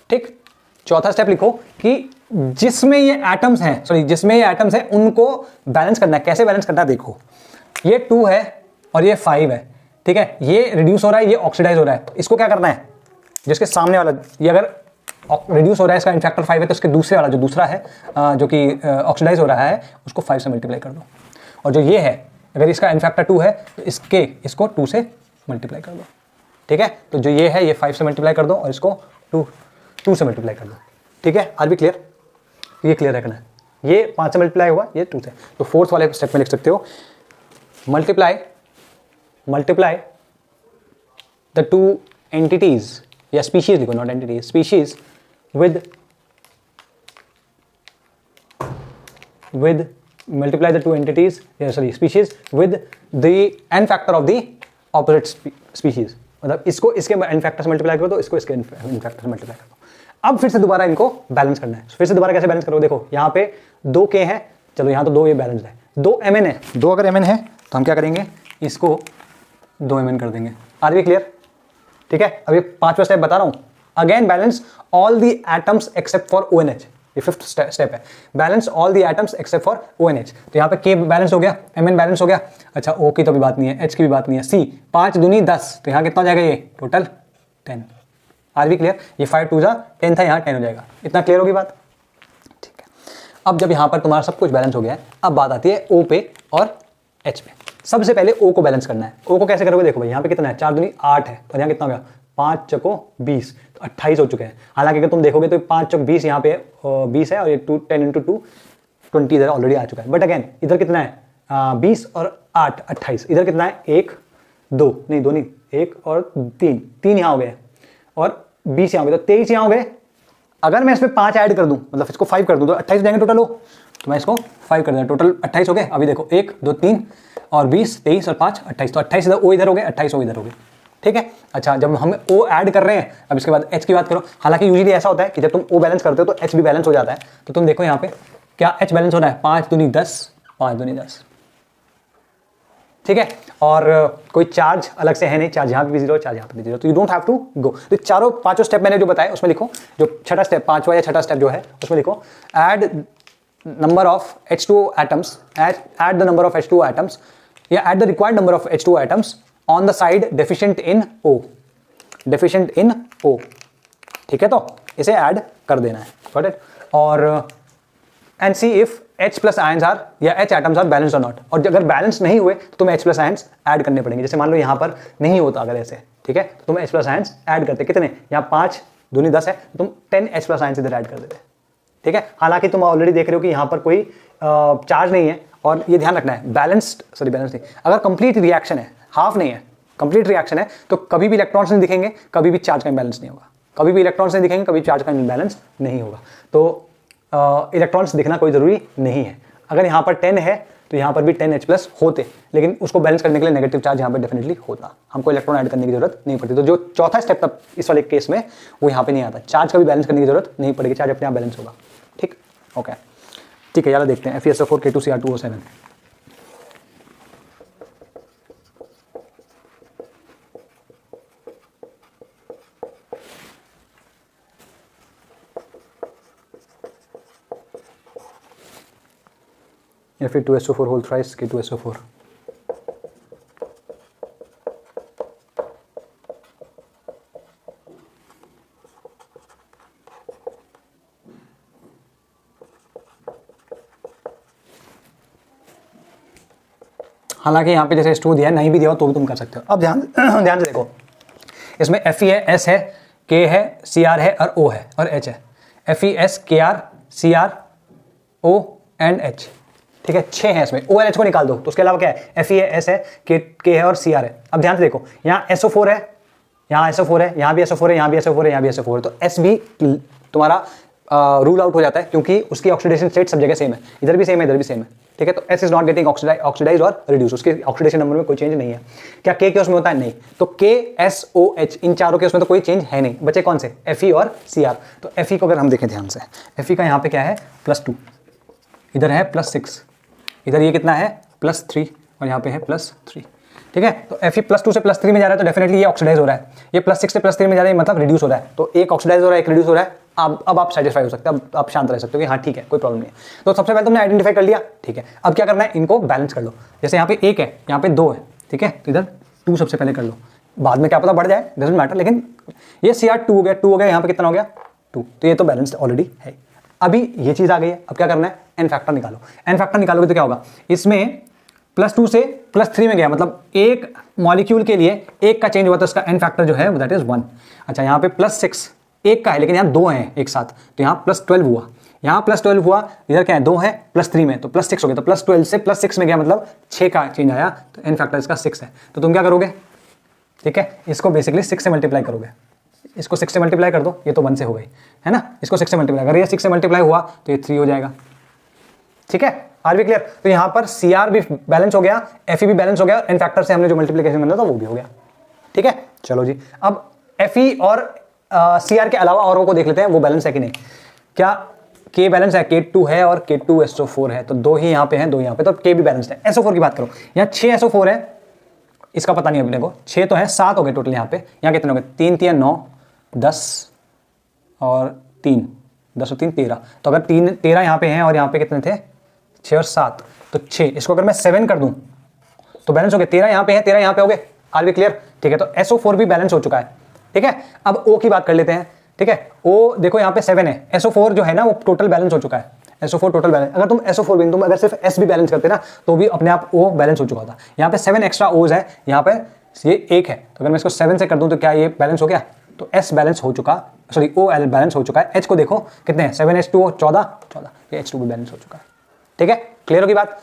ठीक, चौथा स्टेप लिखो कि जिसमें ये एटम्स हैं, सॉरी जिसमें ये एटम्स हैं उनको बैलेंस करना है। कैसे बैलेंस करना है, देखो ये 2 है और ये 5 है, ठीक है, ये रिड्यूस हो रहा है, ये ऑक्सीडाइज हो रहा है, इसको क्या करना है, जिसके सामने वाला ये अगर रिड्यूस हो रहा है, इसका इनफैक्टर 5 है, तो इसके दूसरे वाला जो दूसरा है जो कि ऑक्सीडाइज हो रहा है, उसको 5 से मल्टीप्लाई कर दो। और जो ये है, अगर इसका इनफैक्टर 2 है तो इसको 2 से मल्टीप्लाई कर दो। ठीक है, तो जो ये है ये 5 से मल्टीप्लाई कर दो और इसको 2 से मल्टीप्लाई कर दो। ठीक है, आर भी क्लियर? ये क्लियर रखना है, ये 5 से मल्टीप्लाई हुआ, ये 2 से, तो फोर्थ वाले स्टेप में लिख सकते हो मल्टीप्लाई द 2 एंटिटीज, या स्पीशीज लिखो, not entities, species with multiply the 2 entities, species with the n factor of the opposite species, मतलब इसको इसके n factor से मल्टीप्लाई करो तो इसको इसके n factor से मल्टीप्लाई कर दो। अब फिर से दोबारा इनको बैलेंस करना है। फिर से दोबारा कैसे बैलेंस करो, देखो यहाँ पे 2 K है, चलो यहाँ तो 2 ये बैलेंस है, 2 Mn है, 2 अगर Mn है तो हम क्या करेंगे, इसको 2 Mn कर देंगे। Are we clear? ठीक है, अब ये 5वां स्टेप बता रहा हूँ, again balance all the atoms except for ONH, ये 5th स्टेप है, balance all the atoms except for ONH। तो यहाँ पे K बैलेंस हो गया, Mn बैलेंस हो गया, अच्छा O की तो भी बात नहीं है, H की भी बात नहीं है, C 5 दूनी 10, तो यहाँ कितना हो जाएगा, ये टोटल 10। आर भी क्लियर? ये 5 2 10 था, यहाँ 10 हो जाएगा। इतना क्लियर होगी बात? ठीक है, अब जब यहाँ पर तुम्हारा सब कुछ बैलेंस हो गया है, अब बात आती है O पे और H पे। सबसे पहले O को बैलेंस करना है। O को कैसे करोगे, देखो भाई यहाँ पे कितना है, 4 दूनी 8 है, और यहाँ कितना हो गया, 5 चको 20, तो 28 हो चुके हैं। हालांकि अगर तुम देखोगे तो 5 चौक 20 यहाँ पे 20 है, और ये 10 × 2 20 इधर ऑलरेडी आ चुका है। बट अगेन इधर कितना है, 20 और 8 28, इधर कितना है, 1 2 नहीं, 2 नहीं, 1 और 3 यहाँ हो गए, और 20 यहाँ हो गए, तो 23 यहाँ हो गए। अगर मैं इसमें 5 ऐड कर दूं, मतलब इसको 5 कर दूं, तो 28 जाएंगे टोटल हो, तो मैं इसको 5 कर दूं, टोटल 28 हो गए। अभी देखो 1 2 3 और 20 23 और 5 28, तो 28 इधर O इधर हो गए, 28 O इधर हो गए। ठीक है, अच्छा जब हम O ऐड कर रहे हैं, अब इसके बाद H की बात करो। हालांकि यूजुअली ऐसा होता है कि जब तुम O बैलेंस करते हो तो H भी बैलेंस हो जाता है। तो तुम देखो यहाँ पे क्या H बैलेंस हो रहा है, 5 दूनी 10, 5 दूनी 10। ठीक है, और कोई चार्ज अलग से है नहीं, चार्ज यहाँ पे भी 0, चार्ज यहाँ पे भी 0, तो you don't have to go. तो चारों 5 स्टेप मैंने जो बताए उसमें लिखो, जो छठा स्टेप 5वां या छठा स्टेप जो है उसमें लिखो add number of H2O atoms, add the number of H2O atoms, या add the required number of H2O atoms on the side deficient in O, deficient in O। ठीक है, तो इसे ऐड कर देना है, गॉट इट। और and see if H plus ions are या H एटम्स आर बैलेंस्ड और नॉट, और अगर बैलेंस नहीं हुए तो तुम्हें H प्लस आयंस ऐड करने पड़ेंगे। जैसे मान लो यहाँ पर नहीं होता अगर ऐसे, ठीक है, तो तुम H प्लस आयंस ऐड करते, कितने, यहाँ 5 दूनी 10 है, तो तुम 10 H प्लस आयंस इधर ऐड कर देते। ठीक है, हालांकि तुम ऑलरेडी देख रहे हो कि यहाँ पर कोई चार्ज नहीं है, और ये ध्यान रखना है बैलेंस नहीं, अगर कंप्लीट रिएक्शन है, हाफ नहीं है, कंप्लीट रिएक्शन है, तो कभी भी इलेक्ट्रॉन्स नहीं दिखेंगे, कभी भी चार्ज का इम्बैलेंस नहीं होगा, कभी भी इलेक्ट्रॉन्स नहीं दिखेंगे, कभी चार्ज का इम्बैलेंस नहीं होगा। तो इलेक्ट्रॉन्स दिखना कोई ज़रूरी नहीं है। अगर यहाँ पर 10 है तो यहाँ पर भी 10 H प्लस होते, लेकिन उसको बैलेंस करने के लिए नेगेटिव चार्ज यहाँ पर डेफिनेटली होता, हमको इलेक्ट्रॉन ऐड करने की जरूरत नहीं पड़ती। तो जो चौथा स्टेप था इस वाले केस में वो यहाँ पे नहीं आता, चार्ज का भी बैलेंस करने की जरूरत नहीं पड़ेगी, चार्ज अपने आप बैलेंस होगा। ठीक, ओके, ठीक है, यार देखते हैं FeSO4 K2Cr2O7। या फिर 2SO4 होल थ्राइस K2SO4। हालांकि यहाँ पे जैसे H2 दिया है, नहीं भी दिया हो तो भी तुम कर सकते हो। अब ध्यान ध्यान से देखो, इसमें Fe है, S है, K है, Cr है और O है और H है। Fe, S, Kr, Cr, O and H, ठीक है, 6 है इसमें। O और H को निकाल दो तो उसके अलावा क्या है, Fe है, S है, K है और Cr है। अब ध्यान से देखो, यहाँ SO4 है, यहाँ SO4 है, यहाँ भी SO4 है, यहाँ भी SO4 है, यहाँ भी SO4 है, तो S भी तुम्हारा रूल आउट हो जाता है क्योंकि उसकी ऑक्सीडेशन स्टेट सब जगह सेम है, इधर भी सेम है, इधर भी सेम है, ठीक है। तो S is not getting oxidize और रिड्यूस, उसके ऑक्सीडेशन नंबर में कोई चेंज नहीं है। क्या K के उसमें होता है? नहीं। तो K, S, O, H इन चारों के उसमें तो कोई चेंज है नहीं, बचे कौन से, Fe और Cr। तो Fe को अगर हम देखें ध्यान से, Fe का यहाँ पे क्या है +2, इधर है +6, इधर ये कितना है +3 और यहाँ पे है +3, ठीक है। तो Fe +2 से +3 में जा रहा है तो डेफिनेटली ये ऑक्सीडाइज हो रहा है, ये +6 से +3 में जा रहा है मतलब रिड्यूस हो रहा है, तो एक ऑक्सीडाइज हो रहा है, एक रिड्यूस हो रहा है। अब आप सेटिस्फाई हो सकते हैं, अब आप शांत रह सकते हो कि हाँ ठीक है कोई प्रॉब्लम नहीं है। तो सबसे पहले तुमने आइडेंटिफाई कर लिया, ठीक है। अब क्या करना है, इनको बैलेंस कर लो। जैसे यहाँ पे 1 है, यहाँ पे 2 है, ठीक है, तो इधर 2 सबसे पहले कर लो, बाद में क्या पता बढ़ जाए, डजंट मैटर। लेकिन ये Cr 2 हो गया, 2 हो गया, यहाँ पे कितना हो गया 2, तो ये तो बैलेंस्ड ऑलरेडी है। अभी ये चीज़ आ गई है, अब क्या करना है, एन फैक्टर निकालो। एन फैक्टर निकालोगे तो क्या होगा, इसमें +2 से +3 में गया, मतलब एक मॉलिक्यूल के लिए एक का चेंज हुआ तो उसका एन फैक्टर जो है दैट इज 1। अच्छा, यहाँ पे +6 एक का है लेकिन यहाँ 2 हैं एक साथ, तो यहाँ +12 हुआ, यहाँ +12 हुआ, इधर क्या है 2 है +3 में, तो +6 हो गया, तो +12 से +6 में गया मतलब 6 का चेंज आया, तो एन फैक्टर इसका 6 है। तो तुम क्या करोगे, ठीक है, इसको बेसिकली 6 से मल्टीप्लाई करोगे, इसको 6 से मल्टीप्लाई कर दो, ये तो 1 से हो गई है ना, इसको 6 से मल्टीप्लाई, अगर ये 6 से मल्टीप्लाई हुआ तो ये 3 हो जाएगा, ठीक है। आर भी क्लियर? तो यहाँ पर Cr भी बैलेंस हो गया, Fe भी बैलेंस हो गया, एन फैक्टर से हमने जो मल्टीप्लिकेशन करना था वो भी हो गया, ठीक है। चलो जी, अब Fe और Cr के अलावा औरों को देख लेते हैं वो बैलेंस है कि नहीं। क्या K बैलेंस है, K2 है और K2SO4 है, तो 2 ही यहाँ पे हैं, 2 यहाँ पे, तो K भी बैलेंस्ड है। SO4 की बात करो, यहाँ 6 SO4 है, इसका पता नहीं अपने को, 6 तो है, 7 हो गए टोटल यहाँ पे, यहाँ कितने हो गए, 3 3 9 10 और 3 10 और 3 13, तो अगर 13 यहाँ पे हैं और यहाँ पे कितने थे 6 और 7, तो 6, इसको अगर मैं 7 कर दूं तो बैलेंस हो गए, 13 यहाँ पे हैं, 13 यहाँ पे हो गए। आर भी क्लियर? ठीक है, तो SO4 भी बैलेंस हो चुका है, ठीक है। अब O की बात कर लेते हैं, ठीक है। O देखो यहाँ पे 7 है, SO4 जो है ना वो टोटल बैलेंस हो चुका है, SO4 टोटल बैलेंस। अगर तुम SO4 भी, तुम अगर सिर्फ S भी बैलेंस करते ना तो भी अपने आप O बैलेंस हो चुका था। यहाँ पे 7 एक्स्ट्रा O's है, यहाँ पे ये 1 है, तो अगर मैं इसको 7 से कर दूं तो क्या ये बैलेंस हो गया, तो S बैलेंस हो चुका, सॉरी O बैलेंस हो चुका है। H को देखो कितने हैं, 7H2O 14, ये H2 भी बैलेंस हो चुका है, ठीक है। क्लियर होगी बात?